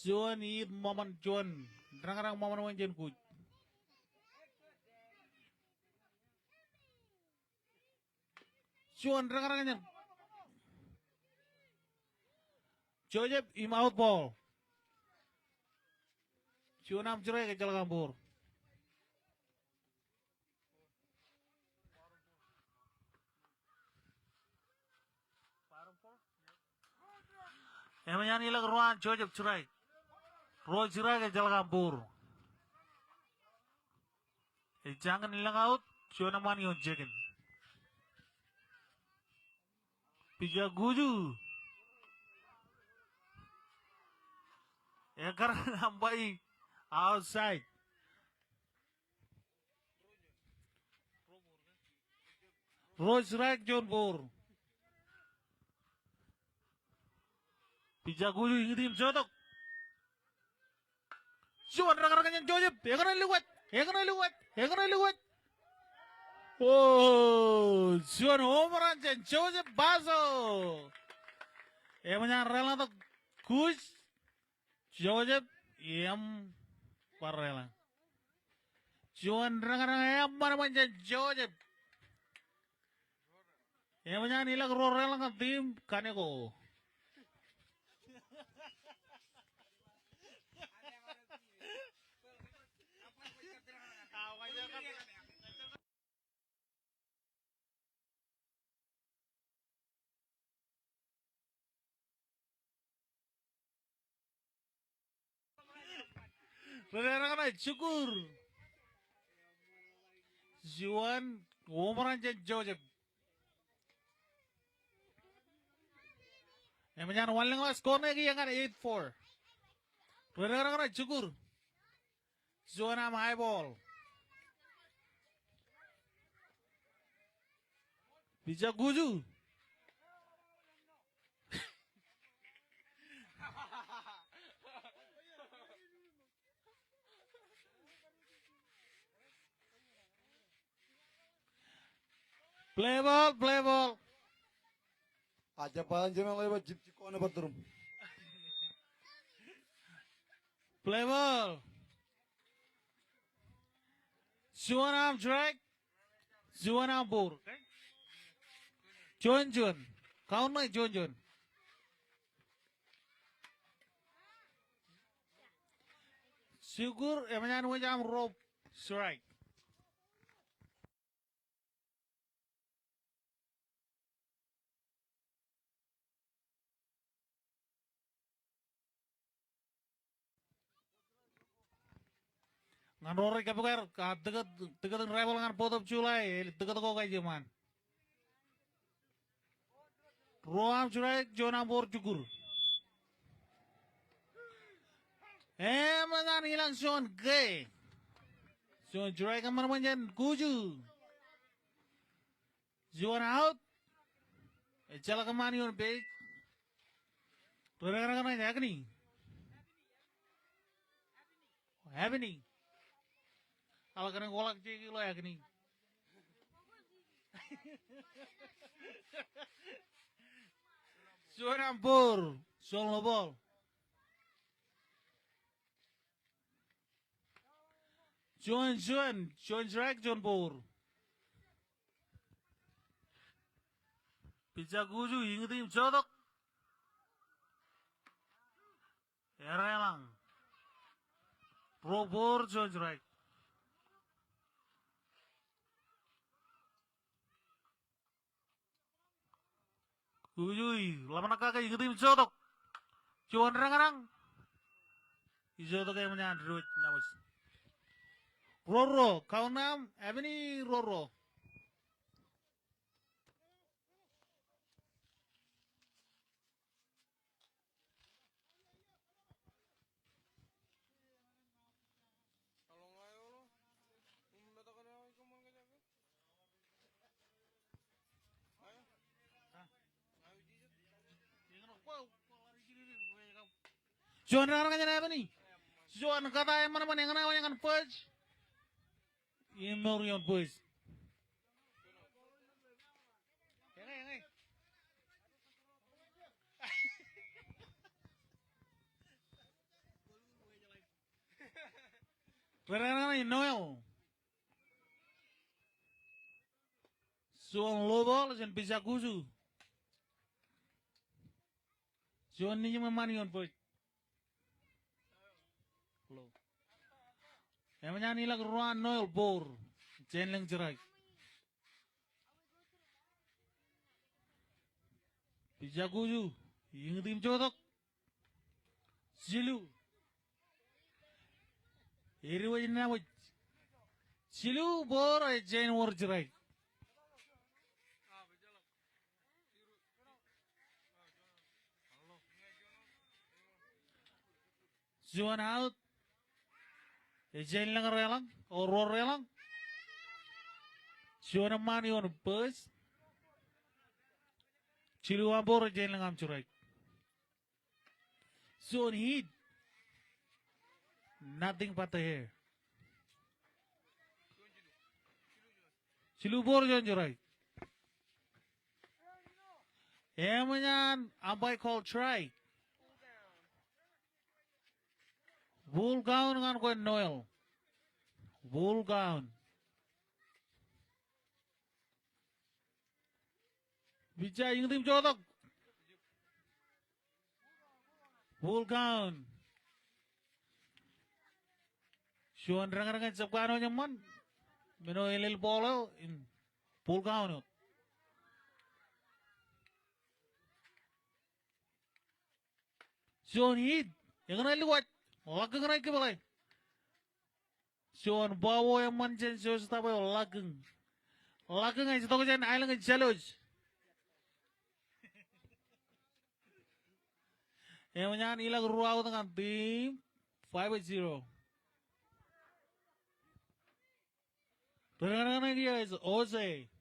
Juan ini momen Juan, renang momen manjan Guj. Juan renang Jojeb im out ball. Juan cerai ke jalan kampur. Emang ilang ruan Jojeb cerai. Roy cerai ke jalan kampur. Jangan ilang out. Juan mani on jekin. Pija guju. Ya karena nampai outside. Roach right Jaunpur. Bija Guju ingat tim jodoh. Juan rakan-rakan yang jojep. Yang kena lewat. Oh, Juan homeran jen jojep baso. Emangnya rela tuh Gus. Jojep yang parela. Juan rakan-rakan yang mana jen jojep. Emangnya nilai rela kan tim kaneko. Rera syukur. Juan homeran jen jojep. Emangnya walang skor lagi yang kan 8-4. Rera syukur. Juan am high ball. Bija Guju. Play ball. Aja panjang lewat jip cikone bathroom. Play ball. Juan am drag. Juan am bur. Juan. Count na Juan. Syukur emangnya anu jam rope strike. Nganore kapukar dekat rival ngan potop culai dekat ko kay jaman. Roam culai Juan am bur cukur. Mangan hilang Sean Gay. Sean Drake kan mana manjan Guju. Juan out. Chala kemana yon be? Rera kan yakni. Happening. Kalau kena kolak ciki lo yakni. Juan ampur. Solo ball. Juan Drake Jaunpur. Bija Guju ingat tim jodoh. Erelang. Probor Juan Drake. Guju lama nak kakak ingat tim jodoh. Juan rang. Jodoh kayak mana Android namus. Roro, kau nam, Ebony Roro. Juan orang kan apa nih? Juan kata yang mana yang kena yang kan purge. Imorion boys. Yang. Karena Noel. Juan lobo dan bisa Guju. Juan ini memanion boys. Yang menyanyi lagu Ruan Noel Bor, Jenleng Jerai. Bija Guju, yang tim jodoh. Silu. Iri wajin nama. Silu Bor, Jen War Jerai. Juan out. Jen lang relang, or relang. Juan mani on bus. Chiluan bore jen langam churai. Zone heat. Nothing but the hair. Chilu bore jen churai. Emanyan ambai call try. Bull gown ngan ko Noel. Bull gown. Bija yung tim jotok. Bull gown. Shuan rang sapkano nyaman. Mino ilil polo in bull gown. Shuan hit. Yang na liwat. Lagang na ikibalay. Shuan bawo yang manjan shuan tapo lagang. Lagang ay sito ko dyan ay lang challenge. Yang manyan ilang ruaw dengan tim 5-0. Terang-terang dia is Jose.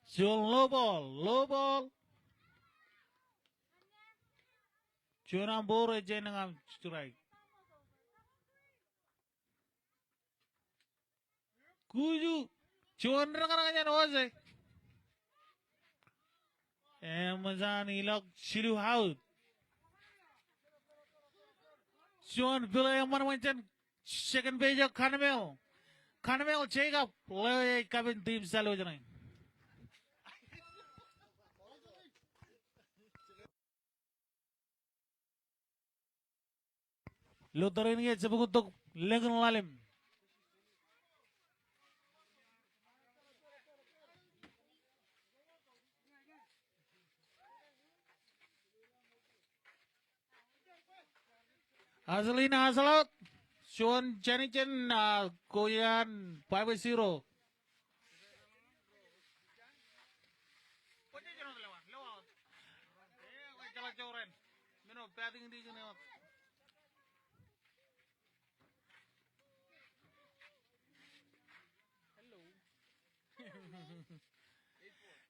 Shuan low ball. Shuan ambore jen dengan strike. Kuju. Shuan terang-terang jen Jose. Amazon ilok shilu out. Shuan bilay man wancan second page of Kanamel check up. Lay kabin team salo janay. Lotarin ye sebukutok lengan lalim. Asalina asalot. Shuan Chanichen Koyan 5-0.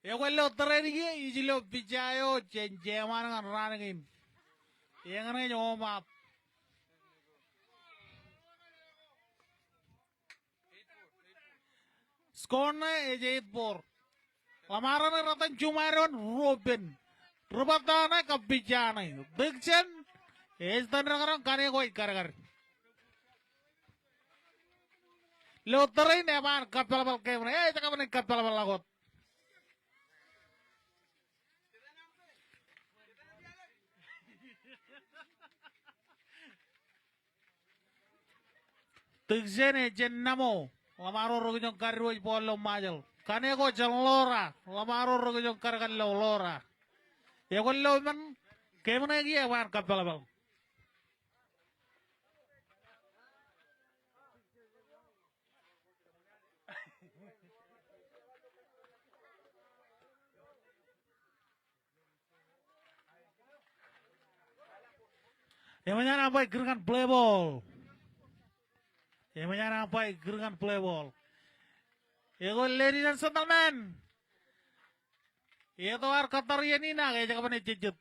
Ya kalau terjadi ijilo pijayo cenjeman kan raningin. Yang ini nyomap. Skornya 8-4. Lamaran ratan cumaron Robin. Rubatana kabijana. Dixon. Estan rangarang kane koi kar. Loterin eman kapal bal kemana. Cakap ni kapal bal lagot. Dixon jen namo. Lamaro rogong karwaj polo majal. Kane ko jalora. Lamaro rogong kargan lora. Ya ko lo man kemana gi eman kapal bal. Emangnya apa gerakan play ball? Emangnya apa gerakan play ball? Ego ladies and gentlemen. Itu ar Qatar ini na kayak jaga mana jejut.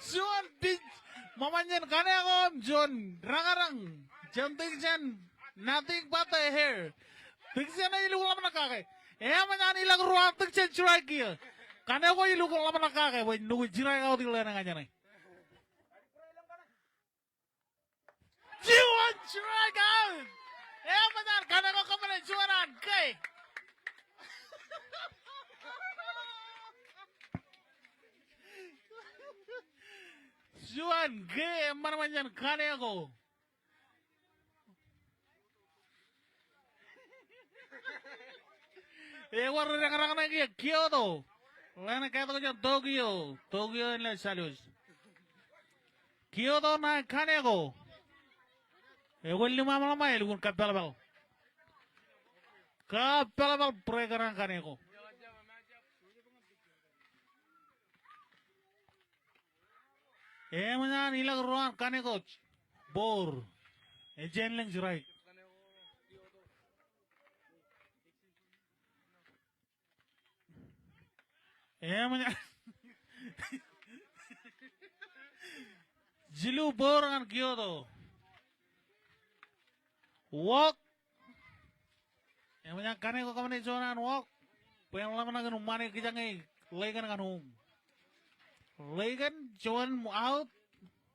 John big mamanyan kane akom John rangarang janting jan nothing but the hair. Tingsian ay ilulang nakake. Manyan ilang ruang tingsian churai kia. Kane ko ilulang nakake. Boy nugu jirai kau tilan nga janay. Juan strike out. Manyan kane ko kamane juaran kay. Juan gay manyan kane ko. War rang na kia Kyoto. Lana kato ko Tokyo en la salos. Kyoto na kaneko. Lima malama ilukun kapalabal. Kapalabal prekarang kaneko. manyan ilag ruan Kaneko bor. Jen lang right. Manyan Jilu bor kan Kyoto. Walk. Manyan Kaneko kamane jonan walk. Puyang laman na ganun mani kijang legan kanum. Legan John out.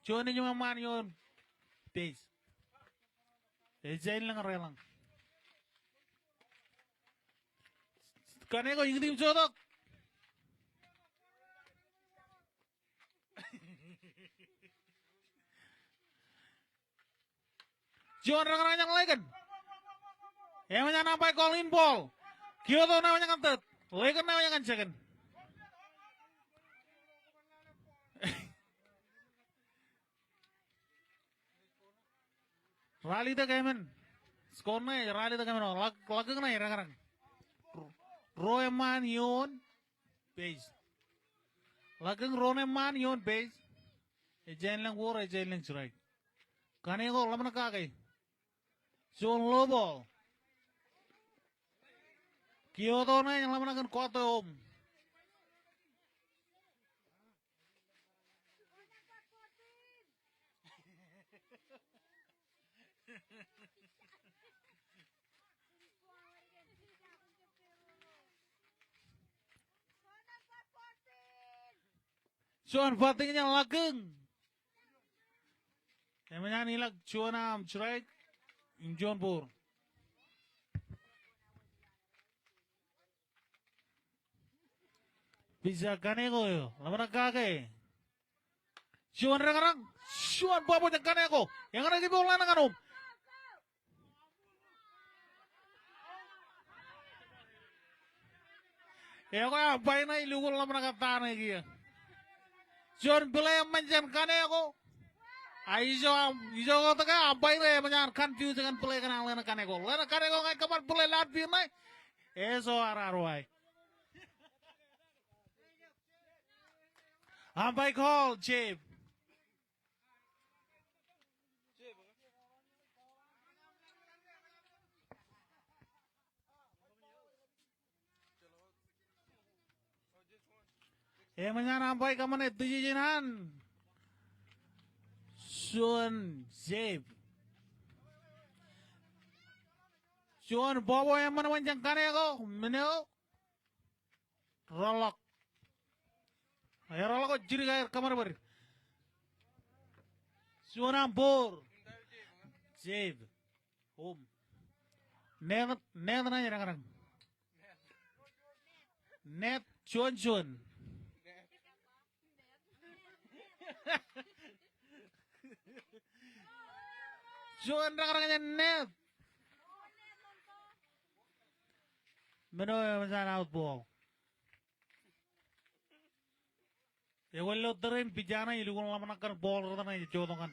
John yung man yun. Base. Jail lang relang. Kaneko yung tim jotok. John rang yang legan. Yang nampai Colin Ball. Kyoto namanya kan third. Legan namanya kan second. Rally the game. Score na rally the game. Lagang na rang. Roeman yon base. Lagang Roeman yon base. Ejen lang war, ejen lang strike. Kaneko laman kagay. John Lobo. Kyoto na yang laman akan Koto. Cuan batingnya lageng. Yang menyanyi lag cuan strike. John Pur. Bisa Kaneko yo, lawan kake. Cuan rang, cuan bawa yang Kaneko, yang ada di bola nanganum. Ya kau apa ini lugu lawan kata nih Cuan belai menjan Kaneko. Aizo kau tak apa ini menjan confuse dengan belai kan lawan Kaneko. Lawan Kaneko ngai kapan belai lat biar eso araruai. Ampai call, Chip. Manyan ampai kaman itu jijinan. Sun Chip. Sun bobo yang mana manjang Kaneko, meneo. Rolok. Ayo rolok kok jiri kayak kamar ber. Suanam bor. Save. Net nanya orang. Net cuan. Cuan orang net. Meno masalah out ball. Ya walau terus bijana ilu kalau lama nak ball rata nih jodoh kan.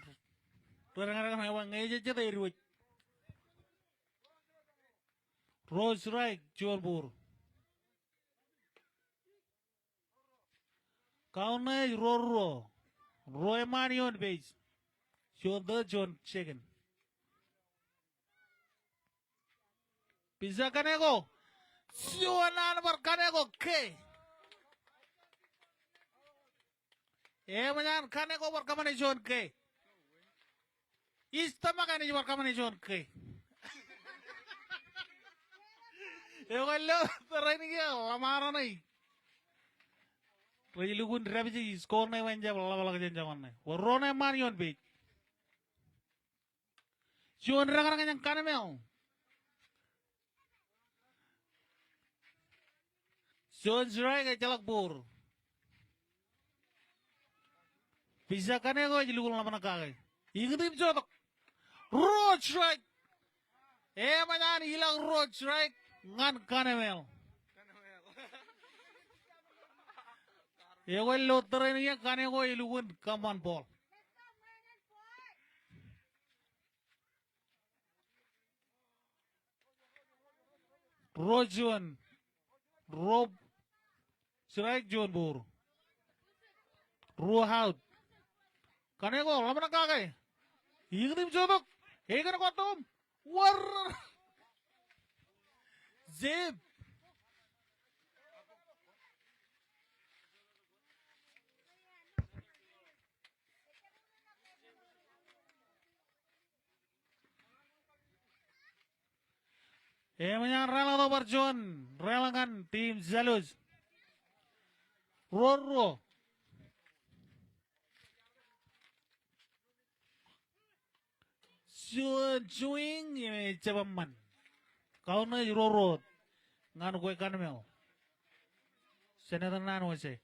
Terang-terang hewan ngeje aja dari wajib. Rose strike John Pur. Kau nih Roro. Roeman on base. John second. Bisa Kaneko. Suanan Kaneko ke. Manyan Kaneko berkamane John ke. Istama kan berkamane John ke. Walau terang ni lamaran ni. Rilugun rapi skor ni wanja bala jangan ni. Warone manion big. John rang yang kanamel. John Zrai ke jalak bur. Bisa Kaneko aja lu lama nak ingat tim jodoh. Road strike. Manyan hilang road strike. Ngan Kanamel. Walau terang ni Kaneko ilugun kaman ball. Rojuan. Rob. Strike John Bur. Row out. Kaneko, laman ang kakay. Ingrim jotok. Ega na kwatom. War. Zeb. Emang rela to Barjon. Relangan tim Zaluz. Roro. Juing ini cabaman. Kau na Roro. Nganu gue kan mel. Senatan nanu sih.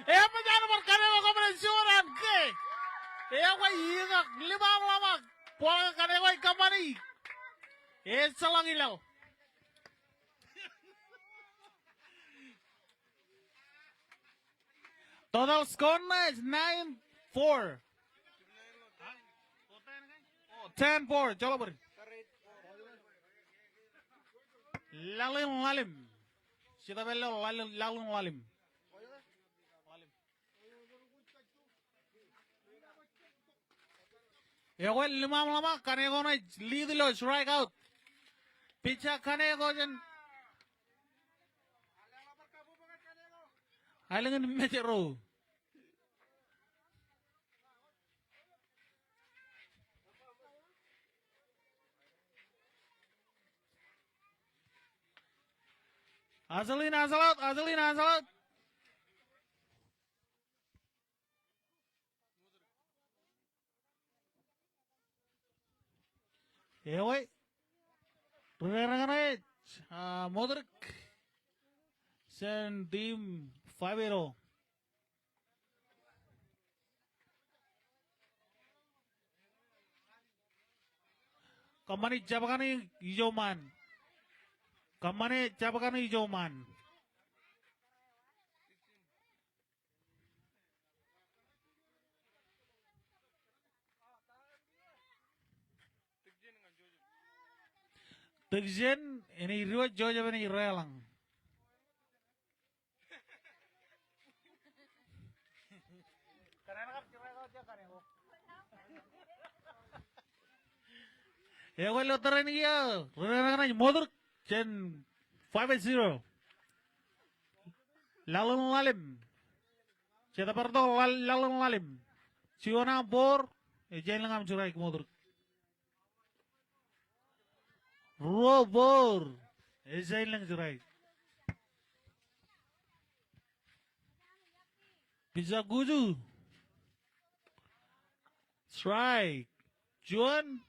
Apa jangan berkarya komunikasian ke? Aku ingat 5 lama. Pola karya gue kamari. Salang ilaw. Total score is 9-4. 10-4. Coba beri. Lalim. Kita belo lalim. Ya gue 5 lama Kaneko na lead lo strike out. Picha Kaneko jen. Alangan metero. Azalin out. Ya woi. Renang Modric. Sen tim 5-0. Kamani jabakan hijau man. Tegjen ini riwayat jauh ini relang. Ya gue lo terain ya, renang Modric jen 5-0. Lalu lalim. Kita perto lalu lalim. Siona bor, jen langam curai ke Modric. Robor, jen lang curai. Bisa guju. Strike. Juan.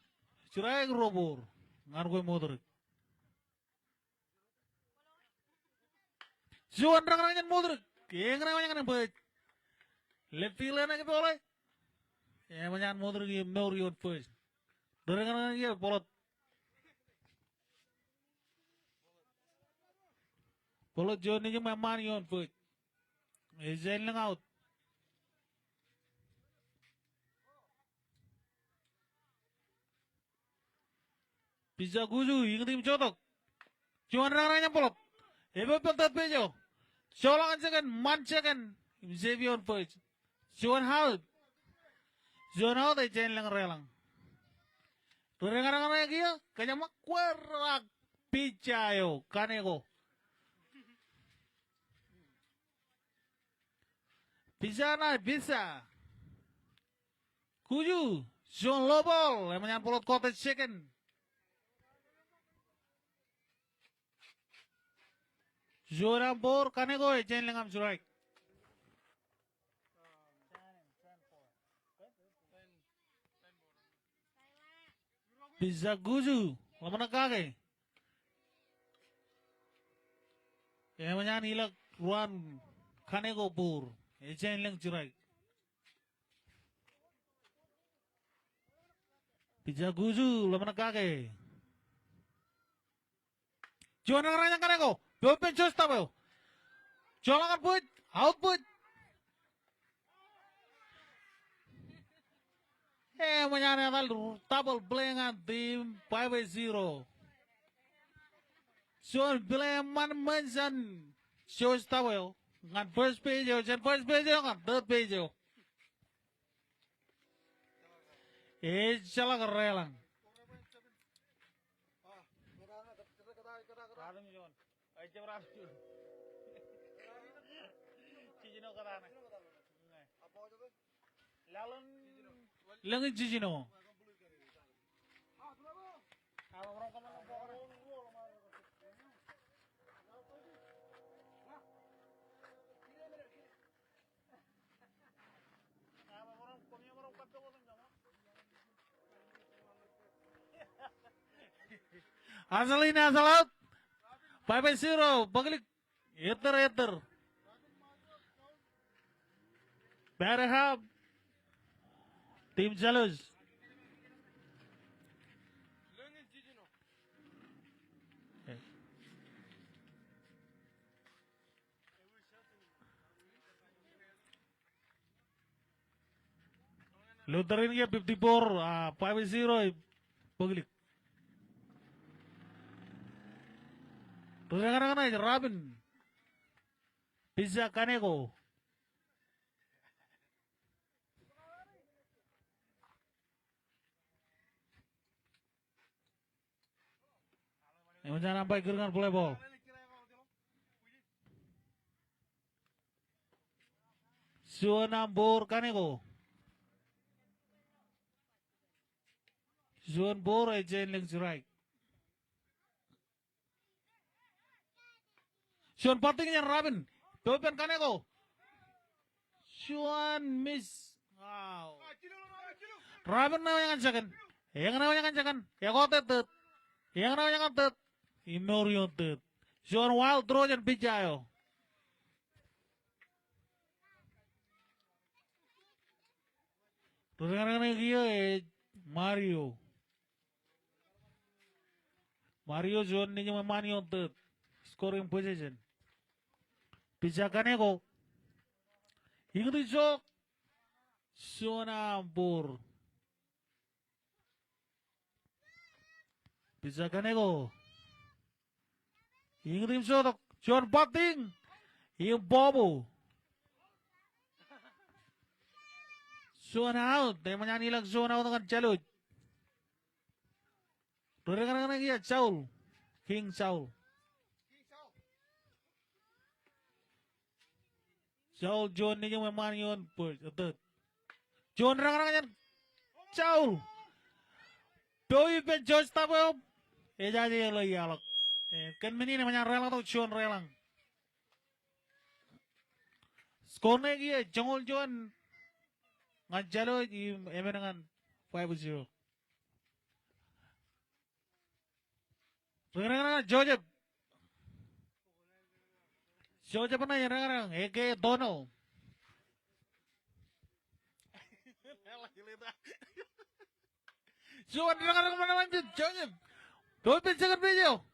Curai robor. Ngan gue Modric. Juan rang-rangan Modric. Yang rang-rangan baik. Lepilan aja boleh. Ya manyan Modric yang Morion first. Rang-rangan dia polot. Polot Juan ini Marion first. Ezen lang out. Bisa guju, ingat tim jotok. Cuman raranya polot. Ebe peltat bejo. Colangan second, man second. Xavier first. Cuman out. Cuman out ay jen lang relang. Rengarang lagi ya, kanya makwarak picayo Kaneko. Bisa na, bisa. Kuju, John Lobol, yang menyan polot cottage chicken. Zora bor Kaneko jen lengam strike. Bisa guju, lama nak kage. Yang menyan hilak ruan Kaneko bor, jen leng strike. Bisa guju, lama nak kage. Jualan kerana Kaneko. Open చూస్తావు చోళంగా put output menyana double blank tim 5-0 John Bleman menjan showstopper yo. Ngan first page yo, first page yo, ngan third page yo. Chala relang. Langin Cicino. Asalin asal out. 5-0. Bagalik. Eter. Batter half. Team Jalus. Lutheran ke 54, 5-0. Bagalik. Terus kadang-kadang Robin. Pizza Kaneko. Yang sampai gerangan play ball. Suanambor Kaneko. Suanambor agent link strike. Suan pottingnya Robin. Open Kaneko. Suan miss. Wow. Robin namanya kancakan. Yang namanya kancakan. Yang kotet. Yang namanya kotet. Inoriented. Suan wild throw dan pijayo. Terus kadang-kadang dia Mario. Mario Suan ni cuma manionted. Scoring position. Pizza Kaneko. Ingat itu Suanambor. Pizza Kaneko. Ingat itu John Potting. Yung Bobo. Suan out. Tayo manyanyi lang Suan out dengan Jalud. Kadang-kadang dia Saul. King Saul. Saul John ni yung memang yun. John rang-rangan yan. Saul. Doi pen George tapo. Jadi yang lagi alok. Kan meni namanya relang atau John relang. Skornya dia Jongol John. Ngajalo di dengan 5-0. Kadang-kadang Joseph. Joseph pernah yang kadang-kadang Eke Dono. Suan kadang-kadang kemana-mana Joseph. Doi pencekan video.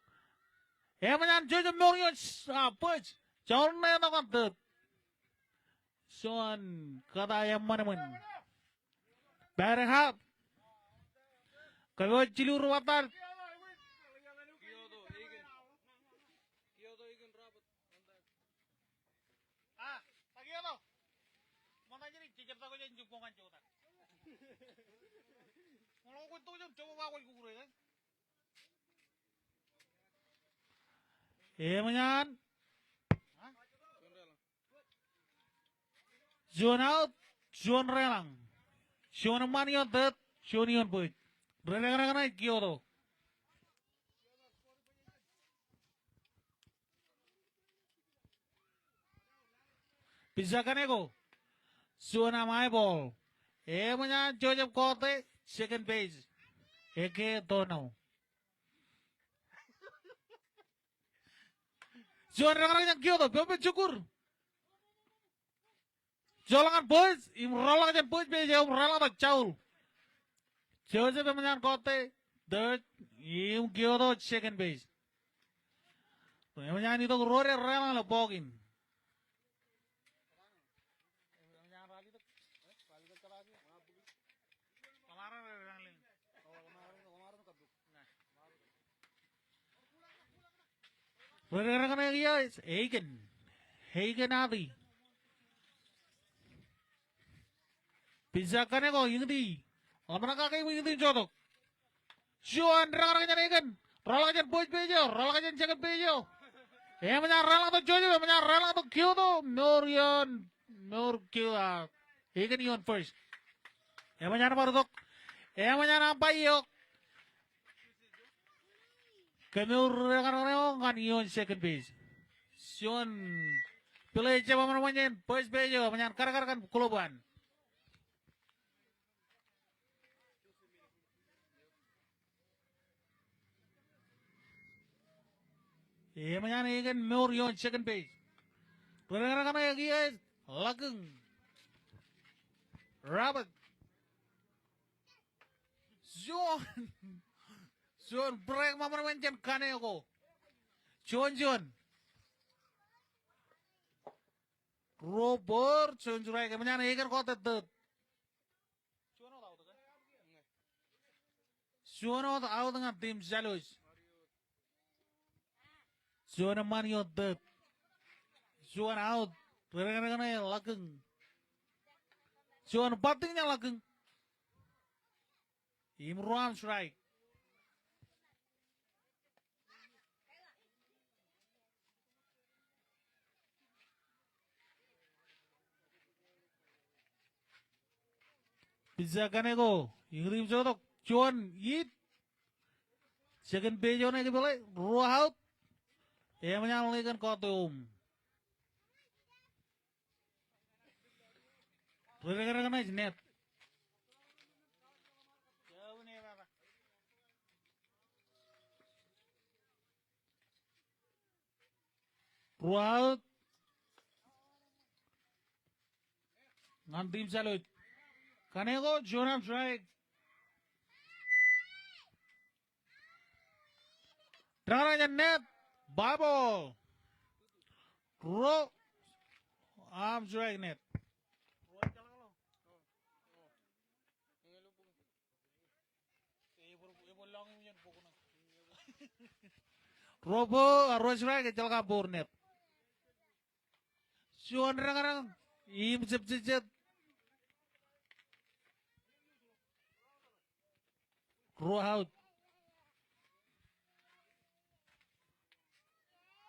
Yang Joseph Mourinho push. Jauh na yang nakantut. Suan kata yang mana-mana. Berhap. Kalau cilur watar. Manyan. Zone out, zone relang. Zone manion tet, zone yon put. Relang Kyoto. Pizza Kaneko. Zone my ball. Manyan Joseph Kote, second page. Eke Dono. Zone relang Kyoto, Pepe Cukur. Jolangan boys, imrolang aja boys beja imrolang atau caul. Joseph menyan Kote, third, Kyoto second base. Menyan itu rorer relang lo pogin. Rorer kan dia Aiken, Hagen Adi. Pizza Kanego, Yingdi. Lamana kay Yingdi Jotok. Juan Rangan Hagen. Ralagan Boy Pejo, Ralagan Jagan Pejo. Emanya Ralang to Jojo, Emanya Ralang to Kyoto, Norion, Norkia. Hagen yon first. Emanya Nabarutok. Emanya Nampayok. Kamur Rangan yon second base. Sion pilih coba menemukan first base menyan karakan kuluban. Menyan ikan Murion second base. Karakan lagi guys, Lageng, Robert, John break menemukan Kaneko, John. Robert Sunjurai kemenyan ikan kota tet. Suono tahu dengan tim Jalus. Suono Mario tet. Suono out. Kena Lageng. Suono batingnya Lageng. Imran strike. Pizza Kanego, Ingrid Jotok, John Yit, second page on boleh, row out, menyalahkan kotum. Rekan-rekan aja net. Row out, ngantim salut. Kanego, Jonah strike. Draganya net, bubble. Row, arm strike net. Robo, arrow strike, jalka bor net. Suan rang-rang, im jep. Row out.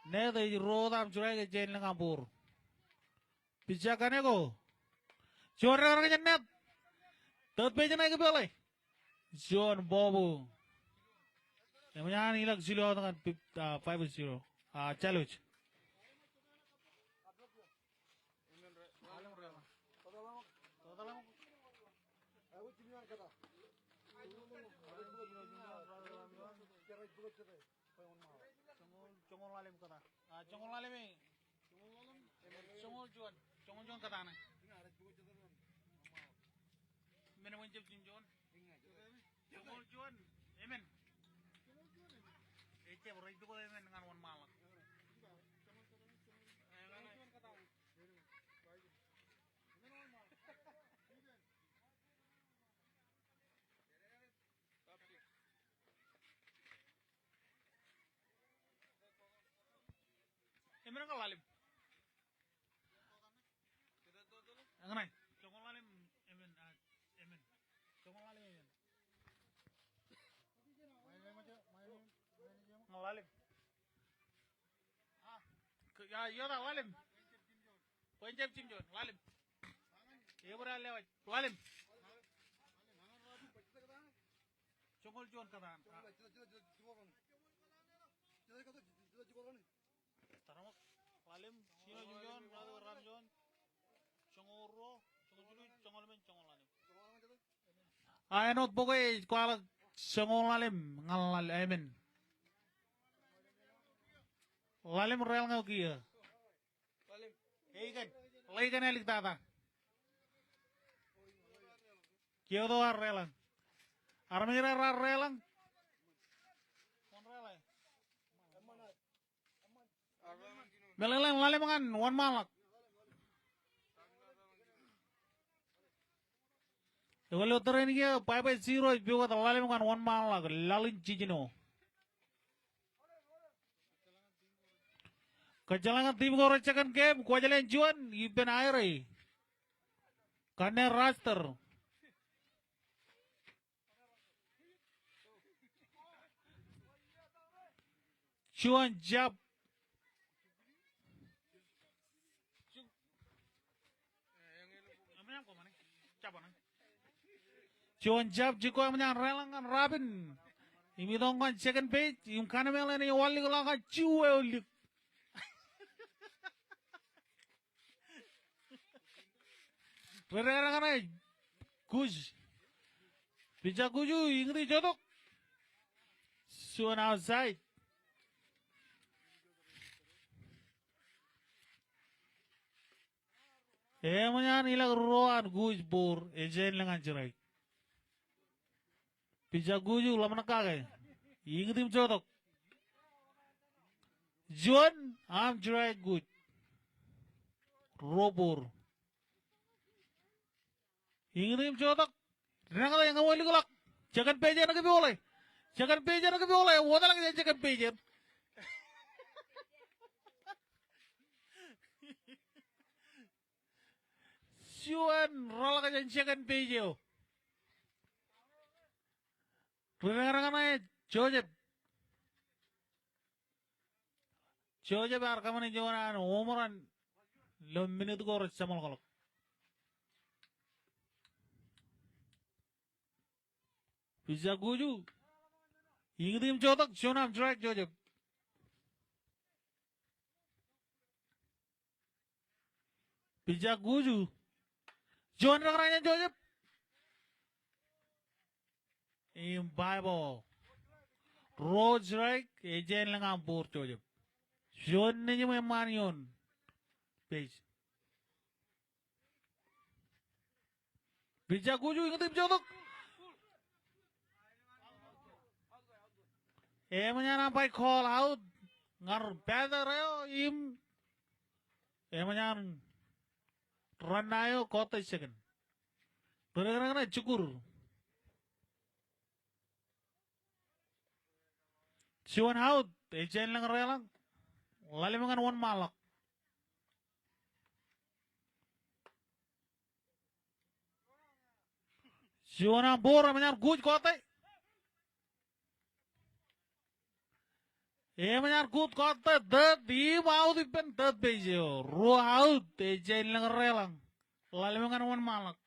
Net ay row tam churai ke jain lang apur. Pizza Kanego. John rang net. Third page na ikipalay. John Bobo. Yang menyan ilag silo dengan 5-0. Challenge. Congol lalim kata. Congol lalim ini. Congol Juan kata na. Mana mencap Juan? Congol Juan. Amen. Ece berai itu kau amen dengan wan malak. Emang kau lalim? Enggak, congol lalim, emen. Congol lalim emen. Lalim. Ya dah lalim. Pencap Jim John, lalim. Ya berapa lewat? Lalim. Congol John kata. Taramak lalim, Sino Jim John, Ram John, Congoro, Congol men, Congol lalim. Not pokoknya kalau Congol lalim, ngal emen. Lalim rel ngau kia. Ikan elik tata. Kio to relang. Armira relang. Melelang lalim kan wan malak. Kalau teren kia 5-0 biar kata lalim kan wan malak lalin cicino. Kajalangan tim ko second game, ko jalan Juan, iben aire. Kane raster. Juan jab. Juan jab jiko yang relangan Rabin. Imi dong kan second page, yung kanamela ni wali ko lang kan chuwe ulit. Kadang-kadang ay Guj. Bija Guju ingri jodoh. Suan outside. Manyan ilang roan Guj bur. Ejen lang ang jiray. Bija Guju laman nakagay. Ingri jodoh. Juan am jiray Guj. Robur. Ingrim jodoh. Renang yang ngawali kolak. Jangan pejer nak boleh. Jangan pejer nak boleh. Wala lagi jangan pejer. Siwan rola ka jangan pejer. Renang ay Joseph. Joseph arkaman ni Jonan umuran 5 minute ko oras sa kolak. Bisa Guju. Ingrim jodoh, Jonam drag Joseph. Bisa Guju. Jon rangannya Joseph. Bible. Rose drag, ejen lang ang pur Joseph. Jon ninyo may manion. Page. Bisa Guju, ingrim jodoh. Manyan by call out ngar better ayo im manyan run ayo kota second berenang cukur siwan out ejen lang relang lalu mangan one malak siwan bor manyan guj kota manyan good kota di mau di pen bejo ru out ejen lang relang lalu mangan one malak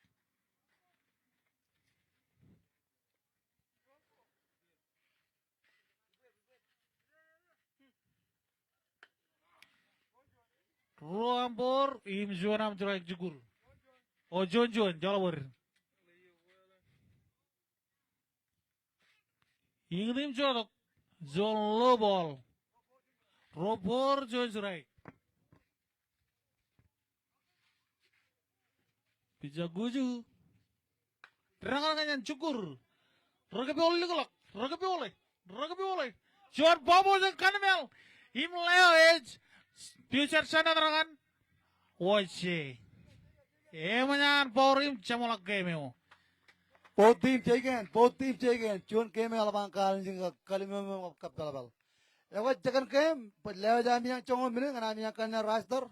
ru ambor im juanam jurak jugur o jon jalawar ingrim jorok Zon low ball. Robor Jones right. Bija Guju. Rangan yang cukur. Ragapi oleh. Juan Bobo yang kanamel. Im leo edge. Future sana rangan. Wache. Manyan porim chamolak game mo. Both team taken. Cuan game alabang kalimum kapalabal. Ewa second game, lewa jami yang congol mini ngana yang kanya raster.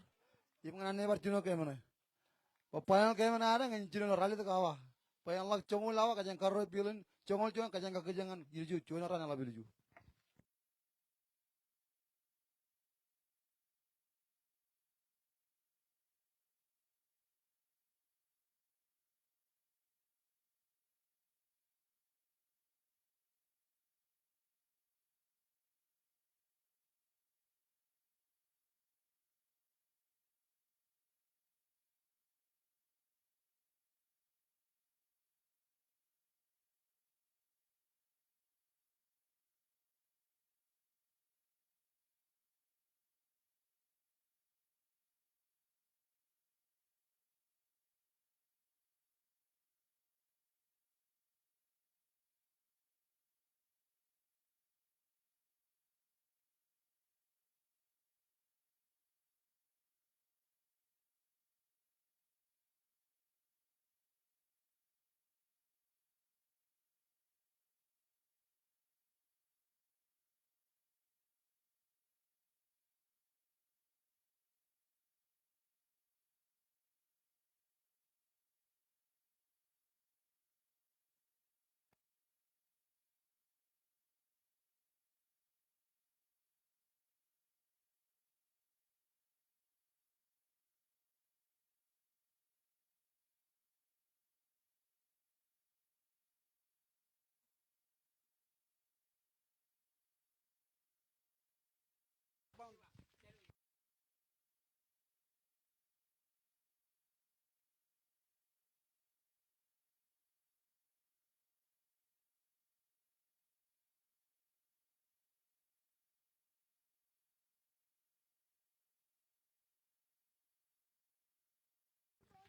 Im ngana nebar juno game mana. Final game mana ada ngin juno rally tu kawa. Final lak congol lawa kajang karo pilun congol kajang kajangan yuju cuan rana labi yuju.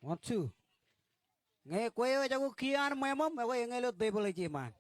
1 2 nghe quay cho kia ăn mày mắm mày quay nghe lo tê bơi chi mà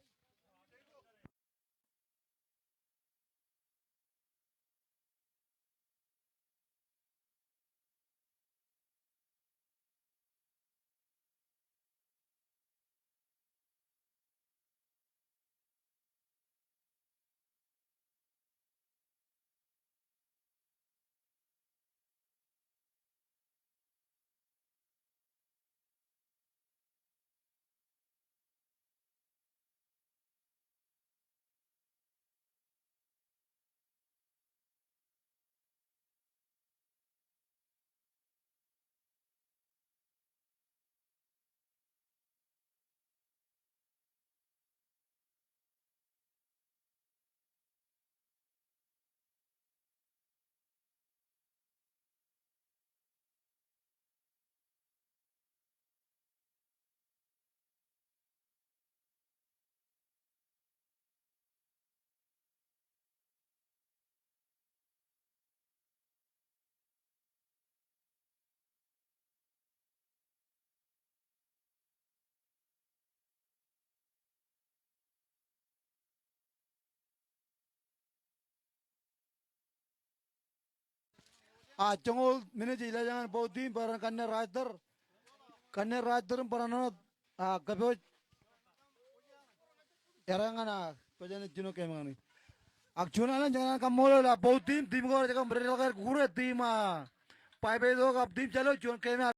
Chongol manager ila jangan bautim para kanne rajder para no gabe erangana pajane juno kemani akjuna jangan kamolo la bautim tim ko jaga mereka gure tim pai pai do kap tim chalo juno kemani